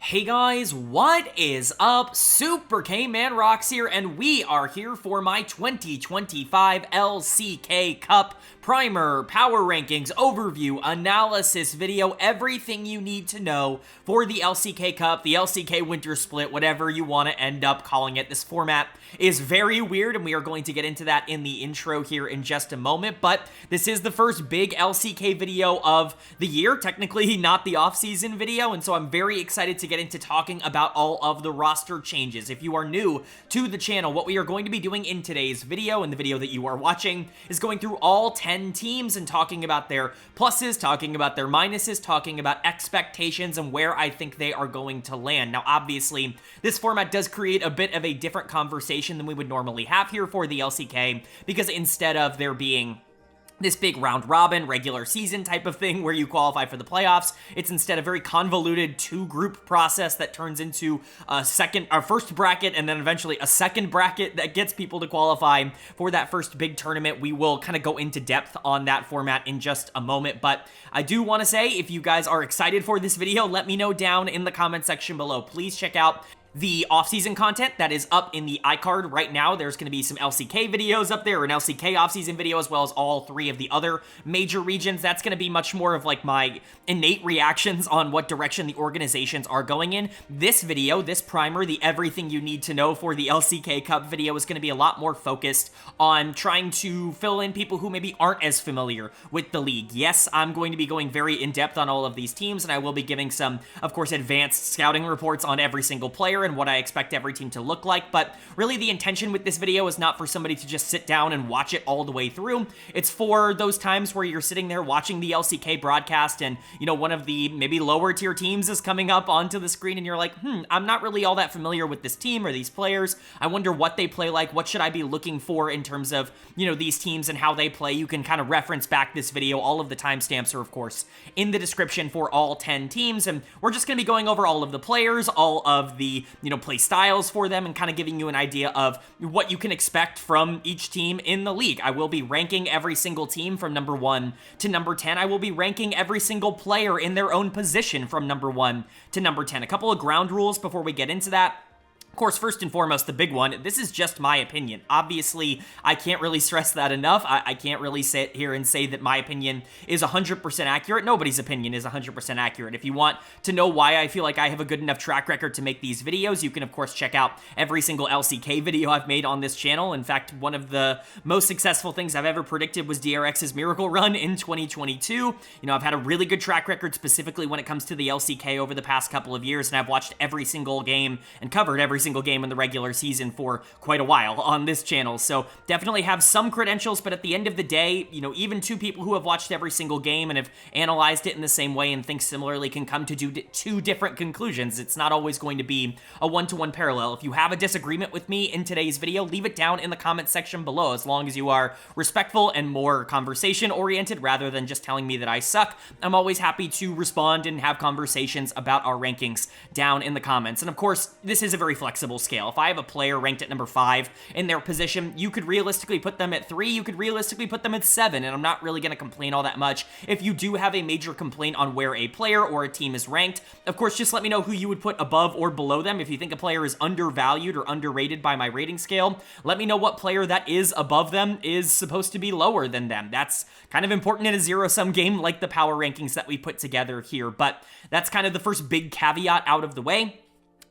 Hey guys, what is up? Super K-Man Rocks here, and we are here for my 2025 LCK Cup Primer, Power Rankings, Overview, Analysis video, everything you need to know for the LCK Cup, the LCK Winter Split, whatever you want to end up calling it. This format is very weird, and we are going to get into that in the intro here in just a moment, but this is the first big LCK video of the year, technically not the off-season video, and so I'm very excited to get into talking about all of the roster changes. If you are new to the channel, what we are going to be doing in today's video, and the video that you are watching, is going through all 10 teams and talking about their pluses, talking about their minuses, talking about expectations and where I think they are going to land. Now, obviously, this format does create a bit of a different conversation than we would normally have here for the LCK, because instead of there being this big round-robin, regular season type of thing where you qualify for the playoffs, it's instead a very convoluted two-group process that turns into a first bracket and then eventually a second bracket that gets people to qualify for that first big tournament. We will kind of go into depth on that format in just a moment, but I do want to say, if you guys are excited for this video, let me know down in the comment section below. Please check out the off-season content that is up in the iCard right now. There's going to be some LCK videos up there, an LCK off-season video, as well as all three of the other major regions. That's going to be much more of like my innate reactions on what direction the organizations are going in. This video, this primer, the everything you need to know for the LCK Cup video, is going to be a lot more focused on trying to fill in people who maybe aren't as familiar with the league. Yes, I'm going to be going very in-depth on all of these teams, and I will be giving some, of course, advanced scouting reports on every single player and what I expect every team to look like, but really the intention with this video is not for somebody to just sit down and watch it all the way through. It's for those times where you're sitting there watching the LCK broadcast and, you know, one of the maybe lower tier teams is coming up onto the screen and you're like, I'm not really all that familiar with this team or these players. I wonder what they play like. What should I be looking for in terms of, you know, these teams and how they play? You can kind of reference back this video. All of the timestamps are, of course, in the description for all 10 teams, and we're just going to be going over all of the players, all of the, you know, play styles for them, and kind of giving you an idea of what you can expect from each team in the league. I will be ranking every single team from number 1 to number 10. I will be ranking every single player in their own position from number 1 to number 10. A couple of ground rules before we get into that. Of course, first and foremost, the big one, this is just my opinion. Obviously, I can't really stress that enough. I can't really sit here and say that my opinion is 100% accurate. Nobody's opinion is 100% accurate. If you want to know why I feel like I have a good enough track record to make these videos, you can, of course, check out every single LCK video I've made on this channel. In fact, one of the most successful things I've ever predicted was DRX's Miracle Run in 2022. You know, I've had a really good track record specifically when it comes to the LCK over the past couple of years, and I've watched every single game and covered every single game in the regular season for quite a while on this channel, so definitely have some credentials. But at the end of the day, you know, even two people who have watched every single game and have analyzed it in the same way and think similarly can come to two different conclusions. It's not always going to be a one-to-one parallel. If you have a disagreement with me in today's video, leave it down in the comment section below, as long as you are respectful and more conversation-oriented rather than just telling me that I suck. I'm always happy to respond and have conversations about our rankings down in the comments. And of course, this is a very flexible scale. If I have a player ranked at number 5 in their position, you could realistically put them at 3, you could realistically put them at 7, and I'm not really going to complain all that much. If you do have a major complaint on where a player or a team is ranked, of course, just let me know who you would put above or below them. If you think a player is undervalued or underrated by my rating scale, let me know what player that is above them is supposed to be lower than them. That's kind of important in a zero-sum game like the power rankings that we put together here, but that's kind of the first big caveat out of the way.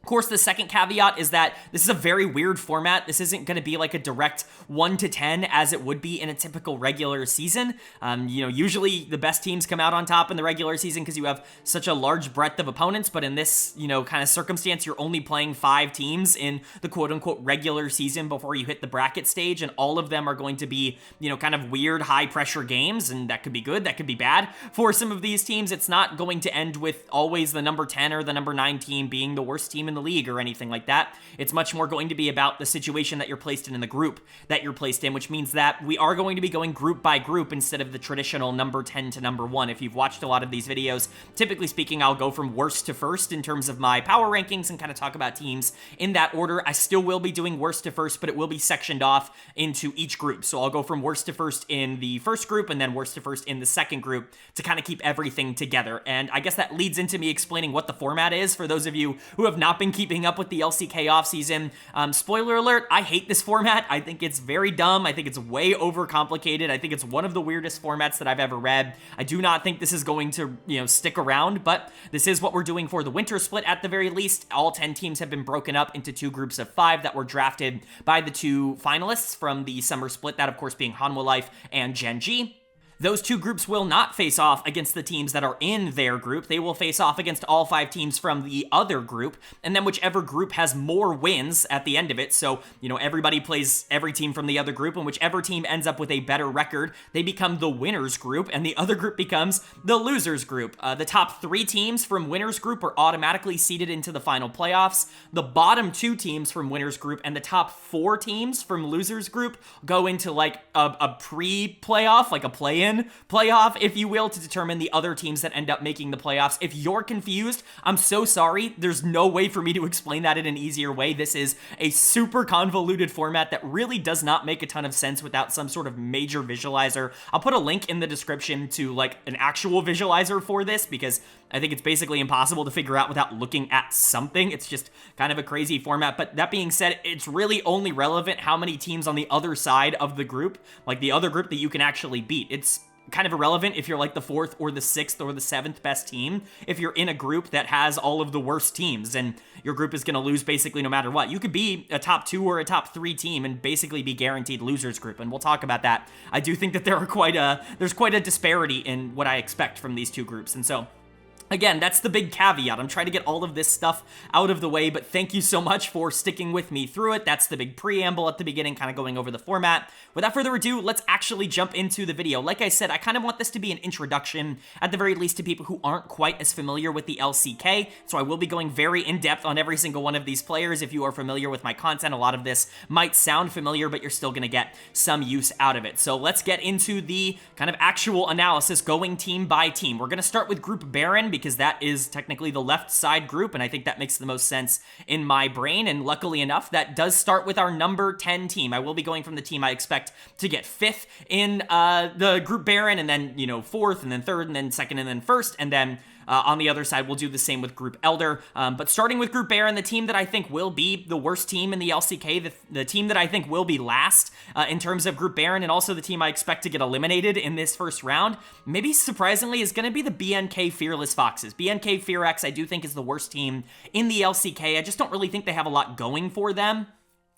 Of course, the second caveat is that this is a very weird format. This isn't going to be like a direct 1 to 10 as it would be in a typical regular season. You know, usually the best teams come out on top in the regular season because you have such a large breadth of opponents, but in this, you know, kind of circumstance, you're only playing 5 teams in the quote-unquote regular season before you hit the bracket stage, and all of them are going to be, you know, kind of weird, high-pressure games, and that could be good, that could be bad. For some of these teams, it's not going to end with always the number 10 or the number 9 team being the worst team in the the league or anything like that. It's much more going to be about the situation that you're placed in the group that you're placed in, which means that we are going to be going group by group instead of the traditional number 10 to number 1. If you've watched a lot of these videos, typically speaking, I'll go from worst to first in terms of my power rankings and kind of talk about teams in that order. I still will be doing worst to first, but it will be sectioned off into each group. So I'll go from worst to first in the first group and then worst to first in the second group to kind of keep everything together. And I guess that leads into me explaining what the format is for those of you who have not been keeping up with the LCK offseason. Spoiler alert, I hate this format. I think it's very dumb. I think it's way overcomplicated. I think it's one of the weirdest formats that I've ever read. I do not think this is going to, stick around, but this is what we're doing for the winter split at the very least. All 10 teams have been broken up into 2 groups of 5 that were drafted by the 2 finalists from the summer split, that of course being Hanwha Life and Gen.G. Those 2 groups will not face off against the teams that are in their group. They will face off against all 5 teams from the other group, and then whichever group has more wins at the end of it. So, everybody plays every team from the other group, and whichever team ends up with a better record, they become the winners group, and the other group becomes the losers group. The top 3 teams from winners group are automatically seeded into the final playoffs. The bottom 2 teams from winners group and the top 4 teams from losers group go into like a pre-playoff, like a play-in playoff, if you will, to determine the other teams that end up making the playoffs. If you're confused, I'm so sorry. There's no way for me to explain that in an easier way. This is a super convoluted format that really does not make a ton of sense without some sort of major visualizer. I'll put a link in the description to like an actual visualizer for this because I think it's basically impossible to figure out without looking at something. It's just kind of a crazy format. But that being said, it's really only relevant how many teams on the other side of the group, like the other group that you can actually beat. It's kind of irrelevant if you're like the 4th or the 6th or the 7th best team if you're in a group that has all of the worst teams, and your group is going to lose basically no matter what. You could be a top 2 or a top 3 team and basically be guaranteed losers group, and we'll talk about that. I do think that there's quite a disparity in what I expect from these 2 groups, and so again, that's the big caveat. I'm trying to get all of this stuff out of the way, but thank you so much for sticking with me through it. That's the big preamble at the beginning, kind of going over the format. Without further ado, let's actually jump into the video. Like I said, I kind of want this to be an introduction, at the very least, to people who aren't quite as familiar with the LCK, so I will be going very in-depth on every single one of these players. If you are familiar with my content, a lot of this might sound familiar, but you're still going to get some use out of it. So let's get into the kind of actual analysis, going team by team. We're going to start with Group BRION, because that is technically the left side group, and I think that makes the most sense in my brain, and luckily enough, that does start with our number 10 team. I will be going from the team I expect to get 5th in the Group BRION, and then, 4th, and then 3rd, and then 2nd, and then 1st, and then on the other side, we'll do the same with Group Elder. But starting with Group BRION, the team that I think will be the worst team in the LCK, the team that I think will be last in terms of Group BRION, and also the team I expect to get eliminated in this first round, maybe surprisingly, is going to be the BNK Fearless Foxes. BNK FearX, I do think, is the worst team in the LCK. I just don't really think they have a lot going for them.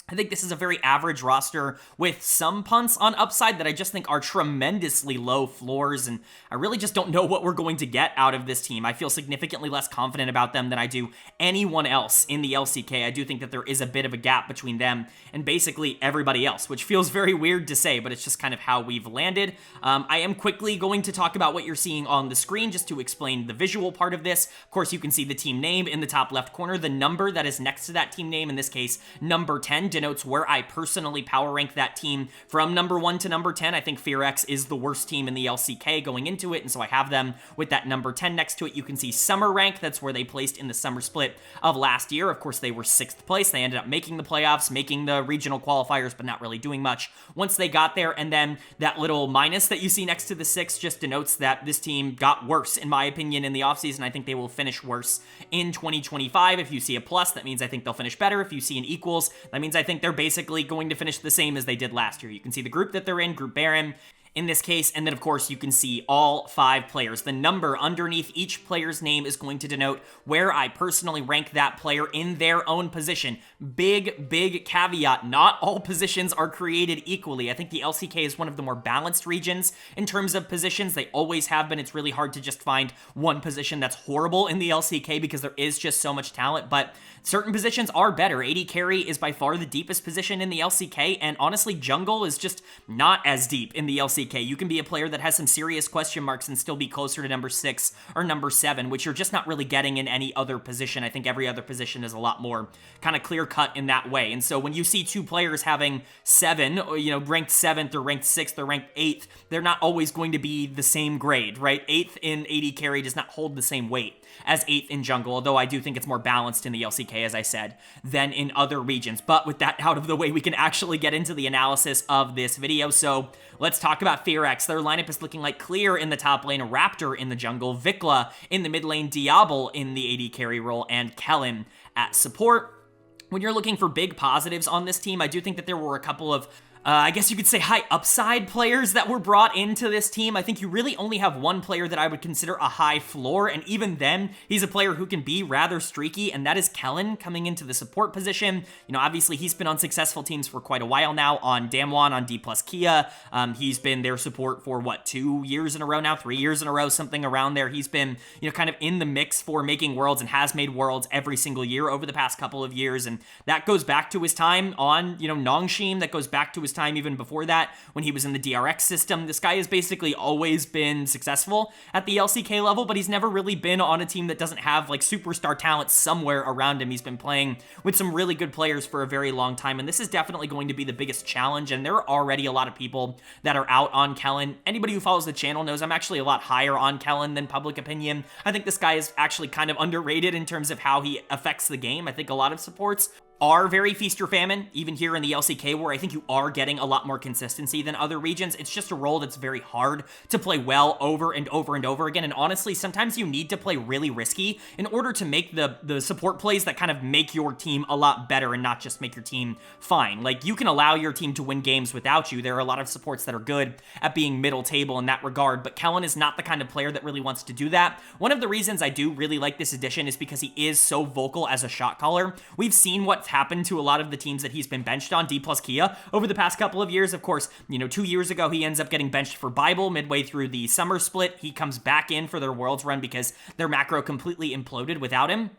I think this is a very average roster with some punts on upside that I just think are tremendously low floors, and I really just don't know what we're going to get out of this team. I feel significantly less confident about them than I do anyone else in the LCK. I do think that there is a bit of a gap between them and basically everybody else, which feels very weird to say, but it's just kind of how we've landed. I am quickly going to talk about what you're seeing on the screen just to explain the visual part of this. Of course, you can see the team name in the top left corner. The number that is next to that team name, in this case, number 10, denotes where I personally power rank that team from number 1 to number 10. I think FearX is the worst team in the LCK going into it, and so I have them with that number 10 next to it. You can see summer rank. That's where they placed in the summer split of last year. Of course, they were 6th place. They ended up making the playoffs, making the regional qualifiers, but not really doing much once they got there. And then that little minus that you see next to the 6 just denotes that this team got worse, in my opinion, in the offseason. I think they will finish worse in 2025. If you see a plus, that means I think they'll finish better. If you see an equals, that means I think they're basically going to finish the same as they did last year. You can see the group that they're in, Group BRION, in this case, and then of course you can see all 5 players. The number underneath each player's name is going to denote where I personally rank that player in their own position. Big caveat, not all positions are created equally. I think the LCK is one of the more balanced regions in terms of positions. They always have been. It's really hard to just find one position that's horrible in the LCK because there is just so much talent, but certain positions are better. AD carry is by far the deepest position in the LCK, and honestly, jungle is just not as deep in the LCK LCK. You can be a player that has some serious question marks and still be closer to number 6 or number 7, which you're just not really getting in any other position. I think every other position is a lot more kind of clear-cut in that way. And so when you see two players having 7, or, ranked 7th or ranked 6th or ranked 8th, they're not always going to be the same grade, right? 8th in AD carry does not hold the same weight as 8th in jungle, although I do think it's more balanced in the LCK, as I said, than in other regions. But with that out of the way, we can actually get into the analysis of this video. So let's talk about FearX. Their lineup is looking like Clear in the top lane, Raptor in the jungle, Vikla in the mid lane, Diablo in the AD carry role, and Kellen at support. When you're looking for big positives on this team, I do think that there were a couple of I guess you could say high upside players that were brought into this team. I think you really only have one player that I would consider a high floor, and even then, he's a player who can be rather streaky, and that is Kellen coming into the support position. Obviously, he's been on successful teams for quite a while now, on Damwon, on Dplus KIA. He's been their support for, 2 years in a row now? 3 years in a row, something around there. He's been, kind of in the mix for making Worlds and has made Worlds every single year over the past couple of years, and that goes back to his time on, Nongshim. That goes back to his time even before that when he was in the DRX system. This guy has basically always been successful at the LCK level, but he's never really been on a team that doesn't have superstar talent somewhere around him. He's been playing with some really good players for a very long time, and this is definitely going to be the biggest challenge, and there are already a lot of people that are out on Kellen. Anybody who follows the channel knows I'm actually a lot higher on Kellen than public opinion. I think this guy is actually kind of underrated in terms of how he affects the game. I think a lot of supports are very feast or famine, even here in the LCK, where I think you are getting a lot more consistency than other regions. It's just a role that's very hard to play well over and over and over again, and honestly, sometimes you need to play really risky in order to make the support plays that kind of make your team a lot better and not just make your team fine. You can allow your team to win games without you. There are a lot of supports that are good at being middle table in that regard, but Kellen is not the kind of player that really wants to do that. One of the reasons I do really like this addition is because he is so vocal as a shot caller. We've seen what's happened to a lot of the teams that he's been benched on, Dplus KIA, over the past couple of years. Of course, 2 years ago, he ends up getting benched for Bible midway through the summer split. He comes back in for their Worlds run because their macro completely imploded without him.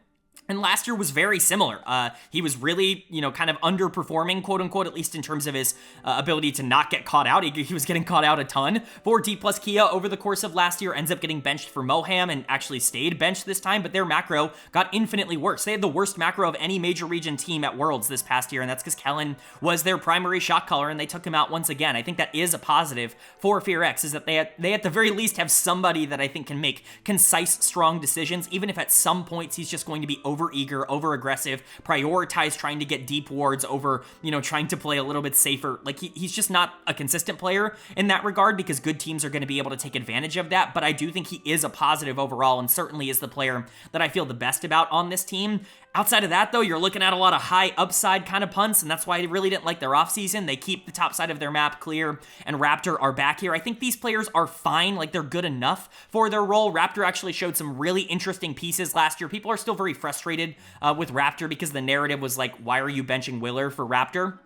And last year was very similar. He was really, kind of underperforming, quote unquote, at least in terms of his ability to not get caught out. He was getting caught out a ton for Dplus KIA over the course of last year, ends up getting benched for Moham and actually stayed benched this time, but their macro got infinitely worse. They had the worst macro of any major region team at Worlds this past year, and that's because Kellen was their primary shot caller, and they took him out once again. I think that is a positive for FearX, is that they at the very least have somebody that I think can make concise, strong decisions, even if at some points he's just going to be over-eager, over-aggressive, prioritize trying to get deep wards over, trying to play a little bit safer. He's just not a consistent player in that regard, because good teams are going to be able to take advantage of that, but I do think he is a positive overall, and certainly is the player that I feel the best about on this team. Outside of that, though, you're looking at a lot of high upside kind of punts, and that's why I really didn't like their offseason. They keep the top side of their map clear, and Raptor are back here. I think these players are fine, they're good enough for their role. Raptor actually showed some really interesting pieces last year. People are still very frustrated with Raptor because the narrative was why are you benching Willer for Raptor?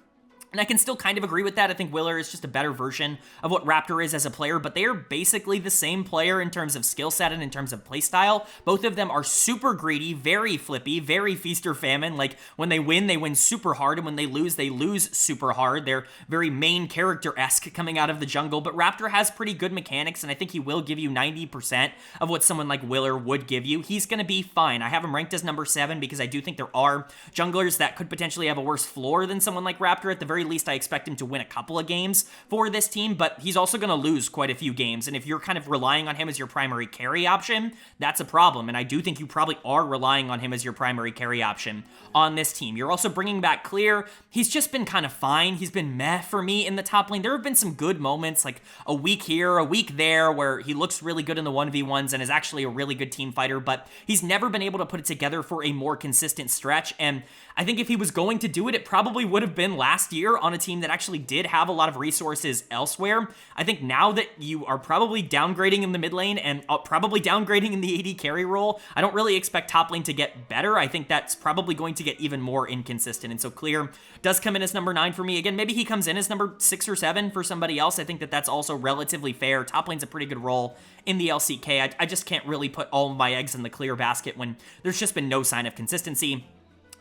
And I can still kind of agree with that. I think Willer is just a better version of what Raptor is as a player, but they are basically the same player in terms of skill set and in terms of playstyle. Both of them are super greedy, very flippy, very feast or famine. When they win super hard, and when they lose super hard. They're very main character-esque coming out of the jungle, but Raptor has pretty good mechanics, and I think he will give you 90% of what someone like Willer would give you. He's going to be fine. I have him ranked as number 7 because I do think there are junglers that could potentially have a worse floor than someone like Raptor. At the very least, I expect him to win a couple of games for this team, but he's also going to lose quite a few games, and if you're kind of relying on him as your primary carry option, that's a problem, and I do think you probably are relying on him as your primary carry option on this team. You're also bringing back Clear. He's just been kind of fine. He's been meh for me in the top lane. There have been some good moments, a week here, a week there, where he looks really good in the 1v1s and is actually a really good team fighter, but he's never been able to put it together for a more consistent stretch, and I think if he was going to do it, it probably would have been last year on a team that actually did have a lot of resources elsewhere. I think now that you are probably downgrading in the mid lane and probably downgrading in the AD carry role, I don't really expect top lane to get better. I think that's probably going to get even more inconsistent, and so Clear does come in as number 9 for me. Again, maybe he comes in as number 6 or 7 for somebody else. I think that that's also relatively fair. Top lane's a pretty good role in the LCK. I just can't really put all of my eggs in the Clear basket when there's just been no sign of consistency.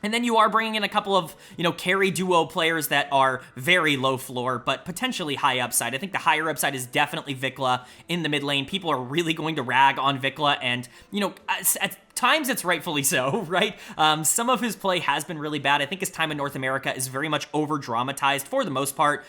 And then you are bringing in a couple of, carry duo players that are very low floor, but potentially high upside. I think the higher upside is definitely Vikla in the mid lane. People are really going to rag on Vikla, and, at times it's rightfully so, right? Some of his play has been really bad. I think his time in North America is very much over-dramatized for the most part.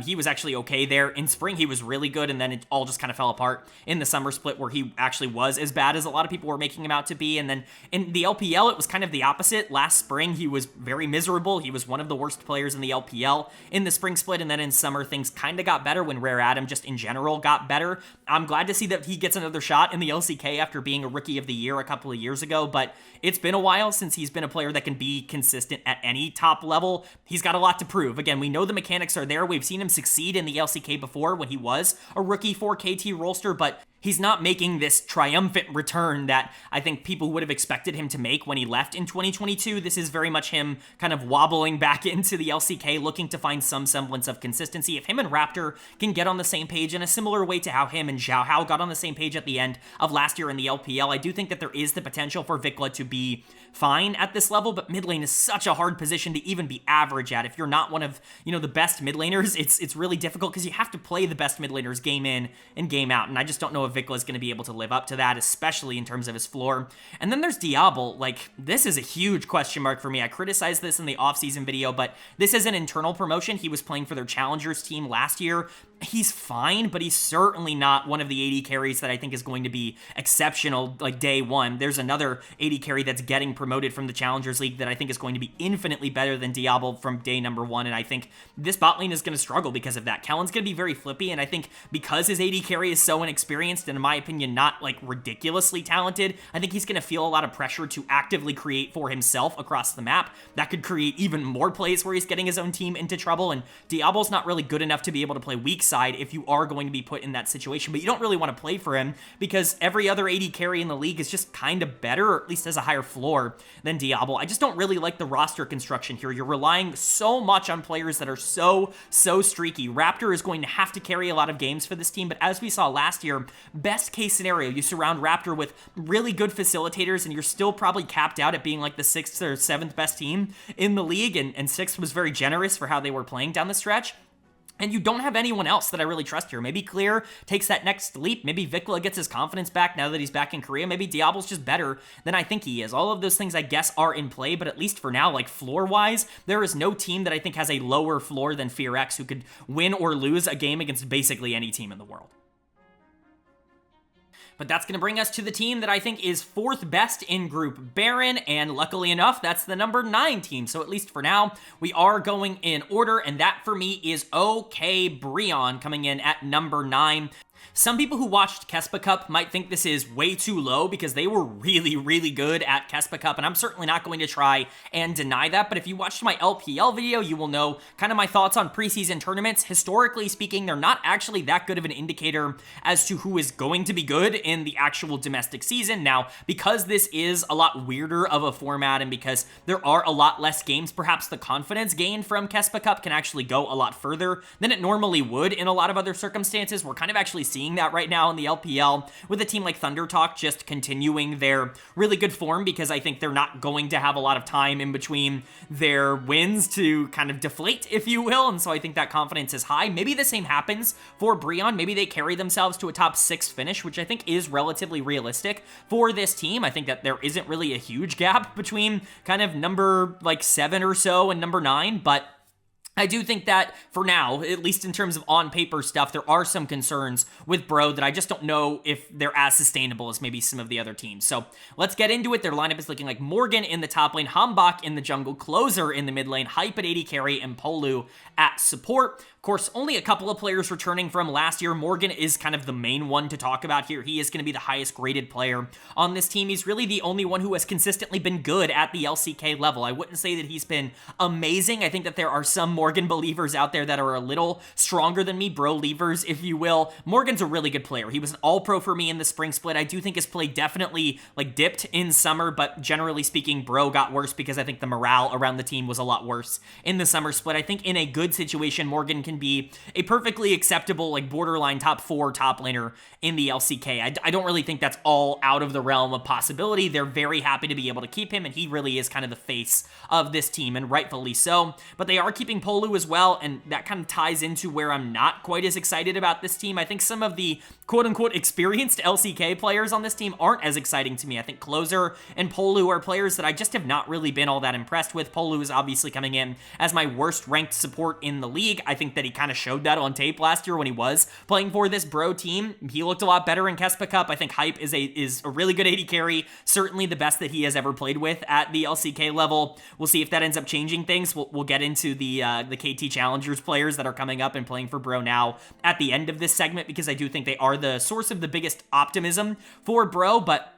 He was actually okay there. In spring, he was really good, and then it all just kind of fell apart in the summer split where he actually was as bad as a lot of people were making him out to be. And then in the LPL, it was kind of the opposite. Last spring, he was very miserable. He was one of the worst players in the LPL in the spring split, and then in summer, things kind of got better when Rare Adam just in general got better. I'm glad to see that he gets another shot in the LCK after being a Rookie of the Year a couple of years ago, but it's been a while since he's been a player that can be consistent at any top level. He's got a lot to prove. Again, we know the mechanics are there. We've seen him succeed in the LCK before when he was a rookie for KT Rolster, but he's not making this triumphant return that I think people would have expected him to make when he left in 2022. This is very much him kind of wobbling back into the LCK, looking to find some semblance of consistency. If him and Raptor can get on the same page in a similar way to how him and Xiao Hao got on the same page at the end of last year in the LPL, I do think that there is the potential for Vikla to be fine at this level, but mid lane is such a hard position to even be average at. If you're not one of, the best mid laners, it's really difficult because you have to play the best mid laners game in and game out, and I just don't know if Vikla is going to be able to live up to that, especially in terms of his floor. And then there's Diablo. Like, this is a huge question mark for me. I criticized this in the offseason video, but this is an internal promotion. He was playing for their Challengers team last year. He's fine, but he's certainly not one of the AD carries that I think is going to be exceptional, like, day one. There's another AD carry that's getting promoted from the Challengers League that I think is going to be infinitely better than Diablo from day number one, and I think this bot lane is going to struggle because of that. Kellen's going to be very flippy, and I think because his AD carry is so inexperienced and, in my opinion, not, like, ridiculously talented, I think he's going to feel a lot of pressure to actively create for himself across the map. That could create even more plays where he's getting his own team into trouble, and Diablo's not really good enough to be able to play weak side if you are going to be put in that situation, but you don't really want to play for him because every other AD carry in the league is just kind of better, or at least has a higher floor than Diablo. I just don't really like the roster construction here. You're relying so much on players that are so streaky. Raptor is going to have to carry a lot of games for this team, but as we saw last year, best case scenario, you surround Raptor with really good facilitators and you're still probably capped out at being like the 6th or 7th best team in the league, and 6th was very generous for how they were playing down the stretch. And you don't have anyone else that I really trust here. Maybe Clear takes that next leap. Maybe Vikla gets his confidence back now that he's back in Korea. Maybe Diablo's just better than I think he is. All of those things, I guess, are in play, but at least for now, like floor-wise, there is no team that I think has a lower floor than FearX who could win or lose a game against basically any team in the world. But that's going to bring us to the team that I think is 4th best in Group BRION, and luckily enough, that's the number 9 team. So at least for now, we are going in order, and that for me is OK BRION coming in at number 9. Some people who watched Kespa Cup might think this is way too low because they were really good at Kespa Cup, and I'm certainly not going to try and deny that, but if you watched my LPL video, you will know kind of my thoughts on preseason tournaments. Historically speaking, they're not actually that good of an indicator as to who is going to be good in the actual domestic season. Now, because this is a lot weirder of a format and because there are a lot less games, perhaps the confidence gained from Kespa Cup can actually go a lot further than it normally would in a lot of other circumstances. We're kind of actually seeing that right now in the LPL with a team like Thunder Talk just continuing their really good form because I think they're not going to have a lot of time in between their wins to kind of deflate, if you will, and so I think that confidence is high. Maybe the same happens for BRION. Maybe they carry themselves to a top 6 finish, which I think is relatively realistic for this team. I think that there isn't really a huge gap between kind of number like 7 or so and number 9, but I do think that for now, at least in terms of on-paper stuff, there are some concerns with Bro that I just don't know if they're as sustainable as maybe some of the other teams. So let's get into it. Their lineup is looking like Morgan in the top lane, Hambach in the jungle, Closer in the mid lane, Hype at AD carry, and Polu at support. Of course, only a couple of players returning from last year. Morgan is kind of the main one to talk about here. He is going to be the highest graded player on this team. He's really the only one who has consistently been good at the LCK level. I wouldn't say that he's been amazing. I think that there are some Morgan believers out there that are a little stronger than me, bro leavers, if you will, Morgan's a really good player. He was an all-pro for me in the spring split. I do think his play definitely like dipped in summer, but generally speaking, bro got worse because I think the morale around the team was a lot worse in the summer split. I think in a good situation, Morgan can be a perfectly acceptable, like borderline top 4 top laner in the LCK. I don't really think that's all out of the realm of possibility. They're very happy to be able to keep him, and he really is kind of the face of this team, and rightfully so. But they are keeping Polu as well, and that kind of ties into where I'm not quite as excited about this team. I think some of the quote-unquote experienced LCK players on this team aren't as exciting to me. I think Closer and Polu are players that I just have not really been all that impressed with. Polu is obviously coming in as my worst ranked support in the league. I think that he kind of showed that on tape last year when he was playing for this bro team. He looked a lot better in Kespa Cup. I think Hype is a really good AD carry, certainly the best that he has ever played with at the LCK level. We'll see if that ends up changing things. We'll get into the KT Challengers players that are coming up and playing for bro now at the end of this segment, because I do think they are the source of the biggest optimism for bro, but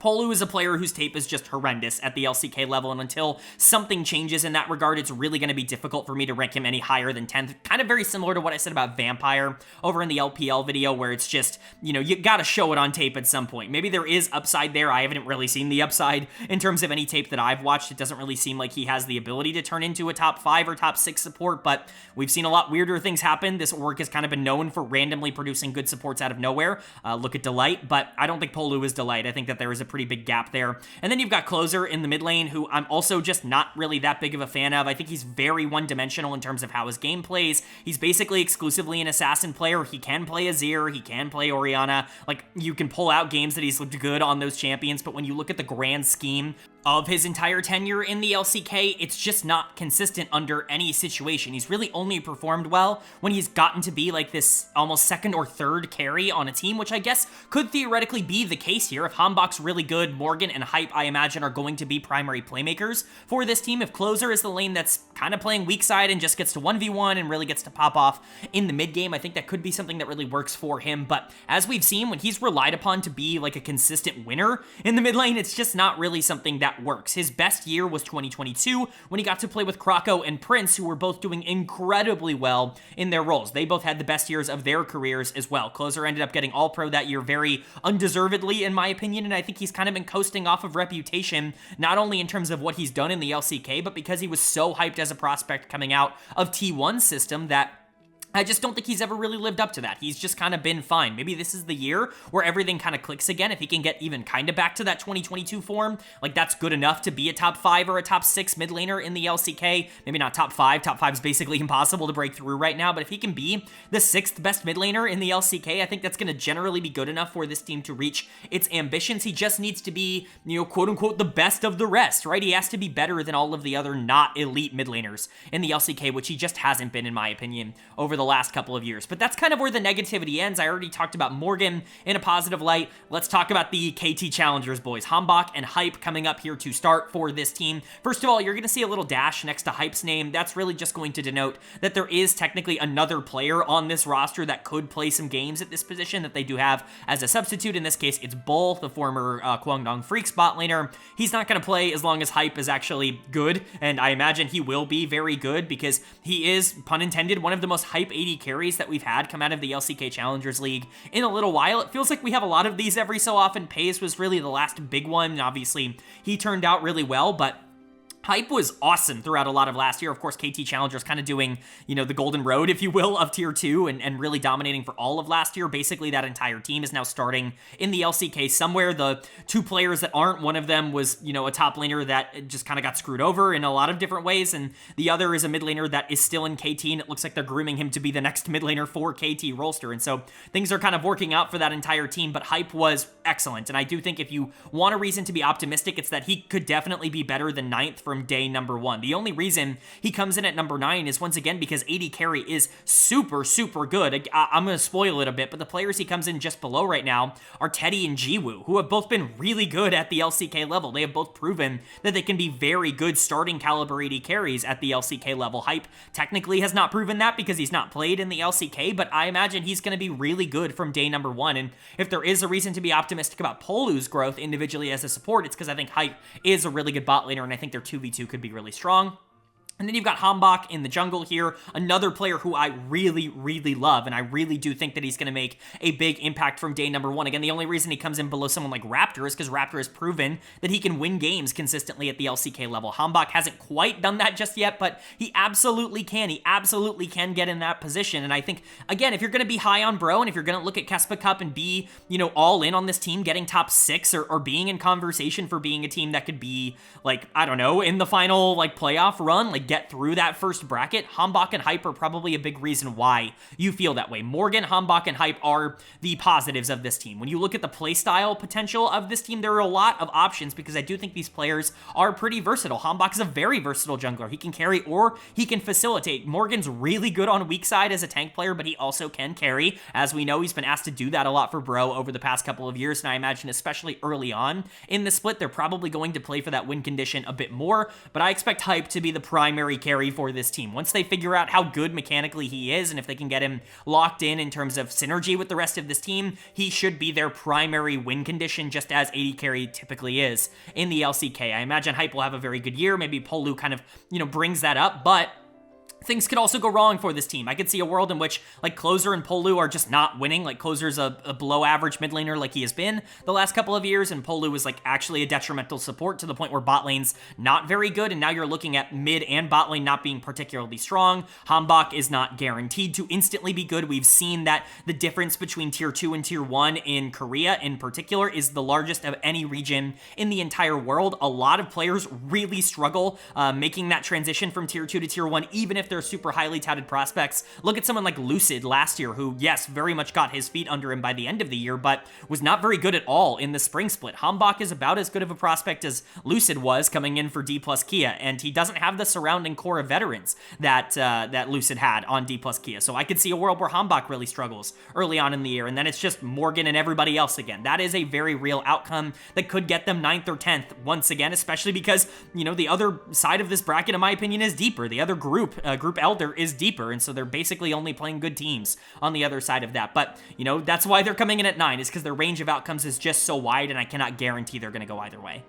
Polu is a player whose tape is just horrendous at the LCK level, and until something changes in that regard, it's really going to be difficult for me to rank him any higher than 10th. Kind of very similar to what I said about Vampire over in the LPL video, where it's just, you know, you got to show it on tape at some point. Maybe there is upside there. I haven't really seen the upside in terms of any tape that I've watched. It doesn't really seem like he has the ability to turn into a top 5 or top 6 support, but we've seen a lot weirder things happen. This org has kind of been known for randomly producing good supports out of nowhere. Look at Delight, but I don't think Polu is Delight. I think that there is a pretty big gap there. And then you've got Closer in the mid lane, who I'm also just not really that big of a fan of. I think he's very one-dimensional in terms of how his game plays. He's basically exclusively an assassin player. He can play Azir, he can play Orianna. Like, you can pull out games that he's looked good on those champions, but when you look at the grand scheme of his entire tenure in the LCK, it's just not consistent under any situation. He's really only performed well when he's gotten to be like this almost second or third carry on a team, which I guess could theoretically be the case here. If Hanwha's really good, Morgan and Hype, I imagine, are going to be primary playmakers for this team. If Closer is the lane that's kind of playing weak side and just gets to 1v1 and really gets to pop off in the mid game, I think that could be something that really works for him. But as we've seen, when he's relied upon to be like a consistent winner in the mid lane, it's just not really something that works. His best year was 2022 when he got to play with Krako and Prince, who were both doing incredibly well in their roles. They both had the best years of their careers as well. Closer ended up getting All-Pro that year very undeservedly, in my opinion, and I think he's kind of been coasting off of reputation, not only in terms of what he's done in the LCK, but because he was so hyped as a prospect coming out of T1 system that I just don't think he's ever really lived up to that. He's just kind of been fine. Maybe this is the year where everything kind of clicks again. If he can get even kind of back to that 2022 form, like that's good enough to be a top 5 or a top 6 mid laner in the LCK. Maybe not top 5. Top 5 is basically impossible to break through right now, but if he can be the 6th best mid laner in the LCK, I think that's going to generally be good enough for this team to reach its ambitions. He just needs to be, you know, quote unquote, the best of the rest, right? He has to be better than all of the other not elite mid laners in the LCK, which he just hasn't been, in my opinion, over the last couple of years. But that's kind of where the negativity ends. I already talked about Morgan in a positive light. Let's talk about the KT Challengers boys. Hanwha and Hype coming up here to start for this team. First of all, you're going to see a little dash next to Hype's name. That's really just going to denote that there is technically another player on this roster that could play some games at this position that they do have as a substitute. In this case, it's Bull, the former Guangdong Freecs bot laner. He's not going to play as long as Hype is actually good, and I imagine he will be very good because he is, pun intended, one of the most hype AD carries that we've had come out of the LCK Challengers League in a little while. It feels like we have a lot of these every so often. Pace was really the last big one, and obviously he turned out really well, but Hype was awesome throughout a lot of last year. Of course, KT Challengers kind of doing, you know, the golden road, if you will, of Tier 2 and really dominating for all of last year. Basically, that entire team is now starting in the LCK somewhere. The 2 players that aren't, one of them was, you know, a top laner that just kind of got screwed over in a lot of different ways, and the other is a mid laner that is still in KT, and it looks like they're grooming him to be the next mid laner for KT Rolster. And so things are kind of working out for that entire team, but Hype was excellent. And I do think if you want a reason to be optimistic, it's that he could definitely be better than 9th from day number 1. The only reason he comes in at number 9 is once again because AD carry is super, super good. I'm going to spoil it a bit, but the players he comes in just below right now are Teddy and Jiwoo, who have both been really good at the LCK level. They have both proven that they can be very good starting caliber AD carries at the LCK level. Hype technically has not proven that because he's not played in the LCK, but I imagine he's going to be really good from day number 1. And if there is a reason to be optimistic about Polu's growth individually as a support, it's because I think Hype is a really good bot laner, and I think their 2v2 could be really strong. And then you've got Hanwha in the jungle here, another player who I really, really love, and I really do think that he's going to make a big impact from day number 1. Again, the only reason he comes in below someone like Raptor is because Raptor has proven that he can win games consistently at the LCK level. Hanwha hasn't quite done that just yet, but he absolutely can. He absolutely can get in that position, and I think, again, if you're going to be high on Bro, and if you're going to look at Kespa Cup and be, all in on this team, getting top 6 or being in conversation for being a team that could be, like, I don't know, in the final, like, playoff run, like, get through that first bracket, Hanwha and Hype are probably a big reason why you feel that way. Morgan, Hanwha, and Hype are the positives of this team. When you look at the playstyle potential of this team, there are a lot of options because I do think these players are pretty versatile. Hanwha is a very versatile jungler. He can carry or he can facilitate. Morgan's really good on weak side as a tank player, but he also can carry. As we know, he's been asked to do that a lot for Bro over the past couple of years, and I imagine especially early on in the split, they're probably going to play for that win condition a bit more, but I expect Hype to be the primary carry for this team. Once they figure out how good mechanically he is, and if they can get him locked in terms of synergy with the rest of this team, he should be their primary win condition, just as AD carry typically is in the LCK. I imagine Hype will have a very good year. Maybe Polu kind of, brings that up, but things could also go wrong for this team. I could see a world in which, like, Closer and Polu are just not winning. Like, Closer's a below-average mid laner like he has been the last couple of years, and Polu is, like, actually a detrimental support to the point where bot lane's not very good, and now you're looking at mid and bot lane not being particularly strong. Hanwha is not guaranteed to instantly be good. We've seen that the difference between Tier 2 and Tier 1 in Korea, in particular, is the largest of any region in the entire world. A lot of players really struggle making that transition from Tier 2 to Tier 1, even if they're super highly touted prospects. Look at someone like Lucid last year, who, yes, very much got his feet under him by the end of the year, but was not very good at all in the spring split. Hanwha is about as good of a prospect as Lucid was coming in for Dplus KIA, and he doesn't have the surrounding core of veterans that Lucid had on Dplus KIA. So I could see a world where Hanwha really struggles early on in the year, and then it's just Morgan and everybody else again. That is a very real outcome that could get them 9th or 10th once again, especially because, the other side of this bracket, in my opinion, is deeper. The other group Elder is deeper, and so they're basically only playing good teams on the other side of that. But, that's why they're coming in at 9, is because their range of outcomes is just so wide, and I cannot guarantee they're going to go either way.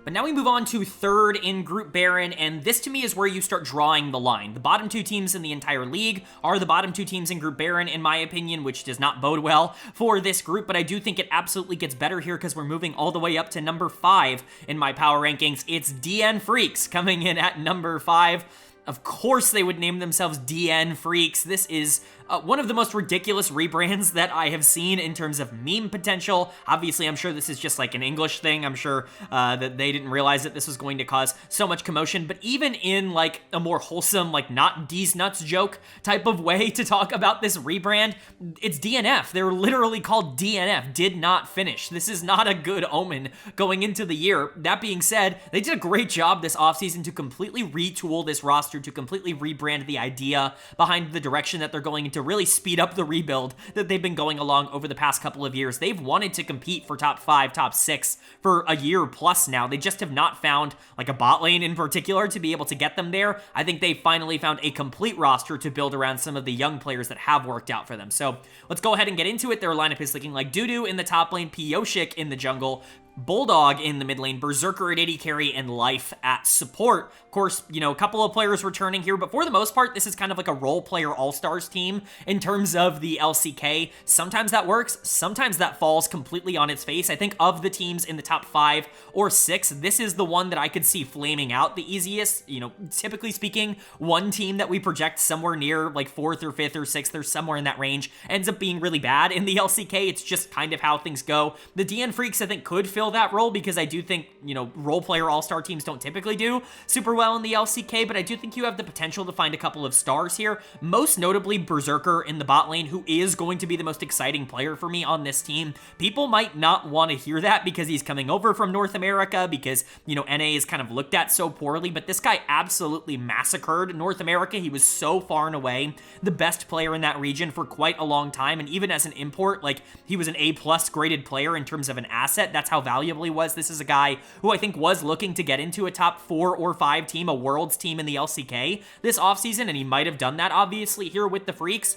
But now we move on to 3rd in Group BRION, and this to me is where you start drawing the line. The bottom 2 teams in the entire league are the bottom 2 teams in Group BRION, in my opinion, which does not bode well for this group, but I do think it absolutely gets better here because we're moving all the way up to number 5 in my power rankings. It's DN Freecs coming in at number 5. Of course they would name themselves DN Freecs. This is one of the most ridiculous rebrands that I have seen in terms of meme potential. Obviously, I'm sure this is just like an English thing. I'm sure that they didn't realize that this was going to cause so much commotion, but even in like a more wholesome, like not D's nuts joke type of way to talk about this rebrand, it's DNF. They're literally called DNF, did not finish. This is not a good omen going into the year. That being said, they did a great job this offseason to completely retool this roster, to completely rebrand the idea behind the direction that they're going into, really speed up the rebuild that they've been going along over the past couple of years. They've wanted to compete for top 5, top 6 for a year plus now. They just have not found like a bot lane in particular to be able to get them there. I think they finally found a complete roster to build around some of the young players that have worked out for them. So let's go ahead and get into it. Their lineup is looking like Dudu in the top lane, Pioshik in the jungle, Bulldog in the mid lane, Berserker at AD carry, and Life at support. Of course, a couple of players returning here, but for the most part, this is kind of like a role player all-stars team in terms of the LCK. Sometimes that works, sometimes that falls completely on its face. I think of the teams in the top 5 or 6, this is the one that I could see flaming out the easiest. Typically speaking, one team that we project somewhere near like 4th or 5th or 6th or somewhere in that range ends up being really bad in the LCK. It's just kind of how things go. The DN Freecs, I think, could fill that role because I do think, role player all-star teams don't typically do super well in the LCK, but I do think you have the potential to find a couple of stars here, most notably Berserker in the bot lane, who is going to be the most exciting player for me on this team. People might not want to hear that because he's coming over from North America, because, NA is kind of looked at so poorly, but this guy absolutely massacred North America. He was so far and away the best player in that region for quite a long time, and even as an import, like, he was an A+ graded player in terms of an asset. That's how valuable he was. This is a guy who I think was looking to get into a top 4 or 5 team, a Worlds team in the LCK this offseason, and he might have done that, obviously, here with the Freecs.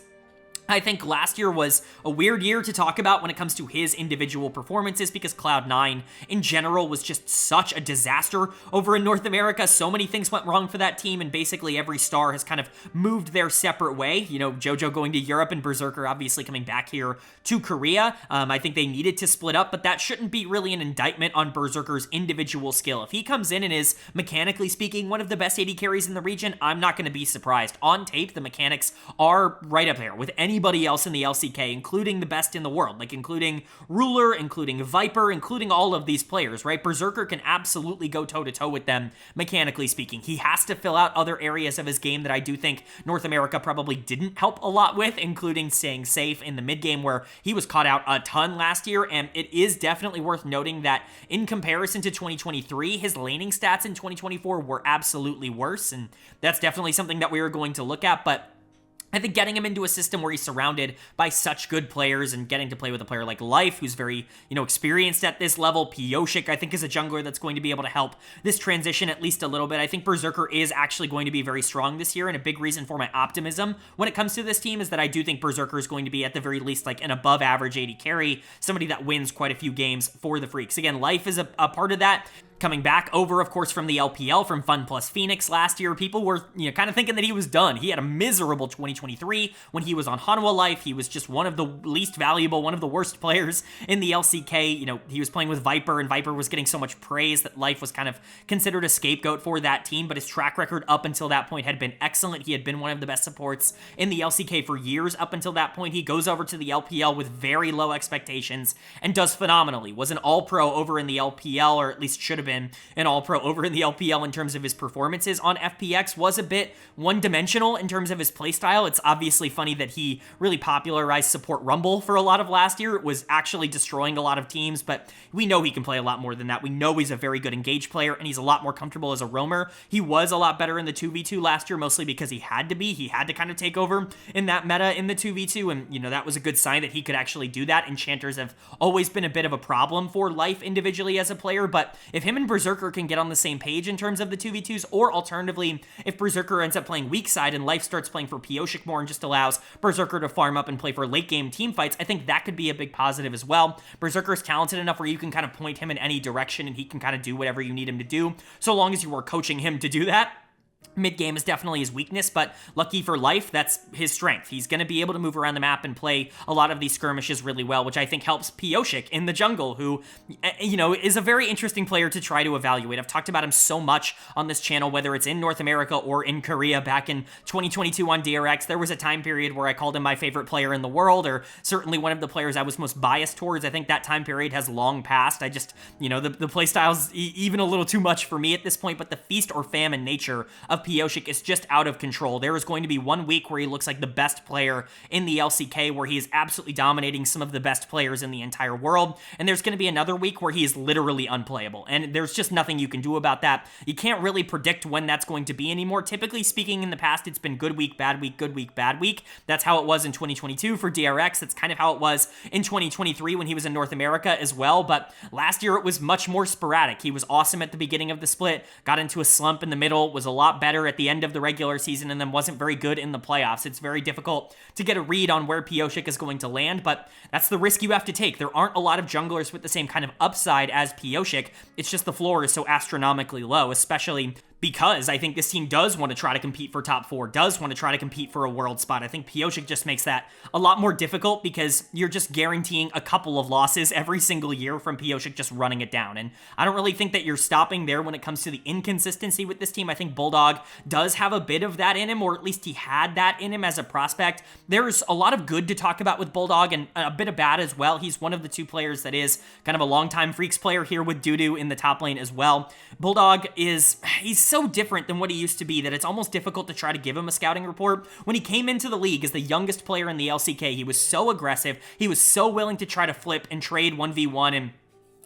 I think last year was a weird year to talk about when it comes to his individual performances because Cloud9 in general was just such a disaster over in North America. So many things went wrong for that team, and basically every star has kind of moved their separate way. You know, JoJo going to Europe and Berserker obviously coming back here to Korea. I think they needed to split up, but that shouldn't be really an indictment on Berserker's individual skill. If he comes in and is, mechanically speaking, one of the best AD carries in the region, I'm not going to be surprised. On tape, the mechanics are right up there with anybody else in the LCK, including the best in the world, like including Ruler, including Viper, including all of these players, right? Berserker can absolutely go toe-to-toe with them, mechanically speaking. He has to fill out other areas of his game that I do think North America probably didn't help a lot with, including staying safe in the mid game where he was caught out a ton last year, and it is definitely worth noting that in comparison to 2023, his laning stats in 2024 were absolutely worse, and that's definitely something that we are going to look at, but I think getting him into a system where he's surrounded by such good players and getting to play with a player like Life, who's very, experienced at this level. Pioshik, I think, is a jungler that's going to be able to help this transition at least a little bit. I think Berserker is actually going to be very strong this year, and a big reason for my optimism when it comes to this team is that I do think Berserker is going to be at the very least like an above average AD carry, somebody that wins quite a few games for the Freecs. Again, Life is a part of that. Coming back over, of course, from the LPL, from Fun Plus Phoenix last year, people were, kind of thinking that he was done. He had a miserable 2023 when he was on Hanwha Life. He was just one of the least valuable, one of the worst players in the LCK. He was playing with Viper, and Viper was getting so much praise that Life was kind of considered a scapegoat for that team, but his track record up until that point had been excellent. He had been one of the best supports in the LCK for years up until that point. He goes over to the LPL with very low expectations and does phenomenally. Was an all-pro over in the LPL, or at least should have been an all-pro over in the LPL in terms of his performances on FPX, was a bit one-dimensional in terms of his playstyle. It's obviously funny that he really popularized support Rumble for a lot of last year. It was actually destroying a lot of teams, but we know he can play a lot more than that. We know he's a very good engaged player, and he's a lot more comfortable as a roamer. He was a lot better in the 2v2 last year, mostly because he had to be. He had to kind of take over in that meta in the 2v2, and, that was a good sign that he could actually do that. Enchanters have always been a bit of a problem for Life individually as a player, but if him and Berserker can get on the same page in terms of the 2v2s, or alternatively, if Berserker ends up playing weak side and Life starts playing for Pioshik more and just allows Berserker to farm up and play for late game team fights, I think that could be a big positive as well. Berserker's talented enough where you can kind of point him in any direction and he can kind of do whatever you need him to do, so long as you are coaching him to do that. Mid-game is definitely his weakness, but lucky for Life, that's his strength. He's going to be able to move around the map and play a lot of these skirmishes really well, which I think helps Pioshik in the jungle, who, is a very interesting player to try to evaluate. I've talked about him so much on this channel, whether it's in North America or in Korea. Back in 2022 on DRX, there was a time period where I called him my favorite player in the world, or certainly one of the players I was most biased towards. I think that time period has long passed. I just, the playstyle's even a little too much for me at this point, but the feast or famine nature of Pioshik is just out of control. There is going to be one week where he looks like the best player in the LCK, where he is absolutely dominating some of the best players in the entire world, and there's going to be another week where he is literally unplayable, and there's just nothing you can do about that. You can't really predict when that's going to be anymore. Typically speaking, in the past, it's been good week, bad week, good week, bad week. That's how it was in 2022 for DRX. That's kind of how it was in 2023 when he was in North America as well, but last year it was much more sporadic. He was awesome at the beginning of the split, got into a slump in the middle, was a lot better at the end of the regular season, and then wasn't very good in the playoffs. It's very difficult to get a read on where Pioshik is going to land, but that's the risk you have to take. There aren't a lot of junglers with the same kind of upside as Pioshik. It's just the floor is so astronomically low, especially because I think this team does want to try to compete for top 4, does want to try to compete for a world spot. I think Pioshik just makes that a lot more difficult because you're just guaranteeing a couple of losses every single year from Pioshik just running it down. And I don't really think that you're stopping there when it comes to the inconsistency with this team. I think Bulldog does have a bit of that in him, or at least he had that in him as a prospect. There's a lot of good to talk about with Bulldog and a bit of bad as well. He's one of the 2 players that is kind of a longtime Freecs player here with Dudu in the top lane as well. Bulldog he's so different than what he used to be that it's almost difficult to try to give him a scouting report. When he came into the league as the youngest player in the LCK, he was so aggressive. He was so willing to try to flip and trade 1v1 and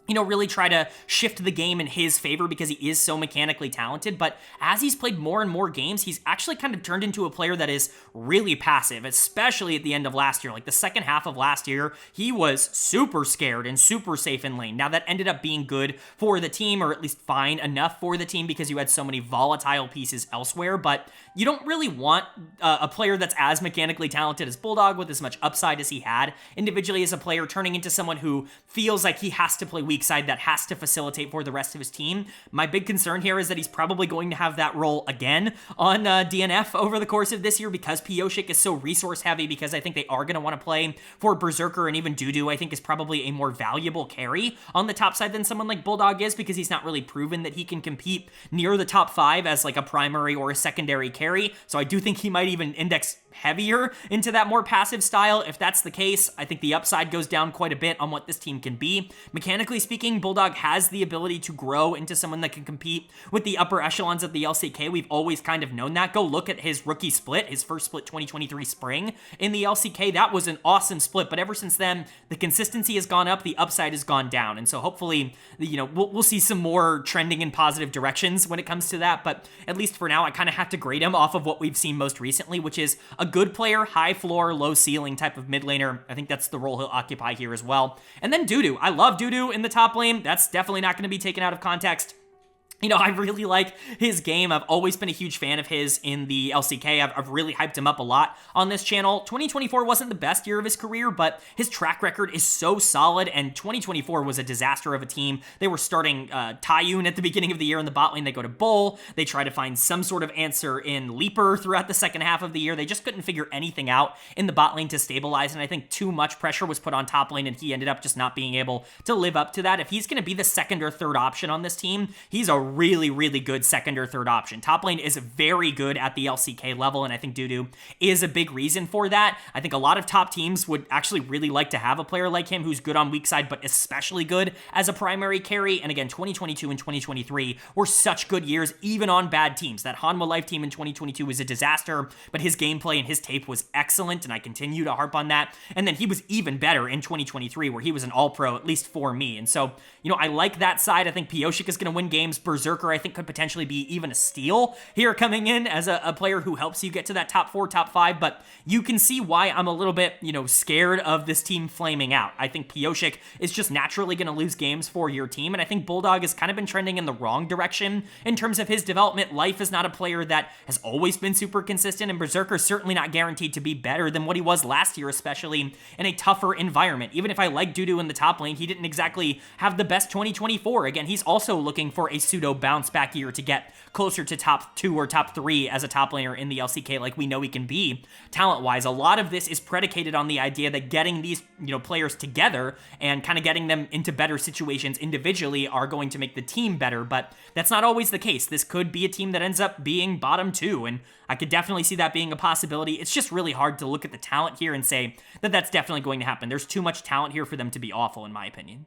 really try to shift the game in his favor because he is so mechanically talented. But as he's played more and more games, he's actually kind of turned into a player that is really passive, especially at the end of last year. Like the second half of last year, he was super scared and super safe in lane. Now that ended up being good for the team, or at least fine enough for the team because you had so many volatile pieces elsewhere. But you don't really want a player that's as mechanically talented as Bulldog with as much upside as he had individually as a player turning into someone who feels like he has to play weak side, that has to facilitate for the rest of his team. My big concern here is that he's probably going to have that role again on DNF over the course of this year because Pyosik is so resource heavy, because I think they are going to want to play for Berserker, and even Dudu I think is probably a more valuable carry on the top side than someone like Bulldog is, because he's not really proven that he can compete near the top 5 as like a primary or a secondary carry. So I do think he might even index heavier into that more passive style. If that's the case, I think the upside goes down quite a bit on what this team can be. Mechanically speaking, Bulldog has the ability to grow into someone that can compete with the upper echelons of the LCK. We've always kind of known that. Go look at his rookie split, his first split 2023 spring in the LCK. That was an awesome split, but ever since then, the consistency has gone up, the upside has gone down. And so hopefully, we'll see some more trending in positive directions when it comes to that. But at least for now, I kind of have to grade him off of what we've seen most recently, which is a good player, high floor, low ceiling type of mid laner. I think that's the role he'll occupy here as well. And then Dudu. I love Dudu in the top lane. That's definitely not going to be taken out of context. I really like his game. I've always been a huge fan of his in the LCK. I've really hyped him up a lot on this channel. 2024 wasn't the best year of his career, but his track record is so solid, and 2024 was a disaster of a team. They were starting Taiyun at the beginning of the year in the bot lane. They go to Bull. They try to find some sort of answer in Leaper throughout the second half of the year. They just couldn't figure anything out in the bot lane to stabilize, and I think too much pressure was put on top lane, and he ended up just not being able to live up to that. If he's going to be the second or third option on this team, he's a really, really good second or third option. Top lane is very good at the LCK level, and I think Dudu is a big reason for that. I think a lot of top teams would actually really like to have a player like him who's good on weak side, but especially good as a primary carry. And again, 2022 and 2023 were such good years, even on bad teams. That Hanwha Life team in 2022 was a disaster, but his gameplay and his tape was excellent, and I continue to harp on that. And then he was even better in 2023, where he was an all-pro, at least for me. And so, I like that side. I think Pyosik is going to win games. Berserker, I think, could potentially be even a steal here coming in as a player who helps you get to that top 4, top 5, but you can see why I'm a little bit, scared of this team flaming out. I think Pyosik is just naturally going to lose games for your team, and I think Bulldog has kind of been trending in the wrong direction in terms of his development. Life is not a player that has always been super consistent, and Berserker is certainly not guaranteed to be better than what he was last year, especially in a tougher environment. Even if I like Dudu in the top lane, he didn't exactly have the best 2024. Again, he's also looking for a pseudo bounce back year to get closer to top 2 or top 3 as a top laner in the LCK like we know he can be talent-wise. A lot of this is predicated on the idea that getting these, players together and kind of getting them into better situations individually are going to make the team better, but that's not always the case. This could be a team that ends up being bottom 2, and I could definitely see that being a possibility. It's just really hard to look at the talent here and say that that's definitely going to happen. There's too much talent here for them to be awful, in my opinion.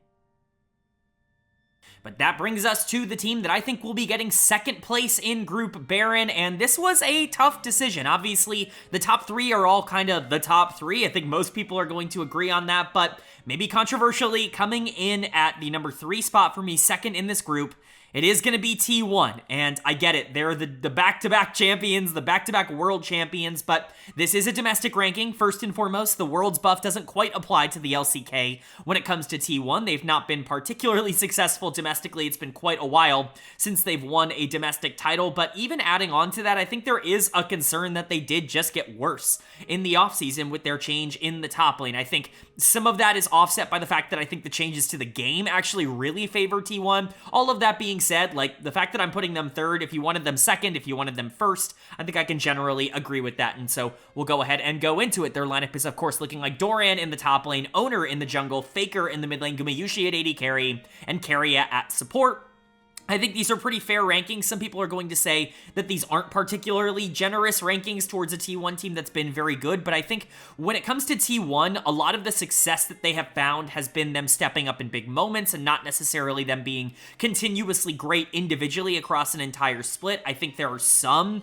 But that brings us to the team that I think will be getting second place in Group BRION, and this was a tough decision. Obviously, the top 3 are all kind of the top 3. I think most people are going to agree on that, but maybe controversially, coming in at the number 3 spot for me, second in this group, it is going to be T1, and I get it. They're the back-to-back champions, the back-to-back world champions, but this is a domestic ranking, first and foremost. The Worlds buff doesn't quite apply to the LCK when it comes to T1. They've not been particularly successful domestically. It's been quite a while since they've won a domestic title, but even adding on to that, I think there is a concern that they did just get worse in the offseason with their change in the top lane. I think some of that is offset by the fact that I think the changes to the game actually really favor T1. All of that being said, like the fact that I'm putting them third, if you wanted them second, if you wanted them first, I think I can generally agree with that. And so we'll go ahead and go into it. Their lineup is, of course, looking like Doran in the top lane, Owner in the jungle, Faker in the mid lane, Gumayushi at AD carry, and KIA at support. I think these are pretty fair rankings. Some people are going to say that these aren't particularly generous rankings towards a T1 team that's been very good, but I think when it comes to T1, a lot of the success that they have found has been them stepping up in big moments and not necessarily them being continuously great individually across an entire split. I think there are some,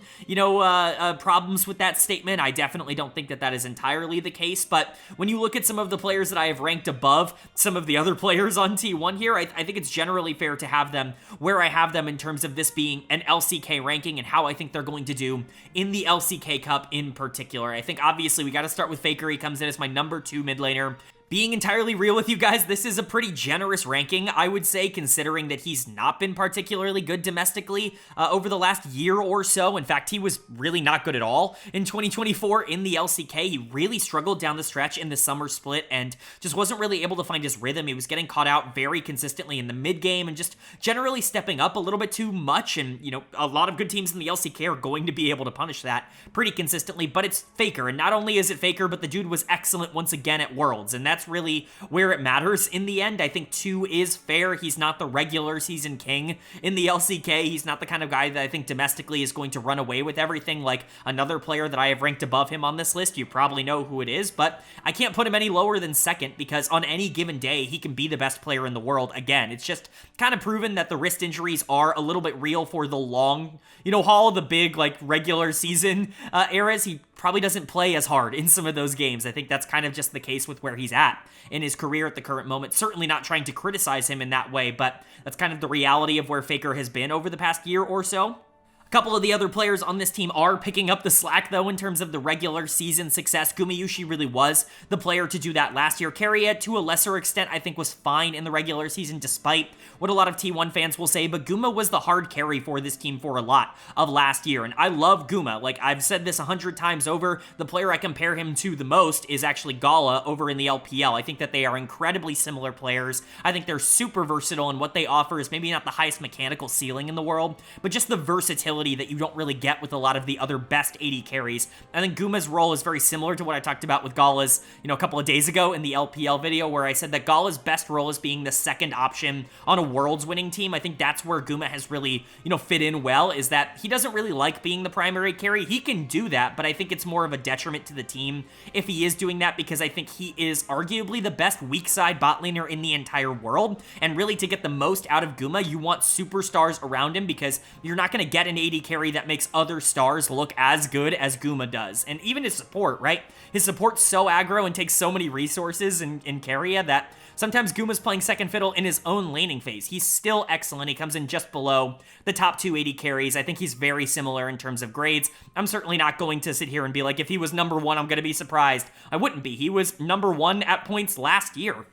problems with that statement. I definitely don't think that that is entirely the case, but when you look at some of the players that I have ranked above some of the other players on T1 here, I think it's generally fair to have them where I have them in terms of this being an LCK ranking and how I think they're going to do in the LCK Cup in particular. I think obviously we got to start with Faker. He comes in as my number 2 mid laner. Being entirely real with you guys, this is a pretty generous ranking, I would say, considering that he's not been particularly good domestically over the last year or so. In fact, he was really not good at all in 2024 in the LCK. He really struggled down the stretch in the summer split and just wasn't really able to find his rhythm. He was getting caught out very consistently in the mid game and just generally stepping up a little bit too much. And, a lot of good teams in the LCK are going to be able to punish that pretty consistently, but it's Faker. And not only is it Faker, but the dude was excellent once again at Worlds. And that's really where it matters in the end. I think 2 is fair. He's not the regular season king in the LCK. He's not the kind of guy that I think domestically is going to run away with everything like another player that I have ranked above him on this list. You probably know who it is, but I can't put him any lower than second because on any given day, he can be the best player in the world. Again, it's just kind of proven that the wrist injuries are a little bit real for the long, haul, the big, regular season eras. He probably doesn't play as hard in some of those games. I think that's kind of just the case with where he's at in his career at the current moment. Certainly not trying to criticize him in that way, but that's kind of the reality of where Faker has been over the past year or so. A couple of the other players on this team are picking up the slack, though, in terms of the regular season success. Gumayusi really was the player to do that last year. KIA, to a lesser extent, I think was fine in the regular season, despite what a lot of T1 fans will say, but Guma was the hard carry for this team for a lot of last year, and I love Guma. I've said this 100 times over, the player I compare him to the most is actually Gala over in the LPL. I think that they are incredibly similar players. I think they're super versatile, and what they offer is maybe not the highest mechanical ceiling in the world, but just the versatility that you don't really get with a lot of the other best AD carries. I think Guma's role is very similar to what I talked about with Gala's, a couple of days ago in the LPL video, where I said that Gala's best role is being the second option on a Worlds winning team. I think that's where Guma has really, fit in well, is that he doesn't really like being the primary carry. He can do that, but I think it's more of a detriment to the team if he is doing that, because I think he is arguably the best weak side bot laner in the entire world, and really to get the most out of Guma, you want superstars around him, because you're not going to get an AD carry that makes other stars look as good as Guma does. And even his support, right? His support's so aggro and takes so many resources in KIA that sometimes Guma's playing second fiddle in his own laning phase. He's still excellent. He comes in just below the top 2 AD carries. I think he's very similar in terms of grades. I'm certainly not going to sit here and be like, if he was number 1, I'm going to be surprised. I wouldn't be. He was number 1 at points last year.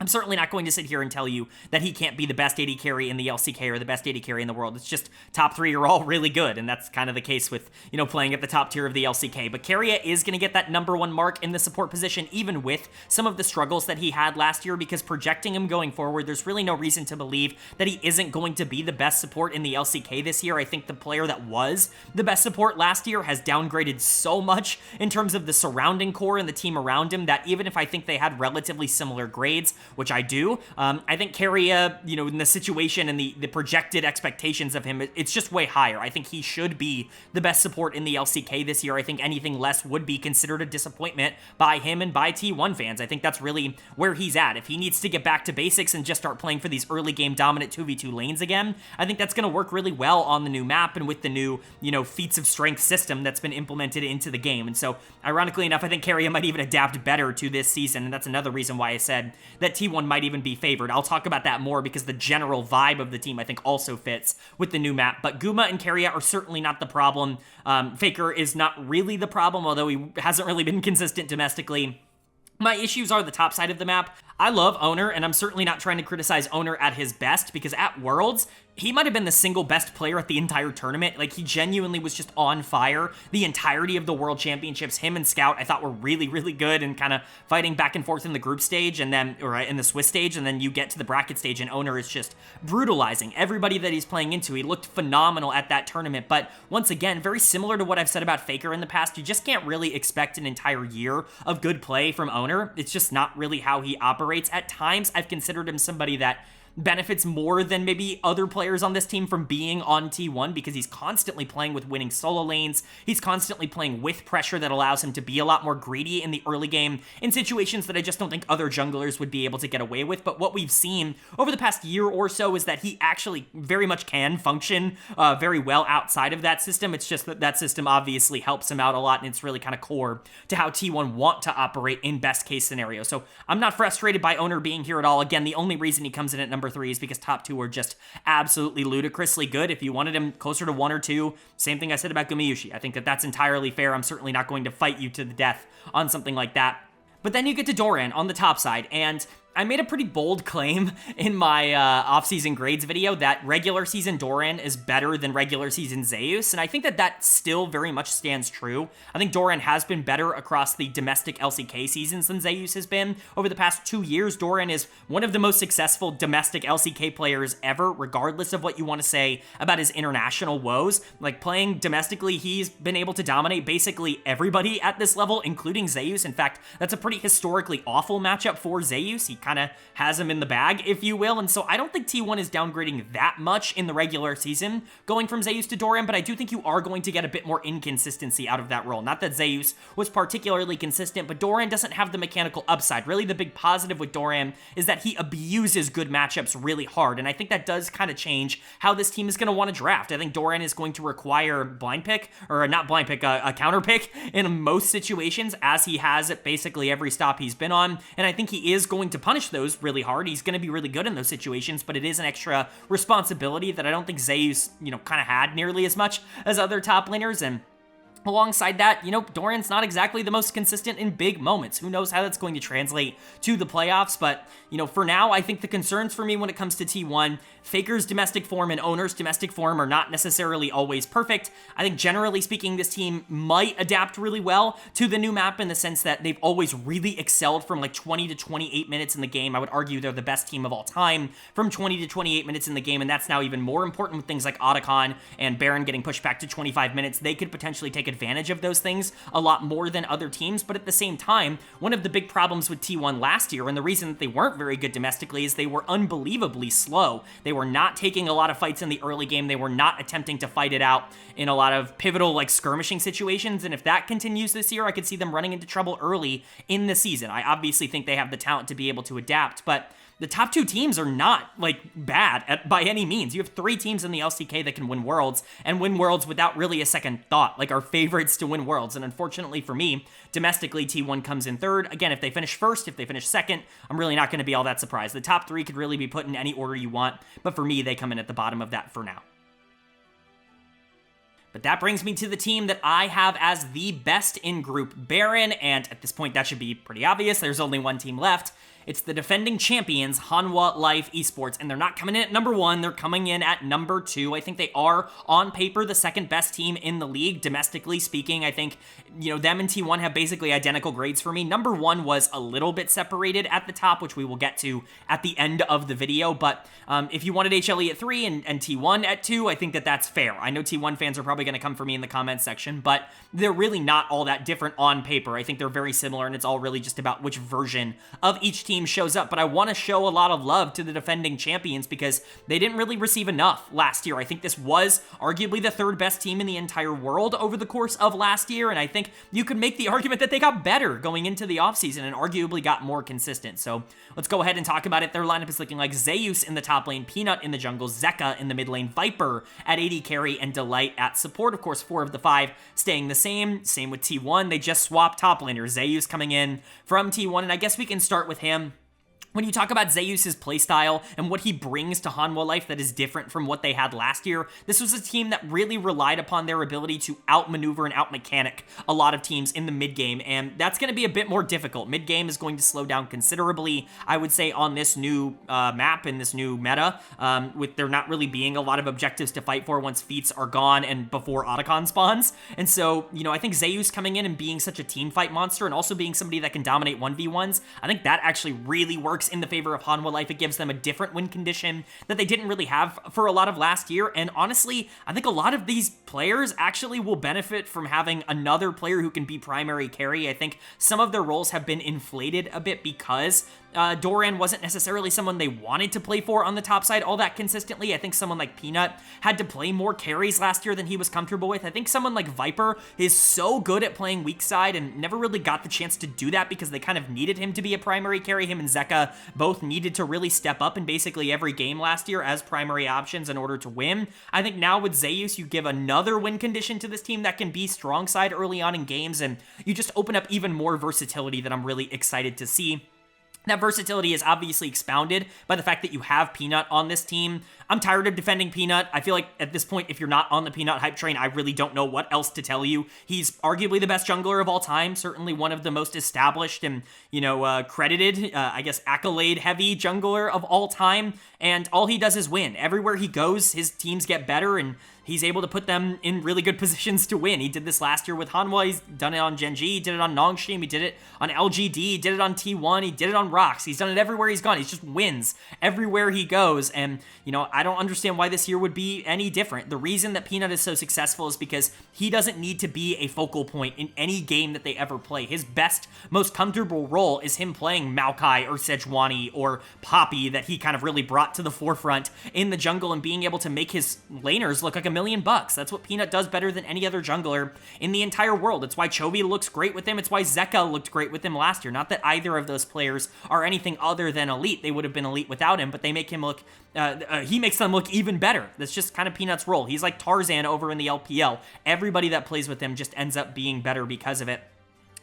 I'm certainly not going to sit here and tell you that he can't be the best AD carry in the LCK or the best AD carry in the world. It's just top 3 are all really good, and that's kind of the case with, playing at the top tier of the LCK. But KIA is going to get that number 1 mark in the support position, even with some of the struggles that he had last year, because projecting him going forward, there's really no reason to believe that he isn't going to be the best support in the LCK this year. I think the player that was the best support last year has downgraded so much in terms of the surrounding core and the team around him that even if I think they had relatively similar grades, which I do, I think KIA, in the situation and the projected expectations of him, it's just way higher. I think he should be the best support in the LCK this year. I think anything less would be considered a disappointment by him and by T1 fans. I think that's really where he's at. If he needs to get back to basics and just start playing for these early game dominant 2v2 lanes again, I think that's going to work really well on the new map and with the new, feats of strength system that's been implemented into the game. And so, ironically enough, I think KIA might even adapt better to this season, and that's another reason why I said that T1 might even be favored. I'll talk about that more because the general vibe of the team I think also fits with the new map. But Guma and KIA are certainly not the problem. Faker is not really the problem, although he hasn't really been consistent domestically. My issues are the top side of the map. I love Owner, and I'm certainly not trying to criticize Owner at his best, because at Worlds, he might have been the single best player at the entire tournament. He genuinely was just on fire the entirety of the World Championships. Him and Scout, I thought, were really, really good and kind of fighting back and forth in the group stage and then, or in the Swiss stage, and then you get to the bracket stage and Owner is just brutalizing everybody that he's playing into. He looked phenomenal at that tournament, but once again, very similar to what I've said about Faker in the past, you just can't really expect an entire year of good play from Owner. It's just not really how he operates. At times, I've considered him somebody that benefits more than maybe other players on this team from being on T1 because he's constantly playing with winning solo lanes. He's constantly playing with pressure that allows him to be a lot more greedy in the early game in situations that I just don't think other junglers would be able to get away with. But what we've seen over the past year or so is that he actually very much can function very well outside of that system. It's just that that system obviously helps him out a lot, and it's really kind of core to how T1 want to operate in best case scenario. So I'm not frustrated by Owner being here at all. Again, the only reason he comes in at number 3 is because top 2 are just absolutely ludicrously good. If you wanted him closer to 1 or 2, same thing I said about Gumayusi. I think that that's entirely fair. I'm certainly not going to fight you to the death on something like that. But then you get to Doran on the top side, and I made a pretty bold claim in my off-season grades video that regular season Doran is better than regular season Zeus, and I think that that still very much stands true. I think Doran has been better across the domestic LCK seasons than Zeus has been. Over the past 2 years, Doran is one of the most successful domestic LCK players ever, regardless of what you want to say about his international woes. Like, playing domestically, he's been able to dominate basically everybody at this level, including Zeus. In fact, that's a pretty historically awful matchup for Zeus. He kind of has him in the bag, if you will, and so I don't think T1 is downgrading that much in the regular season going from Zeus to Doran, but I do think you are going to get a bit more inconsistency out of that role. Not that Zeus was particularly consistent, but Doran doesn't have the mechanical upside. Really, the big positive with Doran is that he abuses good matchups really hard, and I think that does kind of change how this team is going to want to draft. I think Doran is going to require blind pick, or not blind pick, a counter pick in most situations, as he has at basically every stop he's been on, and I think he is going to punish those really hard. He's going to be really good in those situations, but it is an extra responsibility that I don't think Zeus, kind of had nearly as much as other top laners, and alongside that, Doran's not exactly the most consistent in big moments. Who knows how that's going to translate to the playoffs, but, for now, I think the concerns for me when it comes to T1, Faker's domestic form and Owner's domestic form are not necessarily always perfect. I think generally speaking, this team might adapt really well to the new map in the sense that they've always really excelled from like 20 to 28 minutes in the game. I would argue they're the best team of all time from 20 to 28 minutes in the game, and that's now even more important with things like Otacon and Baron getting pushed back to 25 minutes. They could potentially take advantage of those things a lot more than other teams, but at the same time, one of the big problems with T1 last year, and the reason that they weren't very good domestically, is they were unbelievably slow. They were not taking a lot of fights in the early game. They were not attempting to fight it out in a lot of pivotal, like, skirmishing situations, and if that continues this year, I could see them running into trouble early in the season. I obviously think they have the talent to be able to adapt, but the top 2 teams are not, bad by any means. You have 3 teams in the LCK that can win Worlds, and win Worlds without really a second thought, are favorites to win Worlds, and unfortunately for me, domestically, T1 comes in 3rd. Again, if they finish 1st, if they finish 2nd, I'm really not going to be all that surprised. The top 3 could really be put in any order you want, but for me, they come in at the bottom of that for now. But that brings me to the team that I have as the best in Group Baron, and at this point, that should be pretty obvious. There's only one team left. It's the defending champions, Hanwha Life Esports, and they're not coming in at number 1, they're coming in at number 2. I think they are, on paper, the second best team in the league, domestically speaking. I think, them and T1 have basically identical grades for me. Number 1 was a little bit separated at the top, which we will get to at the end of the video, but if you wanted HLE at 3 and T1 at 2, I think that that's fair. I know T1 fans are probably going to come for me in the comments section, but they're really not all that different on paper. I think they're very similar, and it's all really just about which version of each team shows up, but I want to show a lot of love to the defending champions because they didn't really receive enough last year. I think this was arguably the 3rd best team in the entire world over the course of last year, and I think you could make the argument that they got better going into the offseason and arguably got more consistent. So let's go ahead and talk about it. Their lineup is looking like Zeus in the top lane, Peanut in the jungle, Zeka in the mid lane, Viper at AD carry, and Delight at support. Of course, 4 of the 5 staying the same. Same with T1. They just swapped top laner. Zeus coming in from T1, and I guess we can start with him. When you talk about Zeus's playstyle and what he brings to Hanwha Life that is different from what they had last year, this was a team that really relied upon their ability to outmaneuver and outmechanic a lot of teams in the mid-game, and that's going to be a bit more difficult. Mid-game is going to slow down considerably, I would say, on this new map and this new meta, with there not really being a lot of objectives to fight for once feats are gone and before Otacon spawns. And so, I think Zeus coming in and being such a team fight monster and also being somebody that can dominate 1v1s, I think that actually really works in the favor of Hanwha Life. It gives them a different win condition that they didn't really have for a lot of last year, and honestly, I think a lot of these players actually will benefit from having another player who can be primary carry. I think some of their roles have been inflated a bit because Doran wasn't necessarily someone they wanted to play for on the top side all that consistently. I think someone like Peanut had to play more carries last year than he was comfortable with. I think someone like Viper is so good at playing weak side and never really got the chance to do that because they kind of needed him to be a primary carry. Him and Zeka both needed to really step up in basically every game last year as primary options in order to win. I think now with Zeus, you give another win condition to this team that can be strong side early on in games, and you just open up even more versatility that I'm really excited to see. That versatility is obviously expounded by the fact that you have Peanut on this team. I'm tired of defending Peanut. I feel like at this point, if you're not on the Peanut hype train, I really don't know what else to tell you. He's arguably the best jungler of all time, certainly one of the most established and, credited, accolade-heavy jungler of all time, and all he does is win. Everywhere he goes, his teams get better, and he's able to put them in really good positions to win. He did this last year with Hanwha. He's done it on Gen.G. He did it on Nongshim. He did it on LGD. He did it on T1. He did it on Rocks. He's done it everywhere he's gone. He just wins everywhere he goes. And, I don't understand why this year would be any different. The reason that Peanut is so successful is because he doesn't need to be a focal point in any game that they ever play. His best, most comfortable role is him playing Maokai or Sejuani or Poppy that he kind of really brought to the forefront in the jungle and being able to make his laners look like $1 million. That's what Peanut does better than any other jungler in the entire world. It's why Chovy looks great with him. It's why Zeka looked great with him last year. Not that either of those players are anything other than elite. They would have been elite without him, but they make him look, he makes them look even better. That's just kind of Peanut's role. He's like Tarzan over in the LPL. Everybody that plays with him just ends up being better because of it.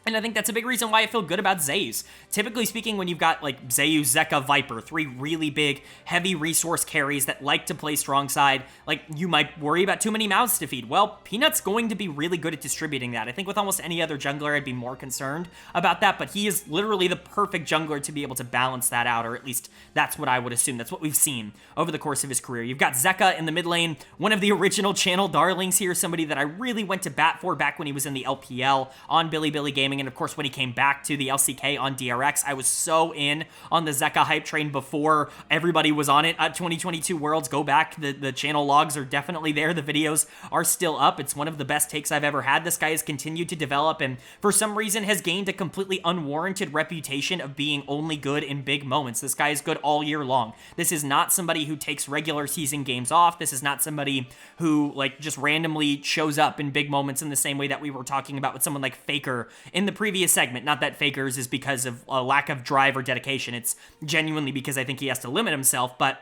And I think that's a big reason why I feel good about Zeus. Typically speaking, when you've got like Zeus, Zeka, Viper, three really big, heavy resource carries that like to play strong side, like you might worry about too many mouths to feed. Well, Peanut's going to be really good at distributing that. I think with almost any other jungler, I'd be more concerned about that, but he is literally the perfect jungler to be able to balance that out, or at least that's what I would assume. That's what we've seen over the course of his career. You've got Zeka in the mid lane, one of the original channel darlings here, somebody that I really went to bat for back when he was in the LPL on Billy Gaming. And of course, when he came back to the LCK on DRX, I was so in on the Zeka hype train before everybody was on it at 2022 Worlds. Go back. The channel logs are definitely there. The videos are still up. It's one of the best takes I've ever had. This guy has continued to develop and for some reason has gained a completely unwarranted reputation of being only good in big moments. This guy is good all year long. This is not somebody who takes regular season games off. This is not somebody who just randomly shows up in big moments in the same way that we were talking about with someone like Faker in the previous segment. Not that Faker's is because of a lack of drive or dedication. It's genuinely because I think he has to limit himself, but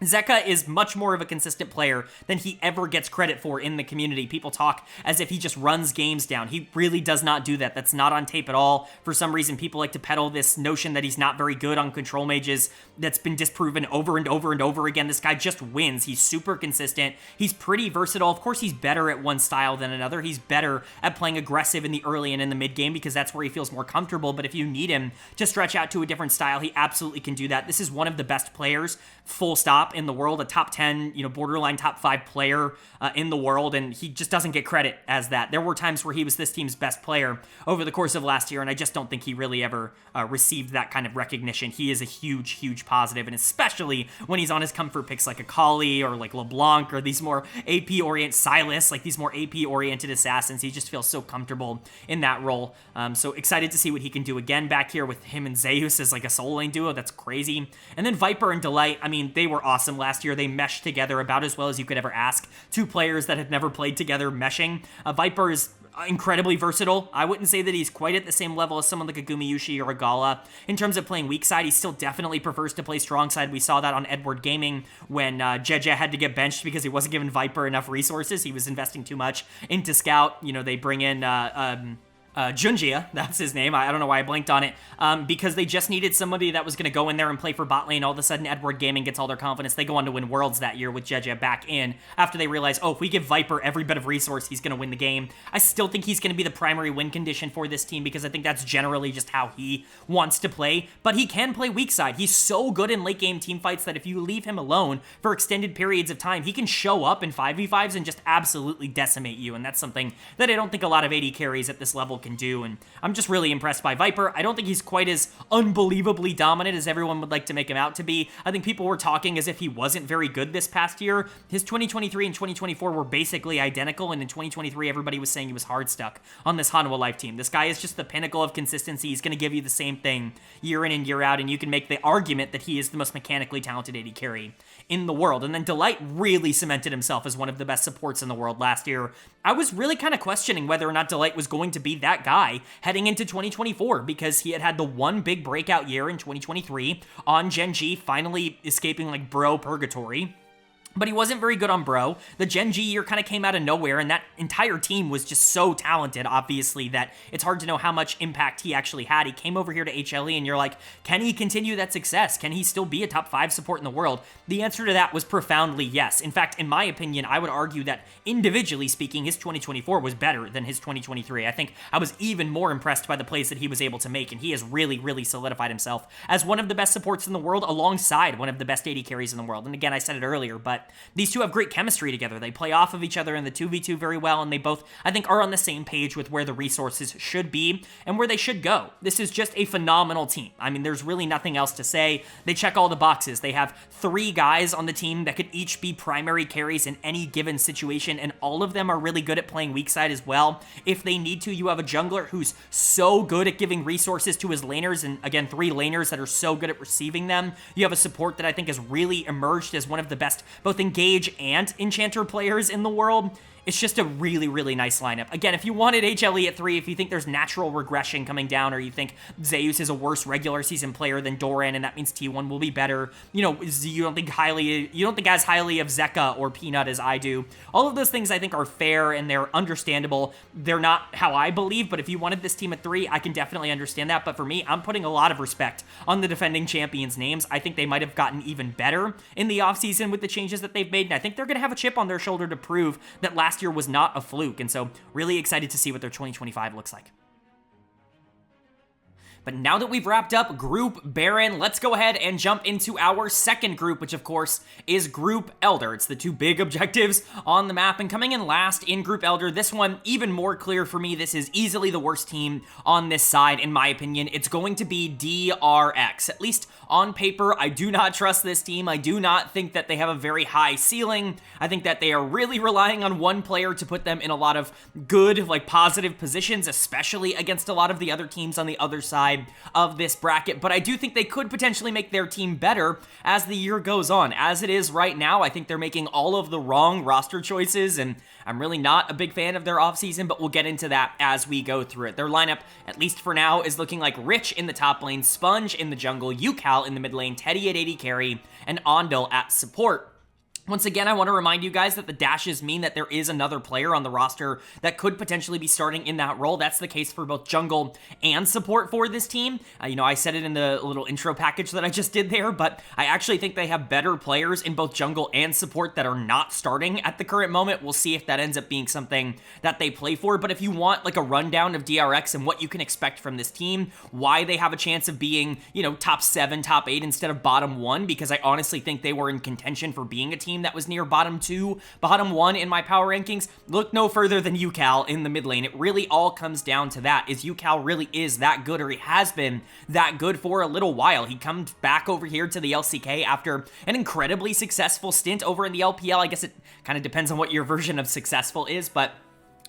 Zeka is much more of a consistent player than he ever gets credit for in the community. People talk as if he just runs games down. He really does not do that. That's not on tape at all. For some reason, people like to peddle this notion that he's not very good on control mages. That's been disproven over and over and over again. This guy just wins. He's super consistent. He's pretty versatile. Of course, he's better at one style than another. He's better at playing aggressive in the early and in the mid game because that's where he feels more comfortable. But if you need him to stretch out to a different style, he absolutely can do that. This is one of the best players, full stop, in the world, a top 10, borderline top 5 player in the world, and he just doesn't get credit as that. There were times where he was this team's best player over the course of last year, and I just don't think he really ever received that kind of recognition. He is a huge, huge positive, and especially when he's on his comfort picks like Akali or like LeBlanc or these more AP-oriented Silas, like these more AP-oriented assassins, he just feels so comfortable in that role. So excited to see what he can do again back here with him and Zeus as like a solo lane duo. That's crazy. And then Viper and Delight, I mean, they were awesome last year. They meshed together about as well as you could ever ask. Two players that have never played together meshing. Viper is incredibly versatile. I wouldn't say that he's quite at the same level as someone like a Gumayushi or a Gala. In terms of playing weak side, he still definitely prefers to play strong side. We saw that on Edward Gaming when Gen.G had to get benched because he wasn't giving Viper enough resources. He was investing too much into Scout. They bring in Junjia, that's his name. I don't know why I blanked on it. Because they just needed somebody that was going to go in there and play for bot lane. All of a sudden, Edward Gaming gets all their confidence. They go on to win Worlds that year with Gen.G back in after they realize, oh, if we give Viper every bit of resource, he's going to win the game. I still think he's going to be the primary win condition for this team because I think that's generally just how he wants to play. But he can play weak side. He's so good in late game team fights that if you leave him alone for extended periods of time, he can show up in 5v5s and just absolutely decimate you. And that's something that I don't think a lot of AD carries at this level can do, and I'm just really impressed by Viper. I don't think he's quite as unbelievably dominant as everyone would like to make him out to be. I think people were talking as if he wasn't very good this past year. His 2023 and 2024 were basically identical, and in 2023, everybody was saying he was hard stuck on this Hanwha Life team. This guy is just the pinnacle of consistency. He's going to give you the same thing year in and year out, and you can make the argument that he is the most mechanically talented AD carry in the world. And then Delight really cemented himself as one of the best supports in the world last year. I was really kind of questioning whether or not Delight was going to be that guy heading into 2024, because he had the one big breakout year in 2023 on Gen.G, finally escaping like bro purgatory. But he wasn't very good on Bro. The Gen.G year kind of came out of nowhere, and that entire team was just so talented, obviously, that it's hard to know how much impact he actually had. He came over here to HLE, and you're like, can he continue that success? Can he still be a top 5 support in the world? The answer to that was profoundly yes. In fact, in my opinion, I would argue that individually speaking, his 2024 was better than his 2023. I think I was even more impressed by the plays that he was able to make, and he has really, really solidified himself as one of the best supports in the world alongside one of the best AD carries in the world. And again, I said it earlier, but these two have great chemistry together. They play off of each other in the 2v2 very well, and they both, I think, are on the same page with where the resources should be and where they should go. This is just a phenomenal team. I mean, there's really nothing else to say. They check all the boxes. They have 3 guys on the team that could each be primary carries in any given situation, and all of them are really good at playing weak side as well. If they need to, you have a jungler who's so good at giving resources to his laners, and again, 3 laners that are so good at receiving them. You have a support that I think has really emerged as one of the best both engaged and enchanter players in the world. It's just a really, really nice lineup. Again, if you wanted HLE at 3, if you think there's natural regression coming down, or you think Zeus is a worse regular season player than Doran, and that means T1 will be better, you know, you don't think as highly of Zeka or Peanut as I do. All of those things I think are fair and they're understandable. They're not how I believe, but if you wanted this team at 3, I can definitely understand that. But for me, I'm putting a lot of respect on the defending champions' names. I think they might have gotten even better in the offseason with the changes that they've made, and I think they're going to have a chip on their shoulder to prove that last year was not a fluke, and so really excited to see what their 2025 looks like. But now that we've wrapped up Group Baron, let's go ahead and jump into our second group, which of course is Group Elder. It's the 2 big objectives on the map, and coming in last in Group Elder, this one even more clear for me. This is easily the worst team on this side, in my opinion. It's going to be DRX. At least on paper, I do not trust this team. I do not think that they have a very high ceiling. I think that they are really relying on one player to put them in a lot of good, like positive positions, especially against a lot of the other teams on the other side of this bracket. But I do think they could potentially make their team better as the year goes on. As it is right now, I think they're making all of the wrong roster choices, and I'm really not a big fan of their offseason, but we'll get into that as we go through it. Their lineup, at least for now, is looking like Rich in the top lane, Sponge in the jungle, Yucal in the mid lane, Teddy at AD carry, and Ondel at support. Once again, I want to remind you guys that the dashes mean that there is another player on the roster that could potentially be starting in that role. That's the case for both jungle and support for this team. You know, I said it in the little intro package that I just did there, but I actually think they have better players in both jungle and support that are not starting at the current moment. We'll see if that ends up being something that they play for. But if you want like a rundown of DRX and what you can expect from this team, why they have a chance of being, you know, top 7, top 8 instead of bottom 1, because I honestly think they were in contention for being a team that was near bottom 2, bottom 1 in my power rankings, look no further than Yucal in the mid lane. It really all comes down to that. Is Yucal really is that good, or he has been that good for a little while? He comes back over here to the LCK after an incredibly successful stint over in the LPL. I guess it kind of depends on what your version of successful is, but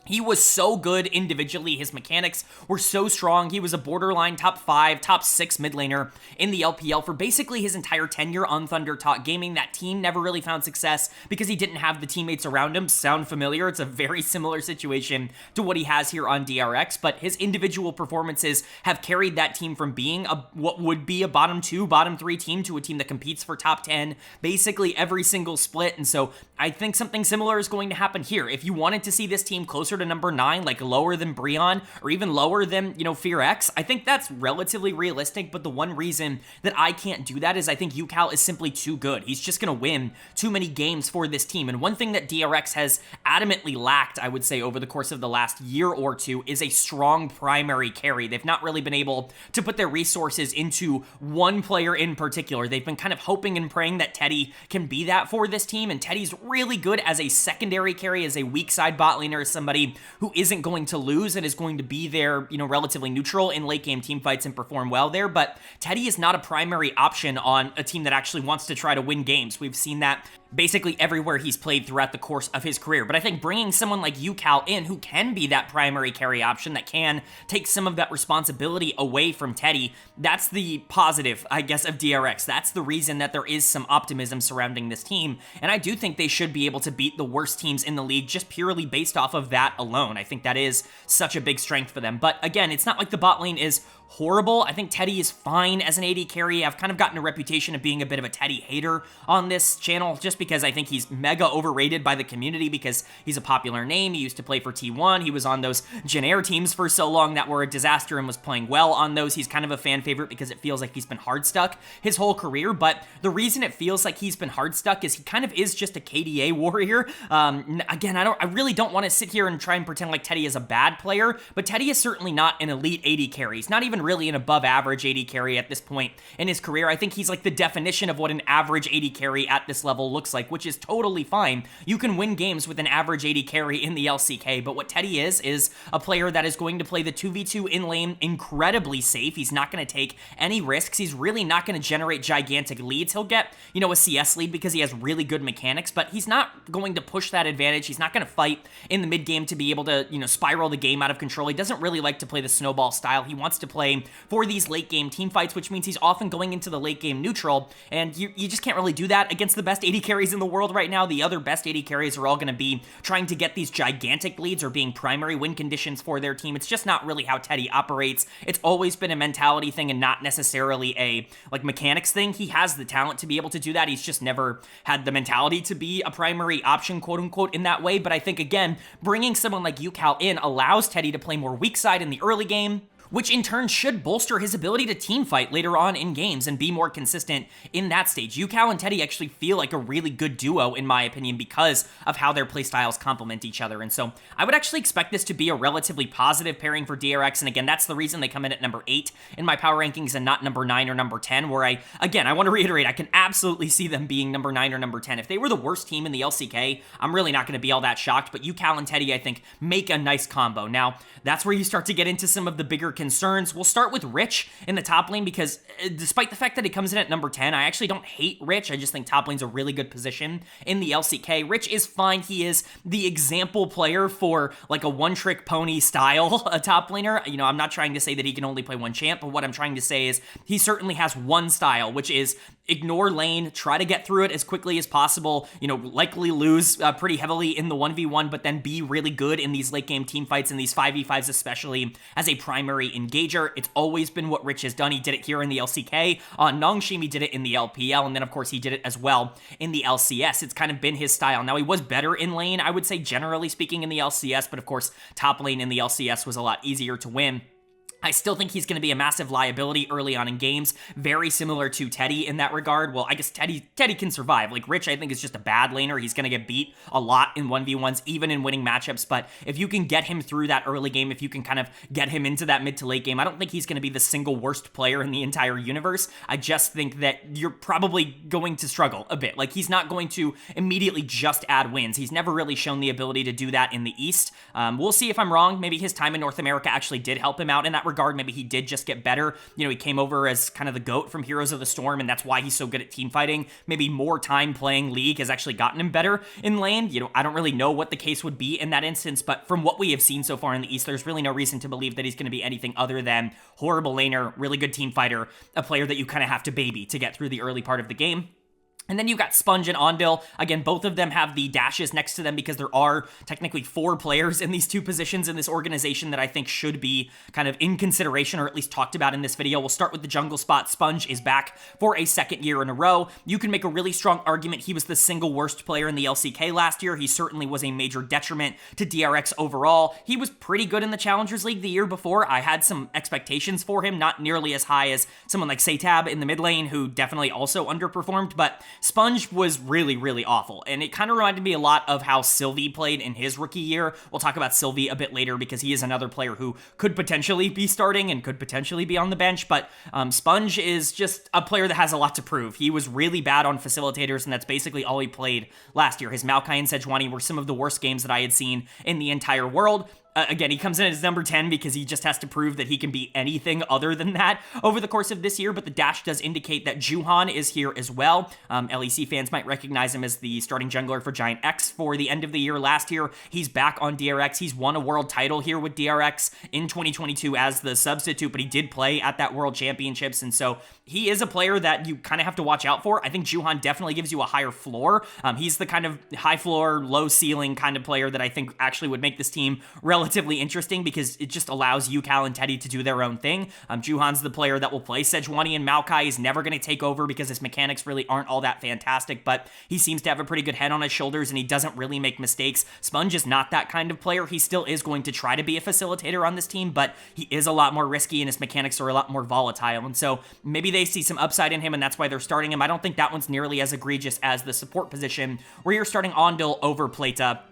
he was so good individually. His mechanics were so strong. He was a borderline top 5, top 6 mid laner in the LPL for basically his entire tenure on Thunder Talk Gaming. That team never really found success because he didn't have the teammates around him. Sound familiar? It's a very similar situation to what he has here on DRX, but his individual performances have carried that team from being what would be a bottom 2, bottom 3 team to a team that competes for top 10 basically every single split. And so I think something similar is going to happen here. If you wanted to see this team closer to number 9, like lower than BRION or even lower than, you know, FearX, I think that's relatively realistic. But the one reason that I can't do that is I think Yucal is simply too good. He's just going to win too many games for this team. And one thing that DRX has adamantly lacked, I would say, over the course of the last year or two is a strong primary carry. They've not really been able to put their resources into one player in particular. They've been kind of hoping and praying that Teddy can be that for this team, and Teddy's really good as a secondary carry, as a weak side bot laner, as somebody somebody who isn't going to lose and is going to be there, you know, relatively neutral in late game team fights and perform well there. But Teddy is not a primary option on a team that actually wants to try to win games. We've seen that basically everywhere he's played throughout the course of his career. But I think bringing someone like UCal in who can be that primary carry option, that can take some of that responsibility away from Teddy, that's the positive, I guess, of DRX. That's the reason that there is some optimism surrounding this team. And I do think they should be able to beat the worst teams in the league just purely based off of that alone. I think that is such a big strength for them. But again, it's not like the bot lane is horrible. I think Teddy is fine as an AD carry. I've kind of gotten a reputation of being a bit of a Teddy hater on this channel just because I think he's mega overrated by the community because he's a popular name. He used to play for T1. He was on those Gen Air teams for so long that were a disaster and was playing well on those. He's kind of a fan favorite because it feels like he's been hard stuck his whole career. But the reason it feels like he's been hard stuck is he kind of is just a KDA warrior. Again, I really don't want to sit here and try and pretend like Teddy is a bad player, but Teddy is certainly not an elite AD carry. He's not even really an above average AD carry at this point in his career. I think he's like the definition of what an average AD carry at this level looks like, which is totally fine. You can win games with an average AD carry in the LCK, but what Teddy is a player that is going to play the 2v2 in lane incredibly safe. He's not going to take any risks. He's really not going to generate gigantic leads. He'll get, you know, a CS lead because he has really good mechanics, but he's not going to push that advantage. He's not going to fight in the mid game to be able to, you know, spiral the game out of control. He doesn't really like to play the snowball style. He wants to play for these late game team fights, which means he's often going into the late game neutral, and you just can't really do that against the best AD carries in the world right now. The other best AD carries are all going to be trying to get these gigantic leads or being primary win conditions for their team. It's just not really how Teddy operates. It's always been a mentality thing and not necessarily a like mechanics thing. He has the talent to be able to do that. He's just never had the mentality to be a primary option, quote unquote, in that way. But I think, again, bringing someone like UCal in allows Teddy to play more weak side in the early game, which in turn should bolster his ability to team fight later on in games and be more consistent in that stage. UCal and Teddy actually feel like a really good duo, in my opinion, because of how their playstyles complement each other. And so I would actually expect this to be a relatively positive pairing for DRX. And again, that's the reason they come in at number 8 in my power rankings and not number 9 or number 10, where I want to reiterate, I can absolutely see them being number 9 or number 10. If they were the worst team in the LCK, I'm really not going to be all that shocked, but UCal and Teddy, I think, make a nice combo. Now, that's where you start to get into some of the bigger concerns. We'll start with Rich in the top lane because despite the fact that he comes in at number 10, I actually don't hate Rich. I just think top lane's a really good position in the LCK. Rich is fine. He is the example player for like a one-trick pony style a top laner. You know, I'm not trying to say that he can only play one champ, but what I'm trying to say is he certainly has one style, which is ignore lane, try to get through it as quickly as possible, you know, likely lose pretty heavily in the 1v1, but then be really good in these late game team fights and these 5v5s, especially as a primary engager. It's always been what Rich has done. He did it here in the LCK. On Nongshim, he did it in the LPL, and then, of course, he did it as well in the LCS. It's kind of been his style. Now, he was better in lane, I would say, generally speaking, in the LCS, but, of course, top lane in the LCS was a lot easier to win. I still think he's going to be a massive liability early on in games, very similar to Teddy in that regard. Well, I guess Teddy can survive. Like, Rich, I think, is just a bad laner. He's going to get beat a lot in 1v1s, even in winning matchups, but if you can get him through that early game, if you can kind of get him into that mid to late game, I don't think he's going to be the single worst player in the entire universe. I just think that you're probably going to struggle a bit. Like, he's not going to immediately just add wins. He's never really shown the ability to do that in the East. We'll see if I'm wrong. Maybe his time in North America actually did help him out in that regard. Maybe he did just get better. You know, he came over as kind of the GOAT from Heroes of the Storm, and that's why he's so good at team fighting. Maybe more time playing League has actually gotten him better in lane. You know, I don't really know what the case would be in that instance, but from what we have seen so far in the East, there's really no reason to believe that he's going to be anything other than horrible laner, really good team fighter, a player that you kind of have to baby to get through the early part of the game. And then you've got Sponge and Ondil. Again, both of them have the dashes next to them because there are technically 4 players in these 2 positions in this organization that I think should be kind of in consideration or at least talked about in this video. We'll start with the jungle spot. Sponge is back for a second year in a row. You can make a really strong argument he was the single worst player in the LCK last year. He certainly was a major detriment to DRX overall. He was pretty good in the Challengers League the year before. I had some expectations for him, not nearly as high as someone like Satab in the mid lane, who definitely also underperformed, but Sponge was really, really awful, and it kind of reminded me a lot of how Sylvie played in his rookie year. We'll talk about Sylvie a bit later because he is another player who could potentially be starting and could potentially be on the bench, but Sponge is just a player that has a lot to prove. He was really bad on facilitators, and that's basically all he played last year. His Maokai and Sejuani were some of the worst games that I had seen in the entire world. Again, he comes in as number 10 because he just has to prove that he can be anything other than that over the course of this year, but the dash does indicate that Juhan is here as well. LEC fans might recognize him as the starting jungler for Giant X for the end of the year last year. He's back on DRX. He's won a world title here with DRX in 2022 as the substitute, but he did play at that World Championships, and so he is a player that you kind of have to watch out for. I think Juhan definitely gives you a higher floor. He's the kind of high floor, low ceiling kind of player that I think actually would make this team relatively interesting because it just allows Cal and Teddy to do their own thing. Juhan's the player that will play Sejuani and Maokai. He's never going to take over because his mechanics really aren't all that fantastic, but he seems to have a pretty good head on his shoulders and he doesn't really make mistakes. Sponge is not that kind of player. He still is going to try to be a facilitator on this team, but he is a lot more risky and his mechanics are a lot more volatile, and so maybe they see some upside in him and that's why they're starting him. I don't think that one's nearly as egregious as the support position where you're starting Ondil over Plata.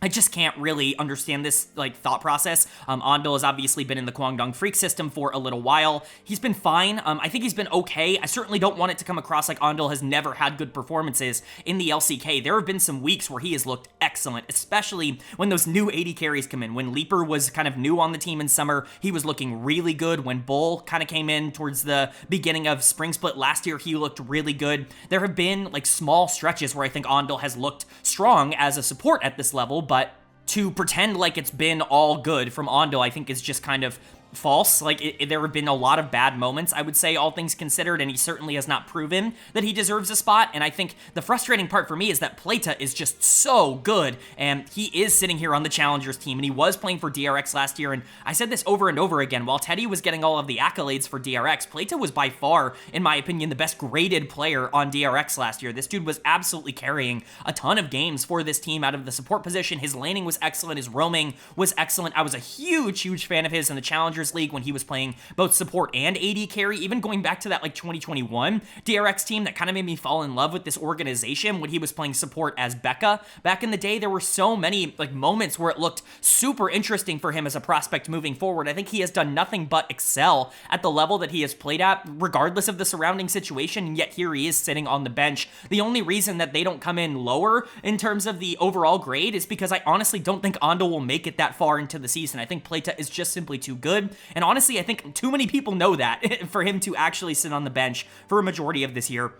I just can't really understand this thought process. Ondil has obviously been in the Kwangdong Freak system for a little while. He's been fine. I think he's been okay. I certainly don't want it to come across like Ondil has never had good performances in the LCK. There have been some weeks where he has looked excellent, especially when those new AD carries come in. When Leaper was kind of new on the team in summer, he was looking really good. When Bull kind of came in towards the beginning of Spring Split last year, he looked really good. There have been small stretches where I think Ondil has looked strong as a support at this level, but to pretend like it's been all good from Ondil, I think is just kind of false. There have been a lot of bad moments, I would say, all things considered, and he certainly has not proven that he deserves a spot. And I think the frustrating part for me is that Plata is just so good, and he is sitting here on the Challengers team, and he was playing for DRX last year, and I said this over and over again, while Teddy was getting all of the accolades for DRX, Plata was by far, in my opinion, the best graded player on DRX last year. This dude was absolutely carrying a ton of games for this team out of the support position. His laning was excellent, his roaming was excellent. I was a huge fan of his in the Challengers League when he was playing both support and AD carry, even going back to that 2021 DRX team that kind of made me fall in love with this organization when he was playing support as Becca. Back in the day, there were so many moments where it looked super interesting for him as a prospect moving forward. I think he has done nothing but excel at the level that he has played at, regardless of the surrounding situation, and yet here he is sitting on the bench. The only reason that they don't come in lower in terms of the overall grade is because I honestly don't think Ondil will make it that far into the season. I think Plata is just simply too good. And honestly, I think too many people know that for him to actually sit on the bench for a majority of this year.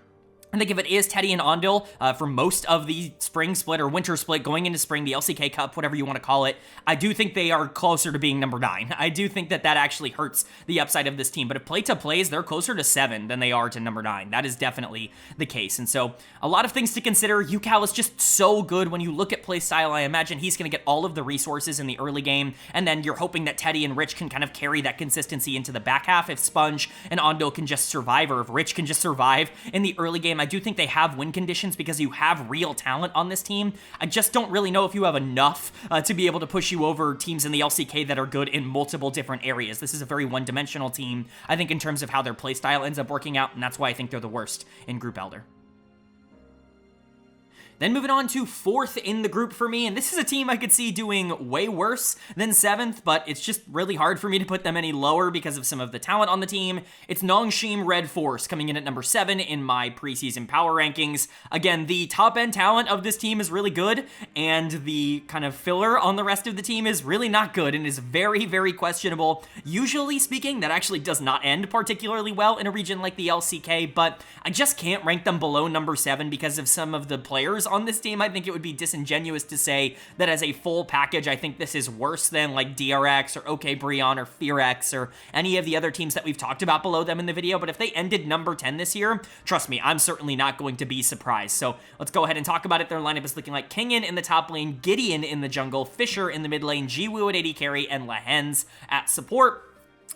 I think if it is Teddy and Ondil for most of the spring split or winter split going into spring, the LCK Cup, whatever you want to call it, I do think they are closer to being number 9. I do think that actually hurts the upside of this team. But if Plata plays, they're closer to 7 than they are to number 9. That is definitely the case. And so a lot of things to consider. Cal is just so good when you look at play style. I imagine he's going to get all of the resources in the early game. And then you're hoping that Teddy and Rich can kind of carry that consistency into the back half. If Sponge and Ondil can just survive, or if Rich can just survive in the early game, I do think they have win conditions because you have real talent on this team. I just don't really know if you have enough to be able to push you over teams in the LCK that are good in multiple different areas. This is a very one-dimensional team, I think, in terms of how their playstyle ends up working out, and that's why I think they're the worst in Group Elder. Then moving on to 4th in the group for me, and this is a team I could see doing way worse than 7th, but it's just really hard for me to put them any lower because of some of the talent on the team. It's NS RedForce coming in at number 7 in my preseason power rankings. Again, the top-end talent of this team is really good, and the kind of filler on the rest of the team is really not good and is very questionable. Usually speaking, that actually does not end particularly well in a region like the LCK, but I just can't rank them below number 7 because of some of the players on this team. I think it would be disingenuous to say that as a full package, I think this is worse than DRX or OK BRION or FearX or any of the other teams that we've talked about below them in the video. But if they ended number 10 this year, trust me, I'm certainly not going to be surprised. So let's go ahead and talk about it. Their lineup is looking like Kingin in the top lane, Gideon in the jungle, Fisher in the mid lane, Jiwoo at AD carry, and Lahens at support.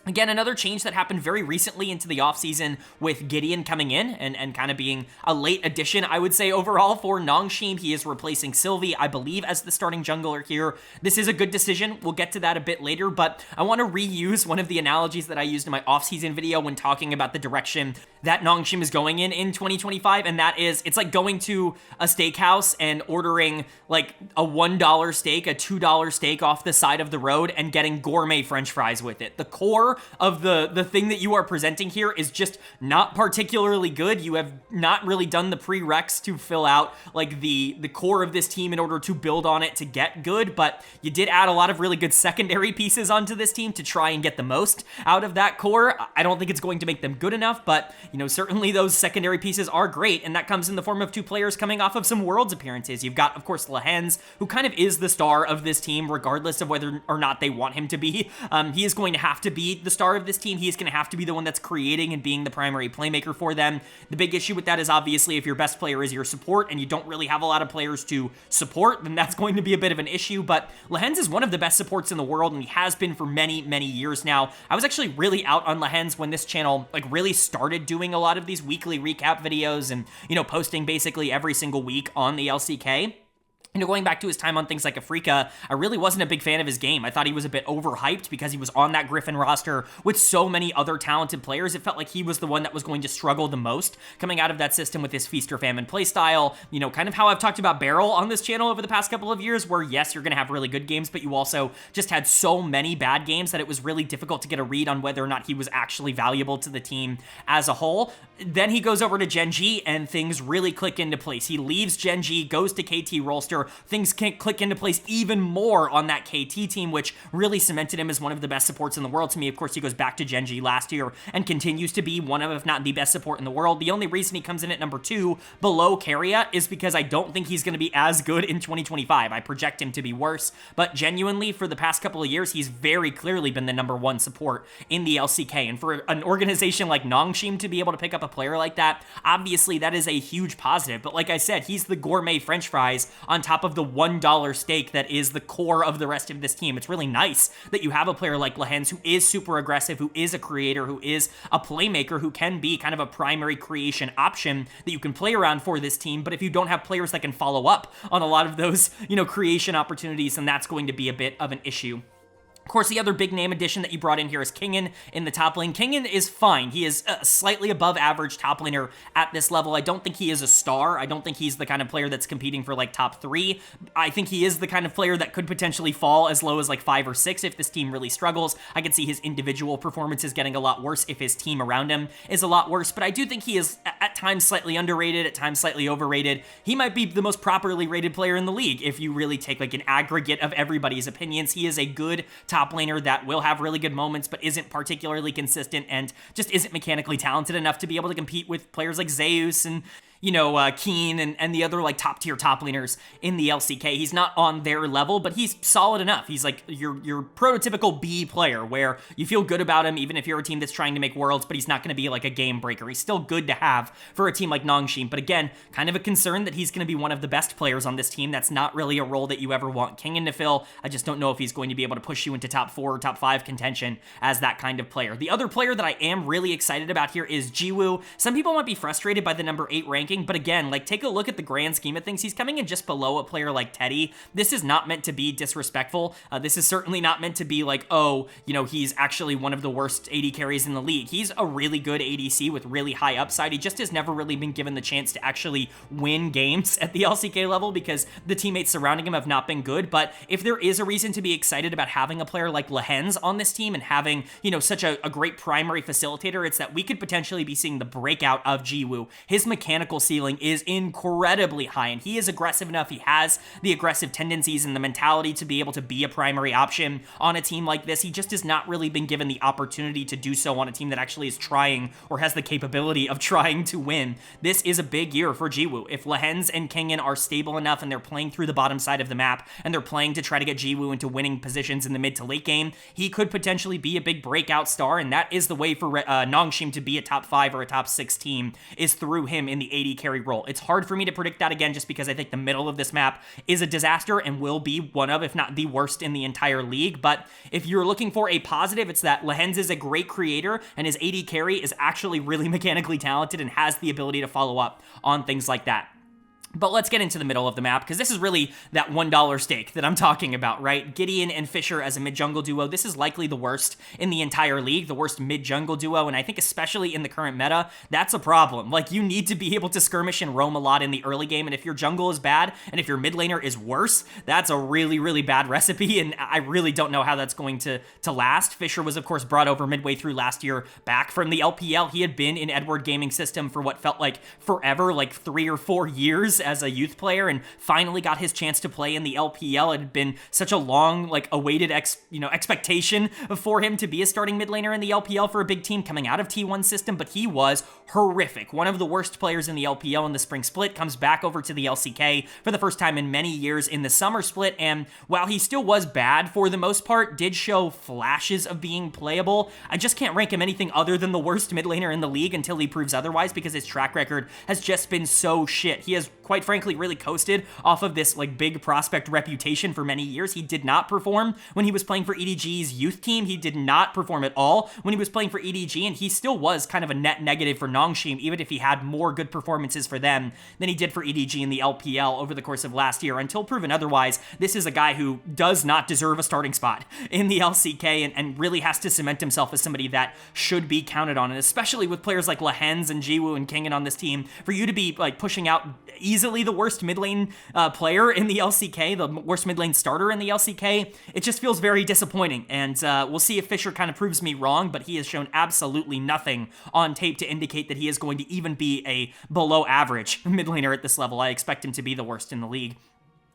Again, another change that happened very recently into the offseason with Gideon coming in and kind of being a late addition, I would say, overall for Nongshim. He is replacing Sylvie, I believe, as the starting jungler here. This is a good decision. We'll get to that a bit later, but I want to reuse one of the analogies that I used in my offseason video when talking about the direction that Nongshim is going in 2025, and that is, it's like going to a steakhouse and ordering like a $1 steak, a $2 steak off the side of the road, and getting gourmet french fries with it. The core of the thing that you are presenting here is just not particularly good. You have not really done the prereqs to fill out like the core of this team in order to build on it to get good, but you did add a lot of really good secondary pieces onto this team to try and get the most out of that core. I don't think it's going to make them good enough, but you know, certainly those secondary pieces are great, and that comes in the form of two players coming off of some Worlds appearances. You've got, of course, Lehens, who kind of is the star of this team, regardless of whether or not they want him to be. He is going to have to be the star of this team. He is going to have to be the one that's creating and being the primary playmaker for them. The big issue with that is obviously if your best player is your support and you don't really have a lot of players to support, then that's going to be a bit of an issue, but Lehens is one of the best supports in the world, and he has been for many, many years now. I was actually really out on Lehens when this channel like really started doing a lot of these weekly recap videos and, you know, posting basically every single week on the LCK. You know, going back to his time on things like Afrika, I really wasn't a big fan of his game. I thought he was a bit overhyped because he was on that Griffin roster with so many other talented players. It felt like he was the one that was going to struggle the most coming out of that system with his Feast or Famine playstyle. You know, kind of how I've talked about Beryl on this channel over the past couple of years, where yes, you're going to have really good games, but you also just had so many bad games that it was really difficult to get a read on whether or not he was actually valuable to the team as a whole. Then he goes over to Gen.G and things really click into place. He leaves Gen.G, goes to KT Rolster. Things can click into place even more on that KT team, which really cemented him as one of the best supports in the world to me. Of course, he goes back to Gen.G last year and continues to be one of, if not the best support in the world. The only reason he comes in at number 2 below KIA is because I don't think he's going to be as good in 2025. I project him to be worse, but genuinely for the past couple of years, he's very clearly been the number 1 support in the LCK. And for an organization like Nongshim to be able to pick up a player like that, obviously that is a huge positive. But like I said, he's the gourmet french fries on top of the $1 steak that is the core of the rest of this team. It's really nice that you have a player like Lehens who is super aggressive, who is a creator, who is a playmaker, who can be kind of a primary creation option that you can play around for this team. But if you don't have players that can follow up on a lot of those, you know, creation opportunities, then that's going to be a bit of an issue. Of course, the other big name addition that you brought in here is Kingen in the top lane. Kingen is fine. He is a slightly above average top laner at this level. I don't think he is a star. I don't think he's the kind of player that's competing for like top 3. I think he is the kind of player that could potentially fall as low as like 5 or 6 if this team really struggles. I could see his individual performances getting a lot worse if his team around him is a lot worse, but I do think he is at times slightly underrated, at times slightly overrated. He might be the most properly rated player in the league if you really take like an aggregate of everybody's opinions. He is a good top laner that will have really good moments, but isn't particularly consistent and just isn't mechanically talented enough to be able to compete with players like Zeus and, you know, Keen and the other like top tier top laners in the LCK. He's not on their level, but he's solid enough. He's like your prototypical B player where you feel good about him even if you're a team that's trying to make Worlds, but he's not going to be like a game breaker. He's still good to have for a team like Nongshim, but again, kind of a concern that he's going to be one of the best players on this team. That's not really a role that you ever want Kingen to fill. I just don't know if he's going to be able to push you into top 4 or top 5 contention as that kind of player. The other player that I am really excited about here is Jiwoo. Some people might be frustrated by the number 8 rank, but again, like, take a look at the grand scheme of things. He's coming in just below a player like Teddy. This is not meant to be disrespectful. This is certainly not meant to be like, oh, you know, he's actually one of the worst AD carries in the league. He's a really good ADC with really high upside. He just has never really been given the chance to actually win games at the LCK level because the teammates surrounding him have not been good. But if there is a reason to be excited about having a player like Lehens on this team and having, you know, such a great primary facilitator, it's that we could potentially be seeing the breakout of Jiwoo. His mechanical ceiling is incredibly high, and he is aggressive enough. He has the aggressive tendencies and the mentality to be able to be a primary option on a team like this. He just has not really been given the opportunity to do so on a team that actually is trying or has the capability of trying to win. This is a big year for Jiwoo. If Lehens and Kingen are stable enough and they're playing through the bottom side of the map and they're playing to try to get Jiwoo into winning positions in the mid to late game, he could potentially be a big breakout star, and that is the way for Nongshim to be a top 5 or a top 6 team, is through him in the AD carry role. It's hard for me to predict that again, just because I think the middle of this map is a disaster and will be one of, if not the worst in the entire league. But if you're looking for a positive, it's that Lehens is a great creator, and his AD carry is actually really mechanically talented and has the ability to follow up on things like that. But let's get into the middle of the map, because this is really that $1 stake that I'm talking about, right? Gideon and Fisher as a mid-jungle duo, this is likely the worst in the entire league, the worst mid-jungle duo, and I think especially in the current meta, that's a problem. Like, you need to be able to skirmish and roam a lot in the early game, and if your jungle is bad, and if your mid laner is worse, that's a really, really bad recipe, and I really don't know how that's going to last. Fisher was, of course, brought over midway through last year back from the LPL. He had been in Edward Gaming system for what felt like forever, like 3 or 4 years as a youth player, and finally got his chance to play in the LPL. It had been such a long, like, awaited expectation for him to be a starting mid laner in the LPL for a big team coming out of T1 system, but he was horrific. One of the worst players in the LPL in the spring split, comes back over to the LCK for the first time in many years in the summer split, and while he still was bad for the most part, did show flashes of being playable. I just can't rank him anything other than the worst mid laner in the league until he proves otherwise, because his track record has just been so shit. He has, quite frankly, really coasted off of this like big prospect reputation for many years. He did not perform when he was playing for EDG's youth team. He did not perform at all when he was playing for EDG, and he still was kind of a net negative for Nongshim, even if he had more good performances for them than he did for EDG in the LPL over the course of last year. Until proven otherwise, this is a guy who does not deserve a starting spot in the LCK, and really has to cement himself as somebody that should be counted on, and especially with players like Lehens and Jiwoo and Kingen on this team, for you to be like pushing out easily the worst mid lane player in the LCK, the worst mid lane starter in the LCK, it just feels very disappointing, and we'll see if Fisher kind of proves me wrong, but he has shown absolutely nothing on tape to indicate that he is going to even be a below average mid laner at this level. I expect him to be the worst in the league.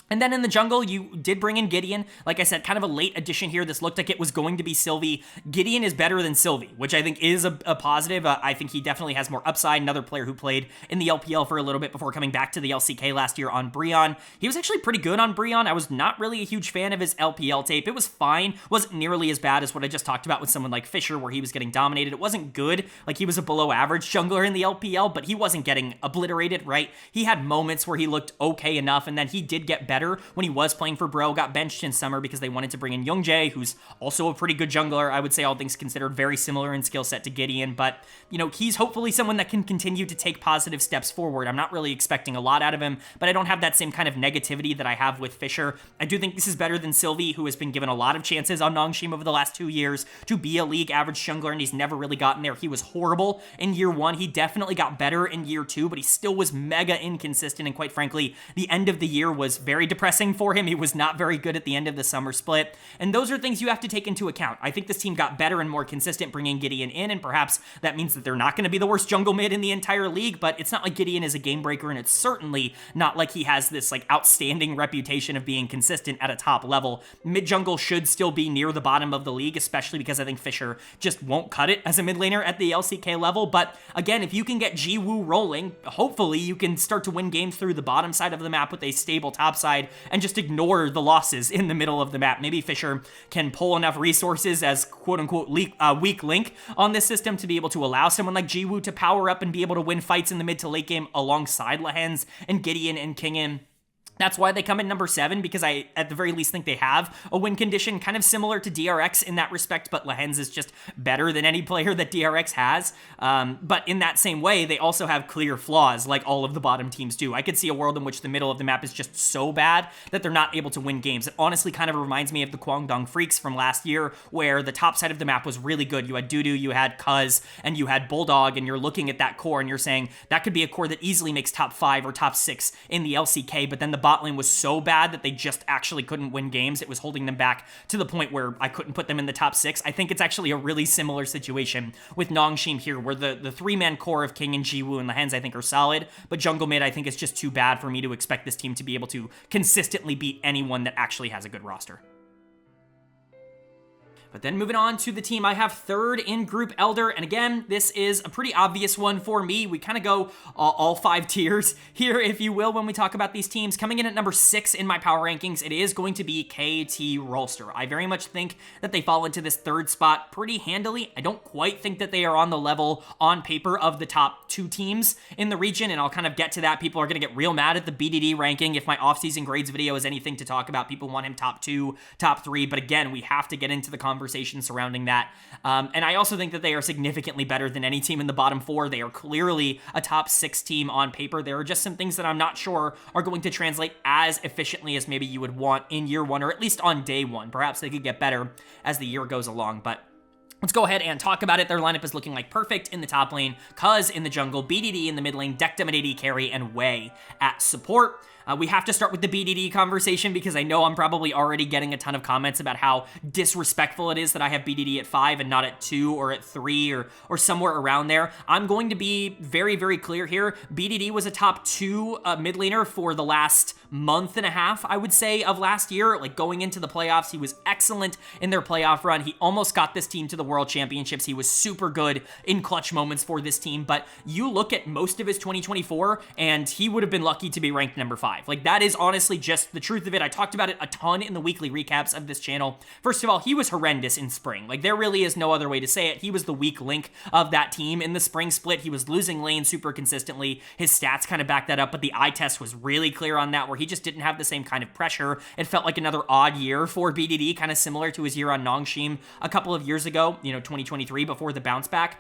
And then in the jungle, you did bring in Gideon. Like I said, kind of a late addition here. This looked like it was going to be Sylvie. Gideon is better than Sylvie, which I think is a positive. I think he definitely has more upside. Another player who played in the LPL for a little bit before coming back to the LCK last year on BRION. He was actually pretty good on BRION. I was not really a huge fan of his LPL tape. It was fine. Wasn't nearly as bad as what I just talked about with someone like Fisher, where he was getting dominated. It wasn't good. Like, he was a below average jungler in the LPL, but he wasn't getting obliterated, right? He had moments where he looked okay enough, and then he did get better when he was playing for Bro, got benched in summer because they wanted to bring in Gen.G, who's also a pretty good jungler. I would say, all things considered, very similar in skill set to Gideon, but, you know, he's hopefully someone that can continue to take positive steps forward. I'm not really expecting a lot out of him, but I don't have that same kind of negativity that I have with Fisher. I do think this is better than Sylvie, who has been given a lot of chances on Nongshim over the last 2 years to be a league average jungler, and he's never really gotten there. He was horrible in year 1. He definitely got better in year 2, but he still was mega inconsistent, and quite frankly, the end of the year was very depressing for him. He was not very good at the end of the summer split, and those are things you have to take into account. I think this team got better and more consistent bringing Gideon in, and perhaps that means that they're not going to be the worst jungle mid in the entire league, but it's not like Gideon is a game breaker, and it's certainly not like he has this like outstanding reputation of being consistent at a top level. Mid jungle should still be near the bottom of the league, especially because I think Fisher just won't cut it as a mid laner at the LCK level. But again, if you can get Jiwoo rolling, hopefully you can start to win games through the bottom side of the map with a stable top side and just ignore the losses in the middle of the map. Maybe Fisher can pull enough resources as quote-unquote weak link on this system to be able to allow someone like Jiwoo to power up and be able to win fights in the mid to late game alongside Lehens and Gideon and Kingen. That's why they come in number 7, because I, at the very least, think they have a win condition kind of similar to DRX in that respect, but Lehens is just better than any player that DRX has. But in that same way, they also have clear flaws, like all of the bottom teams do. I could see a world in which the middle of the map is just so bad that they're not able to win games. It honestly kind of reminds me of the Guangdong Freecs from last year, where the top side of the map was really good. You had Dudu, you had Cuz, and you had Bulldog, and you're looking at that core, and you're saying, that could be a core that easily makes top 5 or top 6 in the LCK, but then the bot lane was so bad that they just actually couldn't win games. It was holding them back to the point where I couldn't put them in the top 6. I think it's actually a really similar situation with Nongshim here, where the three-man core of King and Jiwoo and Lehens I think are solid, but jungle mid I think is just too bad for me to expect this team to be able to consistently beat anyone that actually has a good roster. But then moving on to the team I have third in Group Elder, and again, this is a pretty obvious one for me. We kind of go all 5 tiers here, if you will, when we talk about these teams. Coming in at number 6 in my power rankings, it is going to be KT Rolster. I very much think that they fall into this 3rd spot pretty handily. I don't quite think that they are on the level on paper of the top 2 teams in the region, and I'll kind of get to that. People are going to get real mad at the BDD ranking. If my offseason grades video is anything to talk about, people want him top 2, top 3, but again, we have to get into the conversation surrounding that. And I also think that they are significantly better than any team in the bottom 4. They are clearly a top 6 team on paper. There are just some things that I'm not sure are going to translate as efficiently as maybe you would want in year 1, or at least on day 1. Perhaps they could get better as the year goes along, but let's go ahead and talk about it. Their lineup is looking like perfect in the top lane, Cuz in the jungle, BDD in the mid lane, Dekdom at AD carry, and Wei at support. We have to start with the BDD conversation because I know I'm probably already getting a ton of comments about how disrespectful it is that I have BDD at 5 and not at 2 or at 3 or somewhere around there. I'm going to be very, very clear here. BDD was a top 2 mid laner for the last month and a half, I would say, of last year. Like going into the playoffs, he was excellent in their playoff run. He almost got this team to the World Championships. He was super good in clutch moments for this team, but you look at most of his 2024 and he would have been lucky to be ranked number 5. Like, that is honestly just the truth of it. I talked about it a ton in the weekly recaps of this channel. First of all, he was horrendous in spring. Like, there really is no other way to say it. He was the weak link of that team in the spring split. He was losing lane super consistently. His stats kind of back that up, but the eye test was really clear on that, where he just didn't have the same kind of pressure. It felt like another odd year for BDD, kind of similar to his year on Nongshim a couple of years ago, 2023, before the bounce back.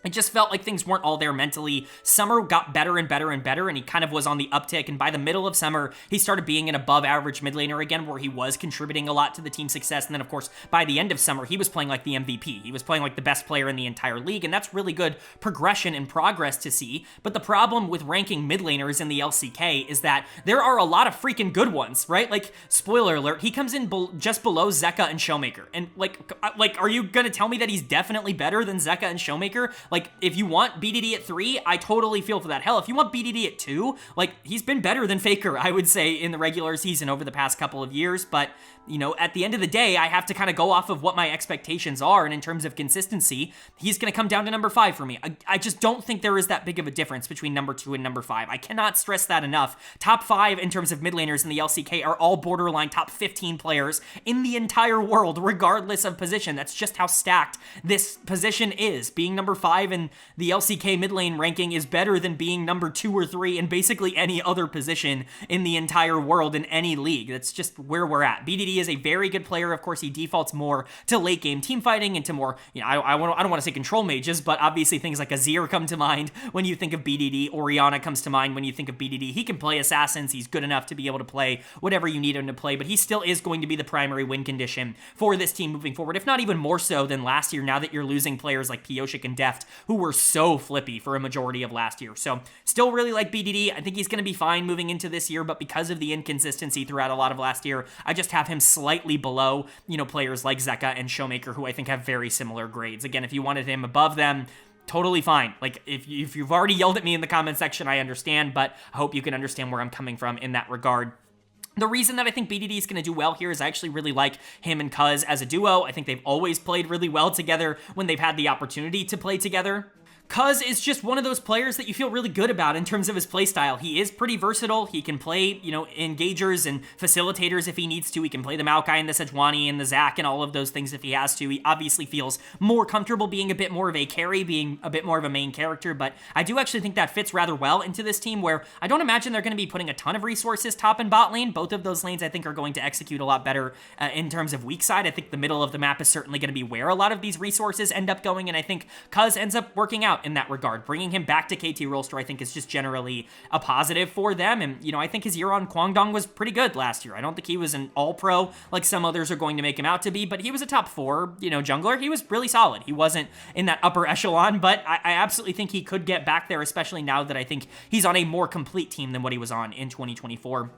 It just felt like things weren't all there mentally. Summer got better and better and better, and he kind of was on the uptick, and by the middle of summer, he started being an above-average mid laner again, where he was contributing a lot to the team's success, and then, of course, by the end of summer, he was playing like the MVP. He was playing like the best player in the entire league, and that's really good progression and progress to see, but the problem with ranking mid laners in the LCK is that there are a lot of freaking good ones, right? Like, spoiler alert, he comes in just below Zeka and Showmaker, and, like, are you gonna tell me that he's definitely better than Zeka and Showmaker? Like, if you want BDD at 3, I totally feel for that. Hell, if you want BDD at 2, like, he's been better than Faker, I would say, in the regular season over the past couple of years, but, at the end of the day, I have to kind of go off of what my expectations are, and in terms of consistency, he's going to come down to number 5 for me. I just don't think there is that big of a difference between number 2 and number 5. I cannot stress that enough. Top 5 in terms of mid laners in the LCK are all borderline top 15 players in the entire world, regardless of position. That's just how stacked this position is. Being number 5 in the LCK mid lane ranking is better than being number 2 or 3 in basically any other position in the entire world in any league. That's just where we're at. BDD is a very good player. Of course, he defaults more to late game team fighting and to more, I don't want to say control mages, but obviously things like Azir come to mind when you think of BDD. Orianna comes to mind when you think of BDD. He can play assassins. He's good enough to be able to play whatever you need him to play, but he still is going to be the primary win condition for this team moving forward, if not even more so than last year, now that you're losing players like Pioshik and Deft, who were so flippy for a majority of last year. So still really like BDD. I think he's going to be fine moving into this year, but because of the inconsistency throughout a lot of last year, I just have him slightly below, players like Zeka and Showmaker, who I think have very similar grades. Again, if you wanted him above them, totally fine. Like, if you've already yelled at me in the comment section, I understand, but I hope you can understand where I'm coming from in that regard. The reason that I think BDD is going to do well here is I actually really like him and Cuz as a duo. I think they've always played really well together when they've had the opportunity to play together. Cuz is just one of those players that you feel really good about in terms of his playstyle. He is pretty versatile. He can play, engagers and facilitators if he needs to. He can play the Maokai and the Sejuani and the Zac and all of those things if he has to. He obviously feels more comfortable being a bit more of a carry, being a bit more of a main character, but I do actually think that fits rather well into this team, where I don't imagine they're going to be putting a ton of resources top and bot lane. Both of those lanes I think are going to execute a lot better in terms of weak side. I think the middle of the map is certainly going to be where a lot of these resources end up going, and I think Cuz ends up working out in that regard. Bringing him back to KT Rolster, I think, is just generally a positive for them, and, I think his year on Kwangdong was pretty good last year. I don't think he was an all-pro like some others are going to make him out to be, but he was a top 4, jungler. He was really solid. He wasn't in that upper echelon, but I absolutely think he could get back there, especially now that I think he's on a more complete team than what he was on in 2024.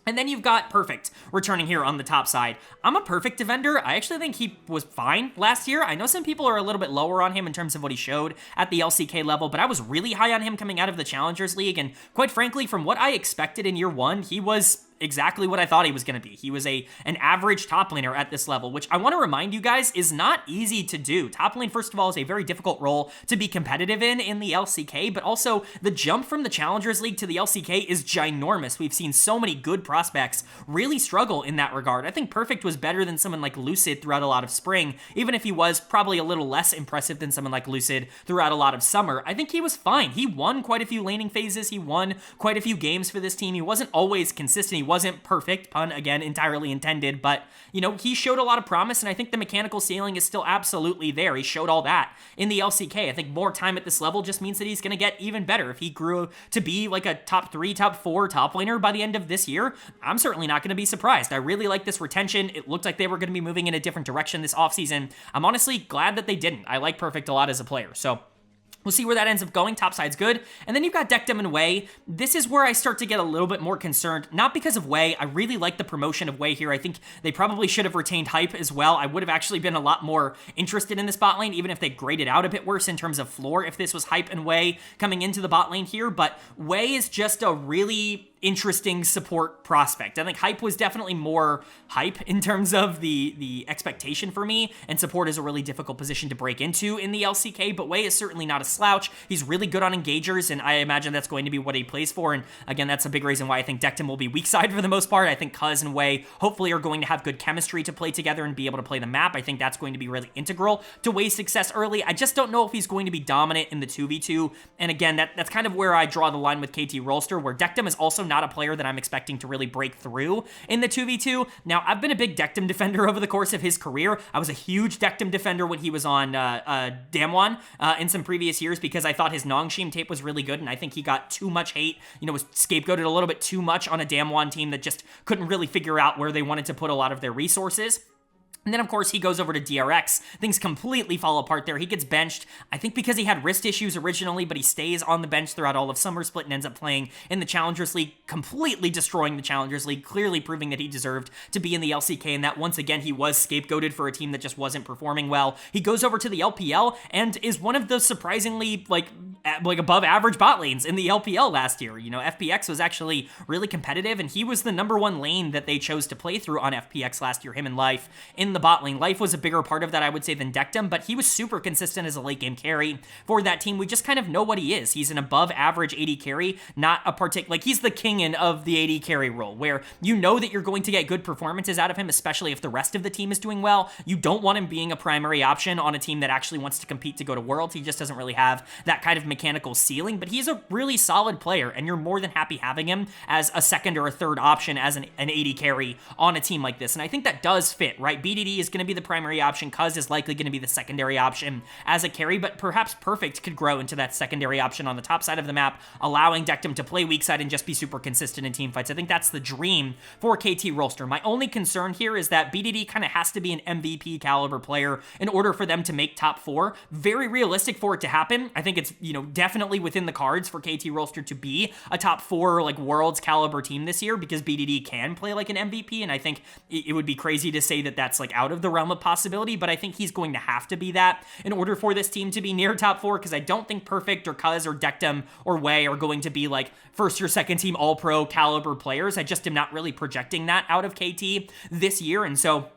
And then you've got Perfect returning here on the top side. I'm a Perfect defender. I actually think he was fine last year. I know some people are a little bit lower on him in terms of what he showed at the LCK level, but I was really high on him coming out of the Challengers League, and quite frankly, from what I expected in year 1, he was exactly what I thought he was going to be. He was an average top laner at this level, which I want to remind you guys is not easy to do. Top lane, first of all, is a very difficult role to be competitive in the LCK, but also the jump from the Challengers League to the LCK is ginormous. We've seen so many good prospects really struggle in that regard. I think Perfect was better than someone like Lucid throughout a lot of spring, even if he was probably a little less impressive than someone like Lucid throughout a lot of summer. I think he was fine. He won quite a few laning phases. He won quite a few games for this team. He wasn't always consistent. He wasn't perfect, pun again entirely intended, but you know, he showed a lot of promise, and I think the mechanical ceiling is still absolutely there. He showed all that in the LCK. I think more time at this level just means that he's going to get even better. If he grew to be like a top 3, top 4 top laner by the end of this year, I'm certainly not going to be surprised. I really like this retention. It looked like they were going to be moving in a different direction this offseason. I'm honestly glad that they didn't. I like Perfect a lot as a player, so we'll see where that ends up going. Top side's good. And then you've got Dectum and Wei. This is where I start to get a little bit more concerned. Not because of Wei. I really like the promotion of Wei here. I think they probably should have retained Hype as well. I would have actually been a lot more interested in this bot lane, even if they graded out a bit worse in terms of floor, if this was Hype and Wei coming into the bot lane here. But Wei is just a really interesting support prospect. I think Hype was definitely more hype in terms of the expectation for me, and support is a really difficult position to break into in the LCK, but Wei is certainly not a slouch. He's really good on engagers, and I imagine that's going to be what he plays for, and again, that's a big reason why I think Dectum will be weak side for the most part. I think Cuz and Wei hopefully are going to have good chemistry to play together and be able to play the map. I think that's going to be really integral to Wei's success early. I just don't know if he's going to be dominant in the 2v2, and again, that's kind of where I draw the line with KT Rolster, where Dectum is also not a player that I'm expecting to really break through in the 2v2. Now, I've been a big Dectum defender over the course of his career. I was a huge Dectum defender when he was on Damwon in some previous years because I thought his Nongshim tape was really good, and I think he got too much hate, you know, was scapegoated a little bit too much on a Damwon team that just couldn't really figure out where they wanted to put a lot of their resources. And then, of course, he goes over to DRX. Things completely fall apart there. He gets benched, I think because he had wrist issues originally, but he stays on the bench throughout all of Summer Split and ends up playing in the Challengers League, completely destroying the Challengers League, clearly proving that he deserved to be in the LCK, and that once again, he was scapegoated for a team that just wasn't performing well. He goes over to the LPL and is one of the surprisingly, like above average bot lanes in the LPL last year. You know, FPX was actually really competitive, and he was the #1 lane that they chose to play through on FPX last year, him and Life in the bot lane. Life was a bigger part of that, I would say, than Dectum, but he was super consistent as a late game carry for that team. We just kind of know what he is. He's an above average AD carry, not a particular, like he's the king of the AD carry role, where you know that you're going to get good performances out of him, especially if the rest of the team is doing well. You don't want him being a primary option on a team that actually wants to compete to go to Worlds. He just doesn't really have that kind of mechanical ceiling, but he's a really solid player, and you're more than happy having him as a second or a third option as an AD carry on a team like this, and I think that does fit, right? BDD is going to be the primary option. Cuz is likely going to be the secondary option as a carry, but perhaps Perfect could grow into that secondary option on the top side of the map, allowing Dectum to play weak side and just be super consistent in team fights. I think that's the dream for KT Rolster. My only concern here is that BDD kind of has to be an MVP caliber player in order for them to make top 4. Very realistic for it to happen. I think it's, you know, definitely within the cards for KT Rolster to be a top 4 like Worlds caliber team this year, because BDD can play like an MVP, and I think it would be crazy to say that that's like out of the realm of possibility, but I think he's going to have to be that in order for this team to be near top 4, because I don't think Perfect or Cuz or Dectum or Wei are going to be like first or second team all-pro caliber players. I just am not really projecting that out of KT this year, and so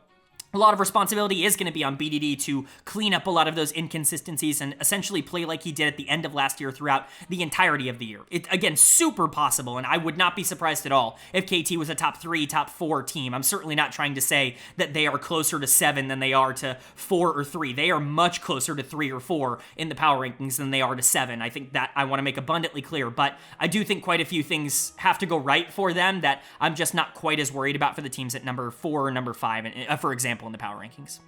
a lot of responsibility is going to be on BDD to clean up a lot of those inconsistencies and essentially play like he did at the end of last year throughout the entirety of the year. It's, again, super possible, and I would not be surprised at all if KT was a top 3, top 4 team. I'm certainly not trying to say that they are closer to 7 than they are to 4 or 3. They are much closer to 3 or 4 in the power rankings than they are to 7. I think that I want to make abundantly clear, but I do think quite a few things have to go right for them that I'm just not quite as worried about for the teams at number 4 or number 5, for example, in the power rankings.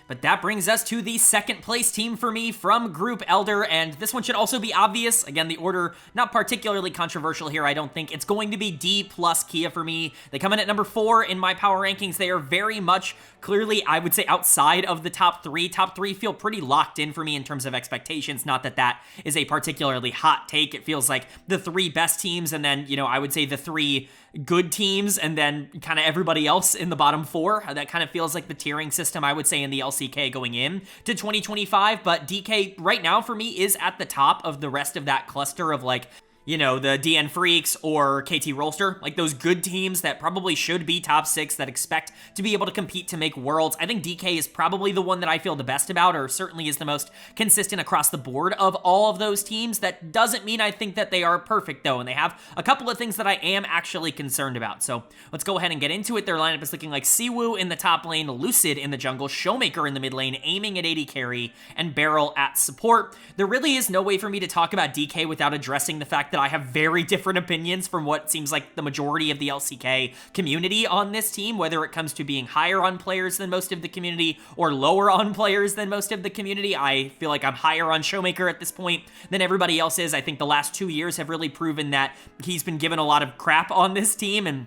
But that brings us to the second place team for me from Group Elder, and this one should also be obvious. Again, the order, not particularly controversial here, I don't think. It's going to be Dplus KIA for me. They come in at number 4 in my power rankings. They are very much, clearly, I would say, outside of the top 3. Top 3 feel pretty locked in for me in terms of expectations. Not that that is a particularly hot take. It feels like the 3 best teams, and then, you know, I would say the 3 good teams, and then kind of everybody else in the bottom 4. That kind of feels like the tiering system, I would say, in the LCK going in to 2025, but DK right now for me is at the top of the rest of that cluster of like, you know, the DN Freecs or KT Rolster, like those good teams that probably should be top 6 that expect to be able to compete to make Worlds. I think DK is probably the one that I feel the best about, or certainly is the most consistent across the board of all of those teams. That doesn't mean I think that they are perfect though, and they have a couple of things that I am actually concerned about. So let's go ahead and get into it. Their lineup is looking like Siwoo in the top lane, Lucid in the jungle, Showmaker in the mid lane, aiming at AD carry, and Barrel at support. There really is no way for me to talk about DK without addressing the fact that I have very different opinions from what seems like the majority of the LCK community on this team, whether it comes to being higher on players than most of the community or lower on players than most of the community. I feel like I'm higher on Showmaker at this point than everybody else is. I think the last 2 years have really proven that he's been given a lot of crap on this team, and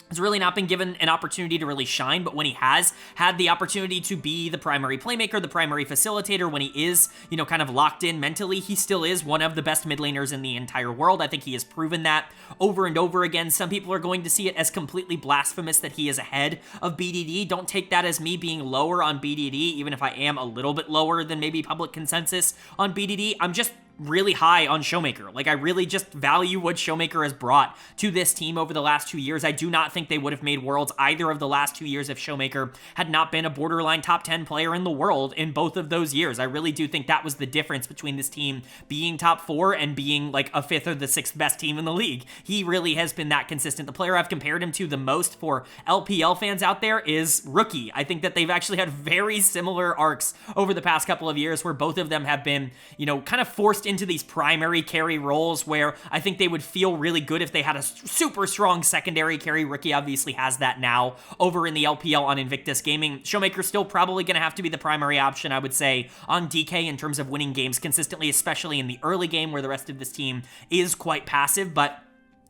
has really not been given an opportunity to really shine. But when he has had the opportunity to be the primary playmaker, the primary facilitator, when he is, you know, kind of locked in mentally, he still is one of the best mid laners in the entire world. I think he has proven that over and over again. Some people are going to see it as completely blasphemous that he is ahead of BDD. Don't take that as me being lower on BDD, even if I am a little bit lower than maybe public consensus on BDD. I'm just really high on Showmaker. Like, I really just value what Showmaker has brought to this team over the last 2 years. I do not think they would have made Worlds either of the last 2 years if Showmaker had not been a borderline top 10 player in the world in both of those years. I really do think that was the difference between this team being top 4 and being like a 5th or the 6th best team in the league. He really has been that consistent. The player I've compared him to the most for LPL fans out there is Rookie. I think that they've actually had very similar arcs over the past couple of years where both of them have been, you know, kind of forced into these primary carry roles where I think they would feel really good if they had a super strong secondary carry. Rookie obviously has that now over in the LPL on Invictus Gaming. Showmaker's still probably going to have to be the primary option, I would say, on DK in terms of winning games consistently, especially in the early game where the rest of this team is quite passive, but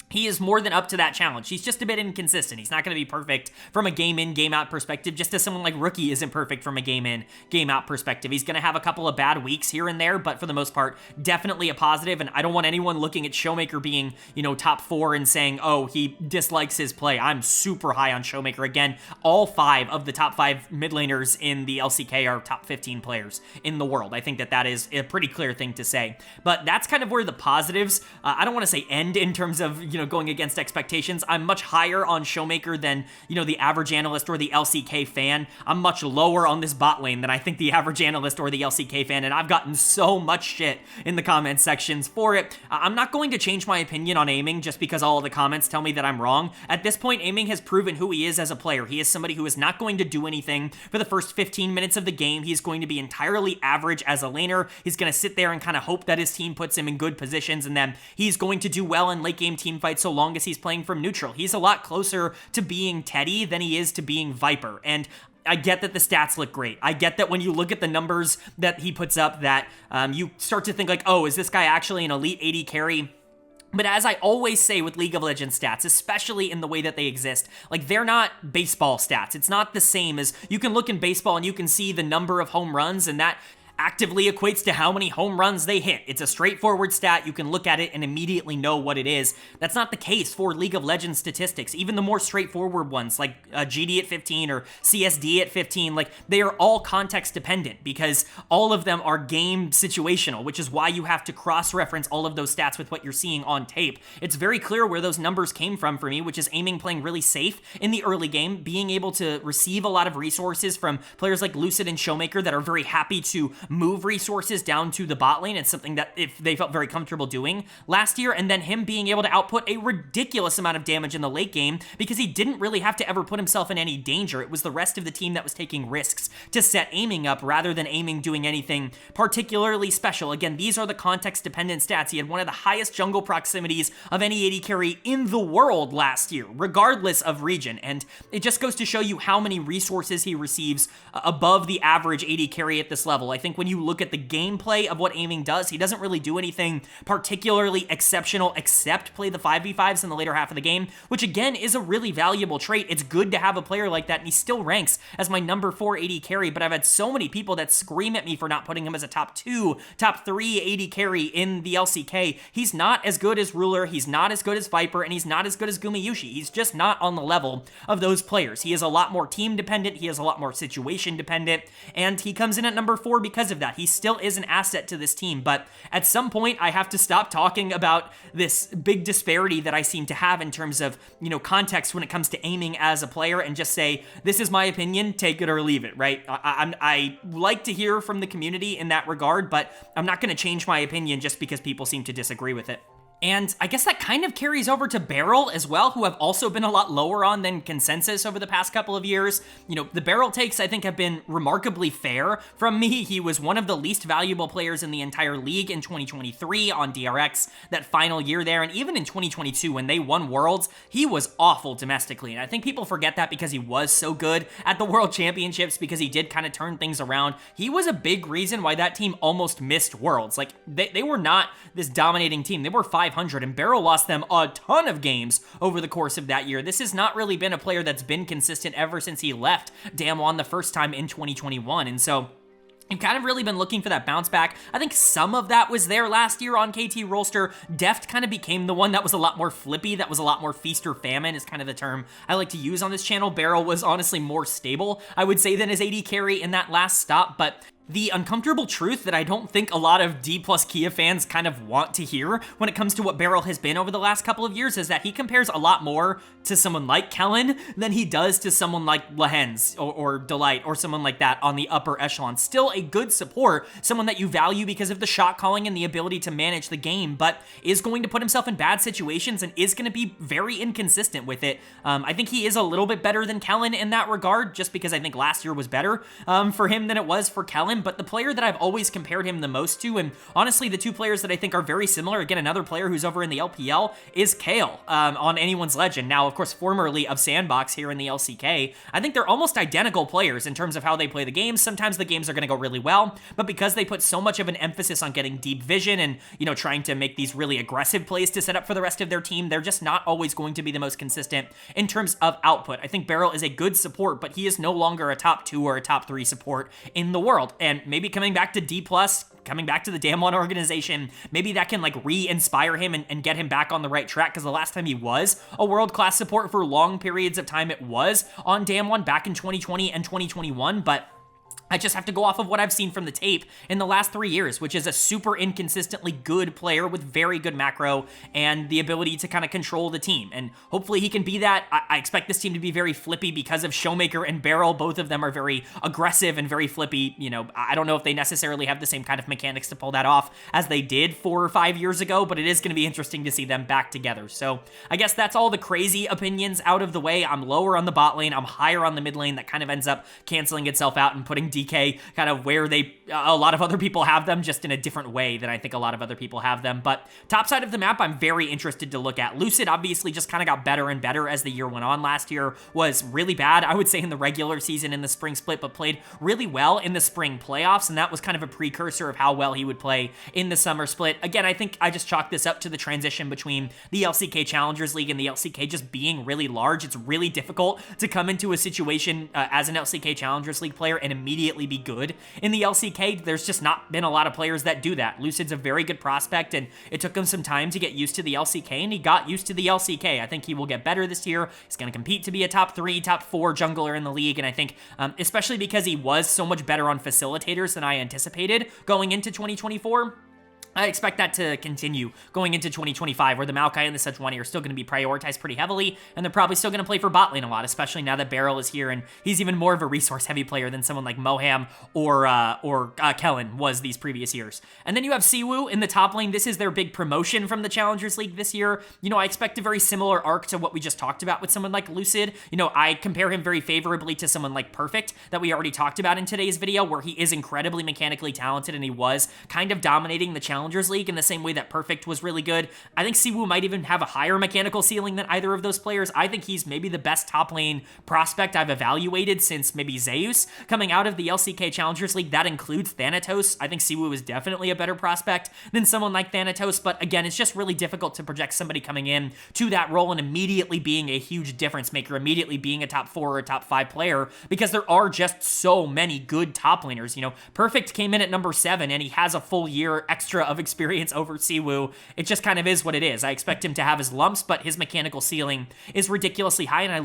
he is more than up to that challenge. He's just a bit inconsistent. He's not going to be perfect from a game in, game out perspective, just as someone like Rookie isn't perfect from a game in, game out perspective. He's going to have a couple of bad weeks here and there, but for the most part, definitely a positive. And I don't want anyone looking at Showmaker being, you know, top 4 and saying, oh, he dislikes his play. I'm super high on Showmaker. Again, all 5 of the top 5 mid laners in the LCK are top 15 players in the world. I think that that is a pretty clear thing to say. But that's kind of where the positives, I don't want to say end in terms of, you know, going against expectations. I'm much higher on Showmaker than, you know, the average analyst or the LCK fan. I'm much lower on this bot lane than I think the average analyst or the LCK fan, and I've gotten so much shit in the comment sections for it. I'm not going to change my opinion on Aiming just because all of the comments tell me that I'm wrong. At this point, Aiming has proven who he is as a player. He is somebody who is not going to do anything for the first 15 minutes of the game. He's going to be entirely average as a laner. He's going to sit there and kind of hope that his team puts him in good positions, and then he's going to do well in late game team fights so long as he's playing from neutral. He's a lot closer to being Teddy than he is to being Viper, and I get that the stats look great. I get that when you look at the numbers that he puts up that you start to think like, oh, is this guy actually an elite AD carry? But as I always say with League of Legends stats, especially in the way that they exist, like, they're not baseball stats. It's not the same as you can look in baseball and you can see the number of home runs, and that actively equates to how many home runs they hit. It's a straightforward stat. You can look at it and immediately know what it is. That's not the case for League of Legends statistics. Even the more straightforward ones, like GD at 15 or CSD at 15, like, they are all context dependent because all of them are game situational, which is why you have to cross-reference all of those stats with what you're seeing on tape. It's very clear where those numbers came from for me, which is Aiming playing really safe in the early game, being able to receive a lot of resources from players like Lucid and Showmaker that are very happy to move resources down to the bot lane. It's something that if they felt very comfortable doing last year, and then him being able to output a ridiculous amount of damage in the late game because he didn't really have to ever put himself in any danger. It was the rest of the team that was taking risks to set Aiming up rather than Aiming doing anything particularly special. Again, these are the context-dependent stats. He had one of the highest jungle proximities of any AD carry in the world last year, regardless of region, and it just goes to show you how many resources he receives above the average AD carry at this level. I think when you look at the gameplay of what Aiming does, he doesn't really do anything particularly exceptional except play the 5v5s in the later half of the game, which again is a really valuable trait. It's good to have a player like that, and he still ranks as my number 4 AD carry, but I've had so many people that scream at me for not putting him as a top 2, top 3 AD carry in the LCK. He's not as good as Ruler, he's not as good as Viper, and he's not as good as Gumayushi. He's just not on the level of those players. He is a lot more team dependent, he is a lot more situation dependent, and he comes in at number 4 because because of that. He still is an asset to this team, but at some point I have to stop talking about this big disparity that I seem to have in terms of, you know, context when it comes to aiming as a player, and just say, this is my opinion, take it or leave it, right? I like to hear from the community in that regard, but I'm not going to change my opinion just because people seem to disagree with it. And I guess that kind of carries over to Beryl as well, who have also been a lot lower on than consensus over the past couple of years. You know, the Beryl takes, I think, have been remarkably fair from me. He was one of the least valuable players in the entire league in 2023 on DRX, that final year there. And even in 2022, when they won Worlds, he was awful domestically. And I think people forget that because he was so good at the World Championships, because he did kind of turn things around. He was a big reason why that team almost missed Worlds. Like, they were not this dominating team. They were 500, and Beryl lost them a ton of games over the course of that year. This has not really been a player that's been consistent ever since he left Damwon the first time in 2021, and so I've kind of really been looking for that bounce back. I think some of that was there last year on KT Rolster. Deft kind of became the one that was a lot more flippy, that was a lot more feast or famine is kind of the term I like to use on this channel. Beryl was honestly more stable, I would say, than his AD carry in that last stop, but the uncomfortable truth that I don't think a lot of Dplus KIA fans kind of want to hear when it comes to what Beryl has been over the last couple of years is that he compares a lot more to someone like Kellen than he does to someone like Lehens or Delight or someone like that on the upper echelon. Still a good support, someone that you value because of the shot calling and the ability to manage the game, but is going to put himself in bad situations and is going to be very inconsistent with it. I think he is a little bit better than Kellen in that regard, just because I think last year was better for him than it was for Kellen. But the player that I've always compared him the most to, and honestly the two players that I think are very similar, again, another player who's over in the LPL, is Kale on Anyone's Legend. Now, of course, formerly of Sandbox here in the LCK. I think they're almost identical players in terms of how they play the games. Sometimes the games are going to go really well, but because they put so much of an emphasis on getting deep vision and, you know, trying to make these really aggressive plays to set up for the rest of their team, they're just not always going to be the most consistent in terms of output. I think Beryl is a good support, but he is no longer a top 2 or a top 3 support in the world. And maybe coming back to D+, coming back to the Damwon organization, maybe that can like re-inspire him and get him back on the right track, because the last time he was a world-class support for long periods of time, it was on Damwon back in 2020 and 2021, but I just have to go off of what I've seen from the tape in the last 3 years, which is a super inconsistently good player with very good macro and the ability to kind of control the team. And hopefully he can be that. I expect this team to be very flippy because of Showmaker and Beryl. Both of them are very aggressive and very flippy. You know, I don't know if they necessarily have the same kind of mechanics to pull that off as they did 4 or 5 years ago, but it is going to be interesting to see them back together. So I guess that's all the crazy opinions out of the way. I'm lower on the bot lane. I'm higher on the mid lane. That kind of ends up canceling itself out and putting DK kind of where a lot of other people have them, just in a different way than I think a lot of other people have them. But top side of the map, I'm very interested to look at. Lucid obviously just kind of got better and better as the year went on. Last year was really bad, I would say, in the regular season in the spring split, but played really well in the spring playoffs, and that was kind of a precursor of how well he would play in the summer split. Again, I think I just chalk this up to the transition between the LCK Challengers League and the LCK just being really large. It's really difficult to come into a situation as an LCK Challengers League player and immediately be good in the LCK. There's just not been a lot of players that do that. Lucid's a very good prospect, and it took him some time to get used to the LCK, and he got used to the LCK. I think he will get better this year. He's going to compete to be a top 3, top 4 jungler in the league, and I think, especially because he was so much better on facilitators than I anticipated going into 2024, I expect that to continue going into 2025, where the Maokai and the Sejuani are still going to be prioritized pretty heavily, and they're probably still going to play for bot lane a lot, especially now that Beryl is here, and he's even more of a resource-heavy player than someone like Moham or Kellen was these previous years. And then you have Siwoo in the top lane. This is their big promotion from the Challengers League this year. You know, I expect a very similar arc to what we just talked about with someone like Lucid. You know, I compare him very favorably to someone like Perfect that we already talked about in today's video, where he is incredibly mechanically talented, and he was kind of dominating the Challengers League in the same way that Perfect was really good. I think Siwoo might even have a higher mechanical ceiling than either of those players. I think he's maybe the best top lane prospect I've evaluated since maybe Zeus coming out of the LCK Challengers League. That includes Thanatos. I think Siwoo is definitely a better prospect than someone like Thanatos, but again, it's just really difficult to project somebody coming in to that role and immediately being a huge difference maker, immediately being a top 4 or a top 5 player, because there are just so many good top laners. You know, Perfect came in at number 7, and he has a full year extra of experience over Siwoo. It just kind of is what it is. I expect him to have his lumps, but his mechanical ceiling is ridiculously high, and I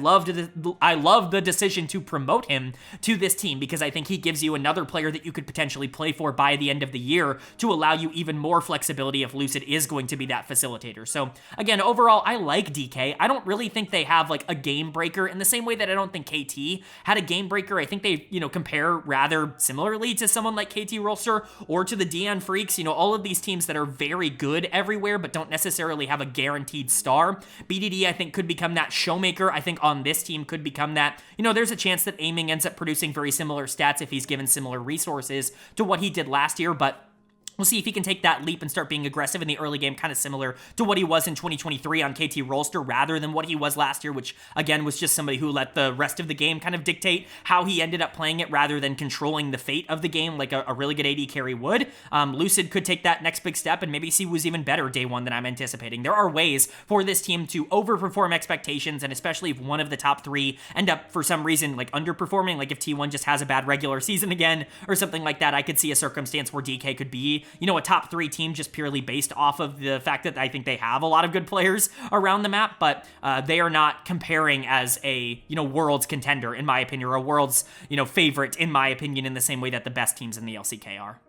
love the decision to promote him to this team because I think he gives you another player that you could potentially play for by the end of the year to allow you even more flexibility if Lucid is going to be that facilitator. So again, overall, I like DK. I don't really think they have like a game breaker in the same way that I don't think KT had a game breaker. I think they, compare rather similarly to someone like KT Rolster or to the DN Freecs, all of these teams that are very good everywhere but don't necessarily have a guaranteed star. BDD, I think, could become that showmaker. I think on this team could become that, there's a chance that Aiming ends up producing very similar stats if he's given similar resources to what he did last year, but we'll see if he can take that leap and start being aggressive in the early game, kind of similar to what he was in 2023 on KT Rolster, rather than what he was last year, which, again, was just somebody who let the rest of the game kind of dictate how he ended up playing it, rather than controlling the fate of the game like a really good AD carry would. Lucid could take that next big step and maybe see who's even better day one than I'm anticipating. There are ways for this team to overperform expectations, and especially if one of the top three end up, for some reason, like underperforming, like if T1 just has a bad regular season again, or something like that, I could see a circumstance where DK could be a top three team just purely based off of the fact that I think they have a lot of good players around the map, but they are not comparing as a, world's contender, in my opinion, or a world's, favorite, in my opinion, in the same way that the best teams in the LCK are.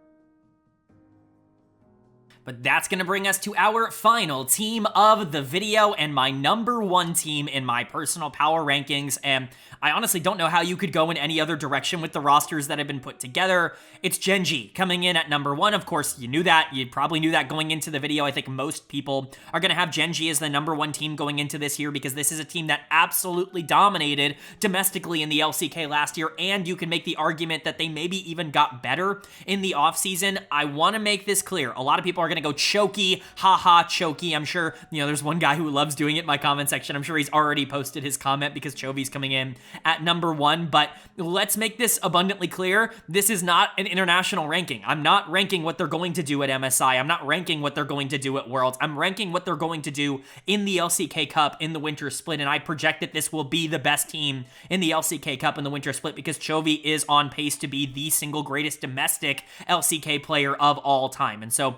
But that's going to bring us to our final team of the video and my number one team in my personal power rankings. And I honestly don't know how you could go in any other direction with the rosters that have been put together. It's Gen.G coming in at number one. Of course, you knew that. You probably knew that going into the video. I think most people are going to have Gen.G as the number one team going into this year because this is a team that absolutely dominated domestically in the LCK last year. And you can make the argument that they maybe even got better in the offseason. I want to make this clear. A lot of people are going to go Choky, haha, Choky. I'm sure, there's one guy who loves doing it in my comment section. I'm sure he's already posted his comment because Chovy's coming in at number one, but let's make this abundantly clear. This is not an international ranking. I'm not ranking what they're going to do at MSI. I'm not ranking what they're going to do at Worlds. I'm ranking what they're going to do in the LCK Cup in the Winter Split, and I project that this will be the best team in the LCK Cup in the Winter Split because Chovy is on pace to be the single greatest domestic LCK player of all time. And so,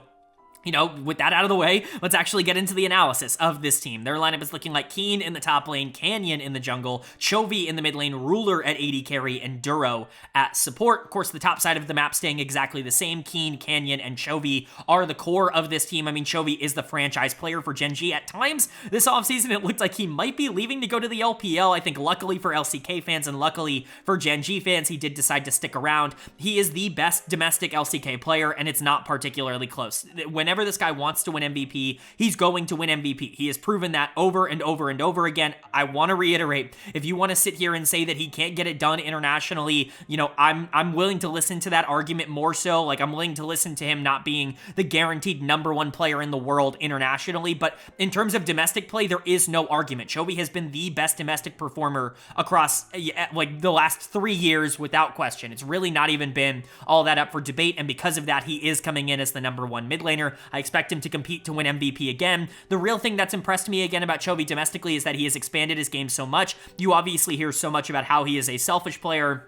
with that out of the way, let's actually get into the analysis of this team. Their lineup is looking like Keen in the top lane, Canyon in the jungle, Chovy in the mid lane, Ruler at AD carry, and Duro at support. Of course, the top side of the map staying exactly the same. Keen, Canyon, and Chovy are the core of this team. I mean, Chovy is the franchise player for Gen.G. At times this offseason, it looked like he might be leaving to go to the LPL. I think luckily for LCK fans and luckily for Gen.G fans, he did decide to stick around. He is the best domestic LCK player, and it's not particularly close. Whenever this guy wants to win MVP, he's going to win MVP. He has proven that over and over and over again. I want to reiterate, if you want to sit here and say that he can't get it done internationally, I'm willing to listen to that argument more so. Like, I'm willing to listen to him not being the guaranteed number one player in the world internationally, but in terms of domestic play, there is no argument. Chovy has been the best domestic performer across like the last 3 years without question. It's really not even been all that up for debate, and because of that, he is coming in as the number one mid laner. I expect him to compete to win MVP again. The real thing that's impressed me again about Chovy domestically is that he has expanded his game so much. You obviously hear so much about how he is a selfish player,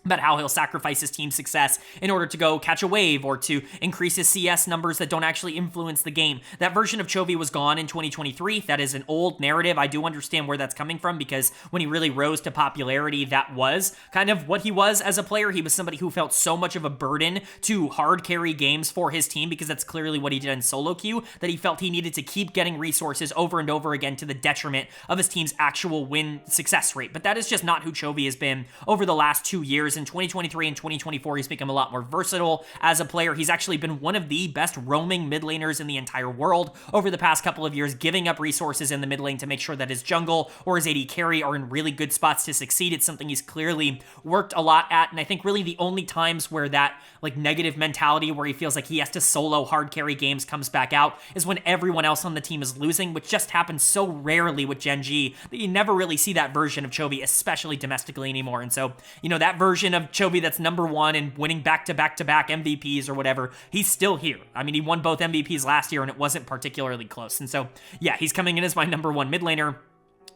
about how he'll sacrifice his team's success in order to go catch a wave or to increase his CS numbers that don't actually influence the game. That version of Chovy was gone in 2023. That is an old narrative. I do understand where that's coming from because when he really rose to popularity, that was kind of what he was as a player. He was somebody who felt so much of a burden to hard carry games for his team because that's clearly what he did in solo queue, that he felt he needed to keep getting resources over and over again to the detriment of his team's actual win success rate. But that is just not who Chovy has been over the last 2 years. In 2023 and 2024, he's become a lot more versatile as a player. He's actually been one of the best roaming mid laners in the entire world over the past couple of years, giving up resources in the mid lane to make sure that his jungle or his AD carry are in really good spots to succeed. It's something he's clearly worked a lot at, and I think really the only times where that like negative mentality where he feels like he has to solo hard carry games comes back out is when everyone else on the team is losing, which just happens so rarely with Gen.G that you never really see that version of Chovy, especially domestically anymore. And so, that version of Chovy that's number one and winning back-to-back-to-back MVPs or whatever, he's still here. I mean, he won both MVPs last year and it wasn't particularly close. And so, yeah, he's coming in as my number one mid laner.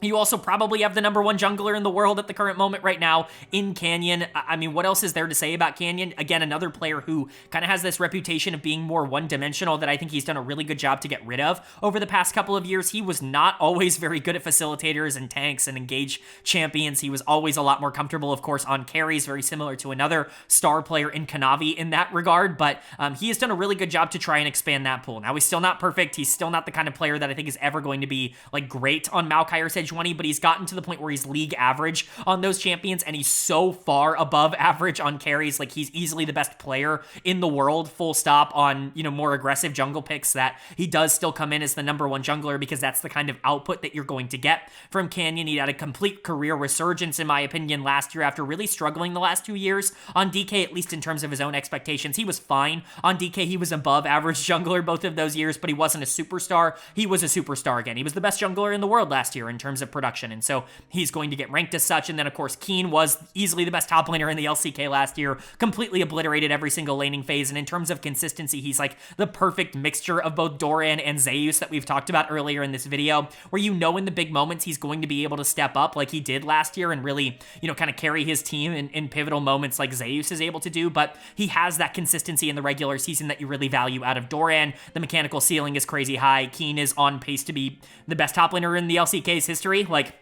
You also probably have the #1 jungler in the world at the current moment right now in Canyon. I mean, what else is there to say about Canyon? Again, another player who kind of has this reputation of being more one-dimensional that I think he's done a really good job to get rid of over the past couple of years. He was not always very good at facilitators and tanks and engage champions. He was always a lot more comfortable, of course, on carries, very similar to another star player in Kanavi in that regard, but he has done a really good job to try and expand that pool. Now, he's still not perfect. He's still not the kind of player that I think is ever going to be, like, great on Maokai or Sejuani, but he's gotten to the point where he's league average on those champions, and he's so far above average on carries. Like, he's easily the best player in the world, full stop, on, you know, more aggressive jungle picks, that he does still come in as the #1 jungler because that's the kind of output that you're going to get from Canyon. He had a complete career resurgence, in my opinion, last year after really struggling the last 2 years on DK, at least in terms of his own expectations. He was fine on DK. He was above average jungler both of those years, but he wasn't a superstar. He was a superstar again. He was the best jungler in the world last year in terms of production, and so he's going to get ranked as such. And then, of course, Keen was easily the best top laner in the LCK last year, completely obliterated every single laning phase, and in terms of consistency, he's like the perfect mixture of both Doran and Zeus that we've talked about earlier in this video, where you know in the big moments he's going to be able to step up like he did last year and really, you know, kind of carry his team in pivotal moments like Zeus is able to do, but he has that consistency in the regular season that you really value out of Doran. The mechanical ceiling is crazy high. Keen is on pace to be the best top laner in the LCK's history. Like,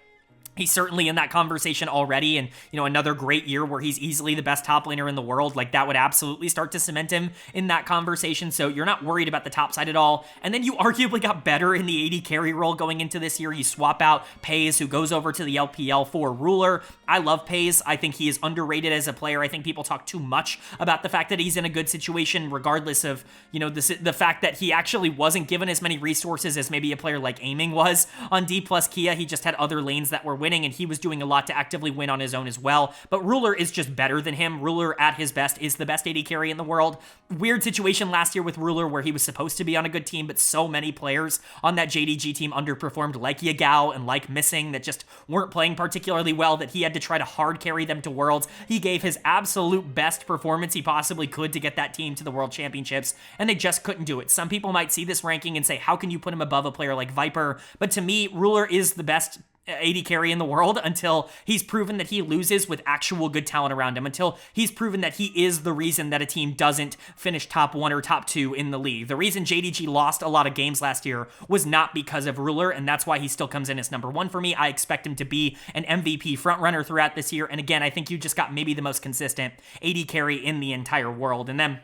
he's certainly in that conversation already, and, you know, another great year where he's easily the best top laner in the world, like, that would absolutely start to cement him in that conversation, so you're not worried about the top side at all. And then you arguably got better in the AD carry role going into this year. You swap out Pays, who goes over to the LPL for Ruler. I love Pays. I think he is underrated as a player. I think people talk too much about the fact that he's in a good situation, regardless of, you know, the fact that he actually wasn't given as many resources as maybe a player like Aiming was on Dplus KIA. He just had other lanes that were winning, and he was doing a lot to actively win on his own as well. But Ruler is just better than him. Ruler, at his best, is the best AD carry in the world. Weird situation last year with Ruler where he was supposed to be on a good team, but so many players on that JDG team underperformed, like Yagao and like Missing, that just weren't playing particularly well, that he had to try to hard carry them to Worlds. He gave his absolute best performance he possibly could to get that team to the World Championships, and they just couldn't do it. Some people might see this ranking and say, how can you put him above a player like Viper? But to me, Ruler is the best AD carry in the world until he's proven that he loses with actual good talent around him, until he's proven that he is the reason that a team doesn't finish top 1 or top 2 in the league. The reason JDG lost a lot of games last year was not because of Ruler, and that's why he still comes in as #1 for me. I expect him to be an MVP frontrunner throughout this year, and again, I think you just got maybe the most consistent AD carry in the entire world. And then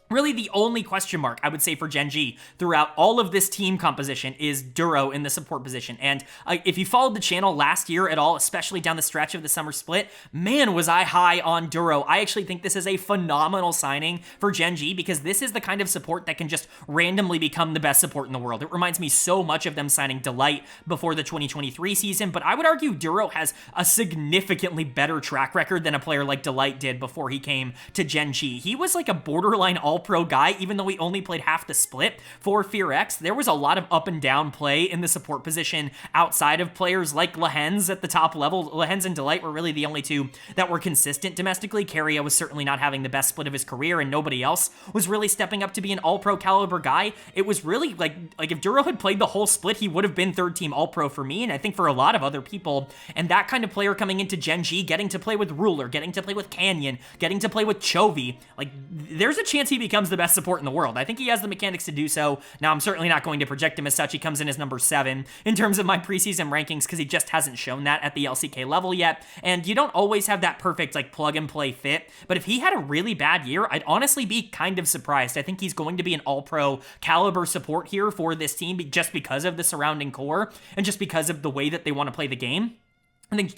really the only question mark, I would say, for Gen.G throughout all of this team composition is Duro in the support position. And if you followed the channel last year at all, especially down the stretch of the summer split, man, was I high on Duro. I actually think this is a phenomenal signing for Gen.G because this is the kind of support that can just randomly become the best support in the world. It reminds me so much of them signing Delight before the 2023 season, but I would argue Duro has a significantly better track record than a player like Delight did before he came to Gen.G. He was like a borderline all-pro guy, even though he only played half the split for FearX. There was a lot of up and down play in the support position outside of players like Lehens at the top level. Lehens and Delight were really the only two that were consistent domestically. KT was certainly not having the best split of his career, and nobody else was really stepping up to be an all-pro caliber guy. It was really like if Duro had played the whole split, he would have been third team all-pro for me, and I think for a lot of other people. And that kind of player coming into Gen.G, getting to play with Ruler, getting to play with Canyon, getting to play with Chovy, like there's a chance he becomes the best support in the world. I think he has the mechanics to do so. Now, I'm certainly not going to project him as such. He comes in as number 7 in terms of my preseason rankings because he just hasn't shown that at the LCK level yet. And you don't always have that perfect like plug and play fit. But if he had a really bad year, I'd honestly be kind of surprised. I think he's going to be an all-pro caliber support here for this team just because of the surrounding core and just because of the way that they want to play the game.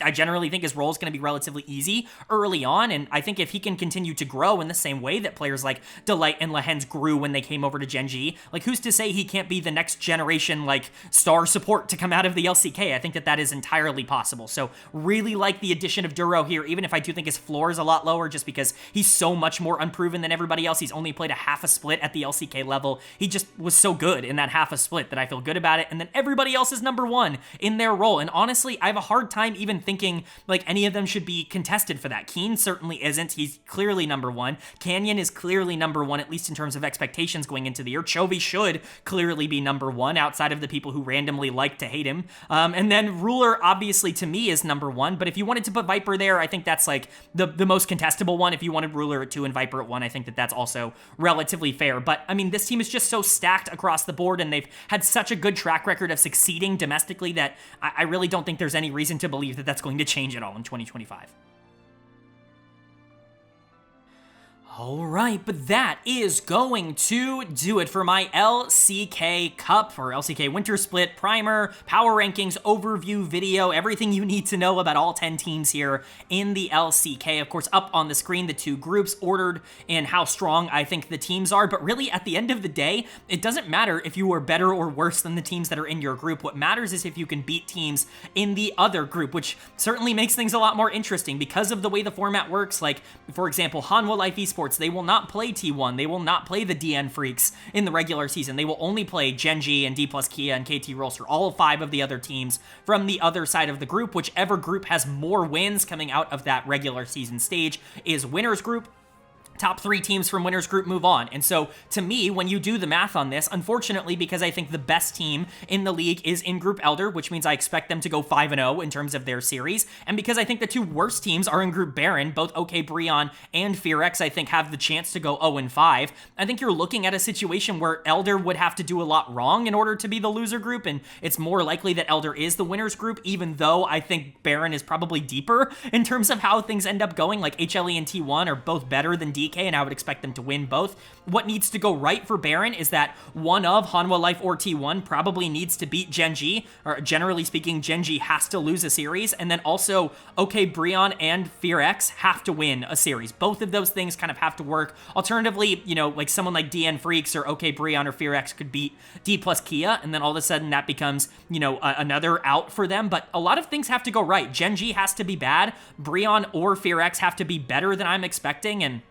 I generally think his role is going to be relatively easy early on, and I think if he can continue to grow in the same way that players like Delight and Lehens grew when they came over to Gen.G, like who's to say he can't be the next generation like star support to come out of the LCK? I think that that is entirely possible. So really like the addition of Duro here, even if I do think his floor is a lot lower just because he's so much more unproven than everybody else. He's only played a half a split at the LCK level. He just was so good in that half a split that I feel good about it, and then everybody else is number 1 in their role. And honestly, I have a hard time time even thinking like any of them should be contested for that. Keen certainly isn't. He's clearly number one. Canyon is clearly number one, at least in terms of expectations going into the year. Chovy should clearly be number one outside of the people who randomly like to hate him. And then Ruler, obviously, to me, is number one. But if you wanted to put Viper there, I think that's like the most contestable one. If you wanted Ruler at 2 and Viper at 1, I think that that's also relatively fair. But I mean, this team is just so stacked across the board, and they've had such a good track record of succeeding domestically that I really don't think there's any reason to believe that that's going to change at all in 2025. All right, but that is going to do it for my LCK Cup, or LCK Winter Split Primer, Power Rankings, Overview video, everything you need to know about all 10 teams here in the LCK. Of course, up on the screen, the 2 groups ordered and how strong I think the teams are, but really, at the end of the day, it doesn't matter if you are better or worse than the teams that are in your group. What matters is if you can beat teams in the other group, which certainly makes things a lot more interesting because of the way the format works. Like, for example, Hanwha Life Esports, they will not play T1. They will not play the DN Freecs in the regular season. They will only play Gen.G and Dplus KIA and KT Rolster, all 5 of the other teams from the other side of the group. Whichever group has more wins coming out of that regular season stage is winner's group. Top 3 teams from winner's group move on. And so, to me, when you do the math on this, unfortunately, because I think the best team in the league is in Group Elder, which means I expect them to go 5-0 in terms of their series, and because I think the 2 worst teams are in Group BRION, both OK BRION and FearX, I think, have the chance to go 0-5, I think you're looking at a situation where Elder would have to do a lot wrong in order to be the loser group, and it's more likely that Elder is the winner's group, even though I think BRION is probably deeper in terms of how things end up going. Like, HLE and T1 are both better than DK, and I would expect them to win both. What needs to go right for BRION is that one of Hanwha Life or T1 probably needs to beat Gen.G, or generally speaking, Gen.G has to lose a series, and then also OK BRION and FearX have to win a series. Both of those things kind of have to work. Alternatively, you know, like someone like DN Freecs or OK BRION or FearX could beat Dplus KIA, and then all of a sudden that becomes, you know, another out for them. But a lot of things have to go right. Gen.G has to be bad. BRION or FearX have to be better than I'm expecting, and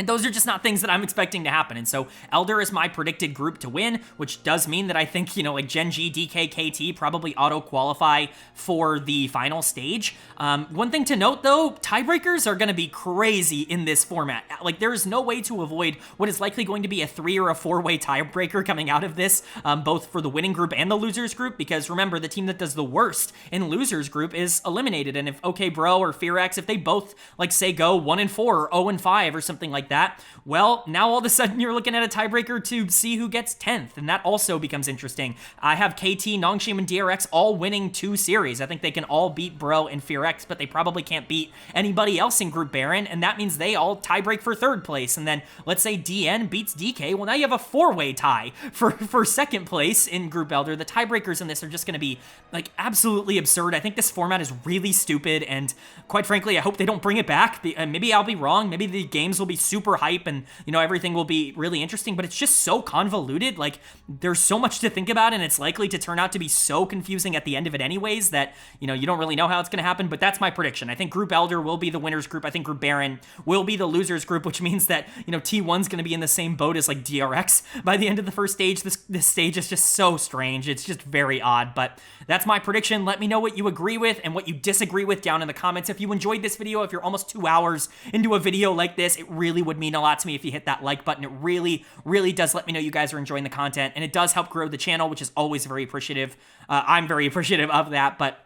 those are just not things that I'm expecting to happen. And so Elder is my predicted group to win, which does mean that I think, you know, like Gen.G, DK, KT probably auto-qualify for the final stage. One thing to note, though, tiebreakers are going to be crazy in this format. Like, there is no way to avoid what is likely going to be a 3 or a 4-way tiebreaker coming out of this, both for the winning group and the losers group, because remember, the team that does the worst in losers group is eliminated. And if OK Bro or FearX, if they both, like, say, go 1-4 or 0-5 or something like that, well, now all of a sudden you're looking at a tiebreaker to see who gets 10th, and that also becomes interesting. I have KT, Nongshim, and DRX all winning 2 series. I think they can all beat Bro and FearX, but they probably can't beat anybody else in Group BRION, and that means they all tiebreak for 3rd place. And then let's say DN beats DK, well, now you have a 4-way tie for 2nd place in Group Elder. The tiebreakers in this are just going to be, like, absolutely absurd. I think this format is really stupid, and quite frankly, I hope they don't bring it back. Maybe I'll be wrong. Maybe the games will be super hype and, you know, everything will be really interesting, but it's just so convoluted. Like, there's so much to think about, and it's likely to turn out to be so confusing at the end of it anyways that, you know, you don't really know how it's going to happen. But that's my prediction. I think Group Elder will be the winner's group. I think Group BRION will be the loser's group, which means that, you know, T1's going to be in the same boat as, like, DRX by the end of the first stage. This stage is just so strange. It's just very odd, but that's my prediction. Let me know what you agree with and what you disagree with down in the comments. If you enjoyed this video, if you're almost 2 hours into a video like this, it really would mean a lot to me if you hit that like button. It really, really does let me know you guys are enjoying the content, and it does help grow the channel, which is always very appreciative. I'm very appreciative of that, but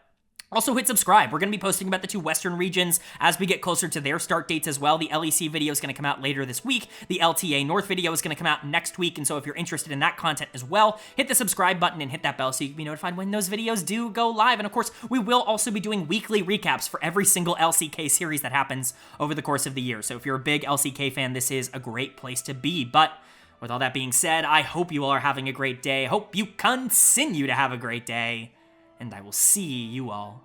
also hit subscribe. We're going to be posting about the 2 Western regions as we get closer to their start dates as well. The LEC video is going to come out later this week. The LTA North video is going to come out next week, and so if you're interested in that content as well, hit the subscribe button and hit that bell so you can be notified when those videos do go live. And of course, we will also be doing weekly recaps for every single LCK series that happens over the course of the year. So if you're a big LCK fan, this is a great place to be. But with all that being said, I hope you all are having a great day. Hope you continue to have a great day, and I will see you all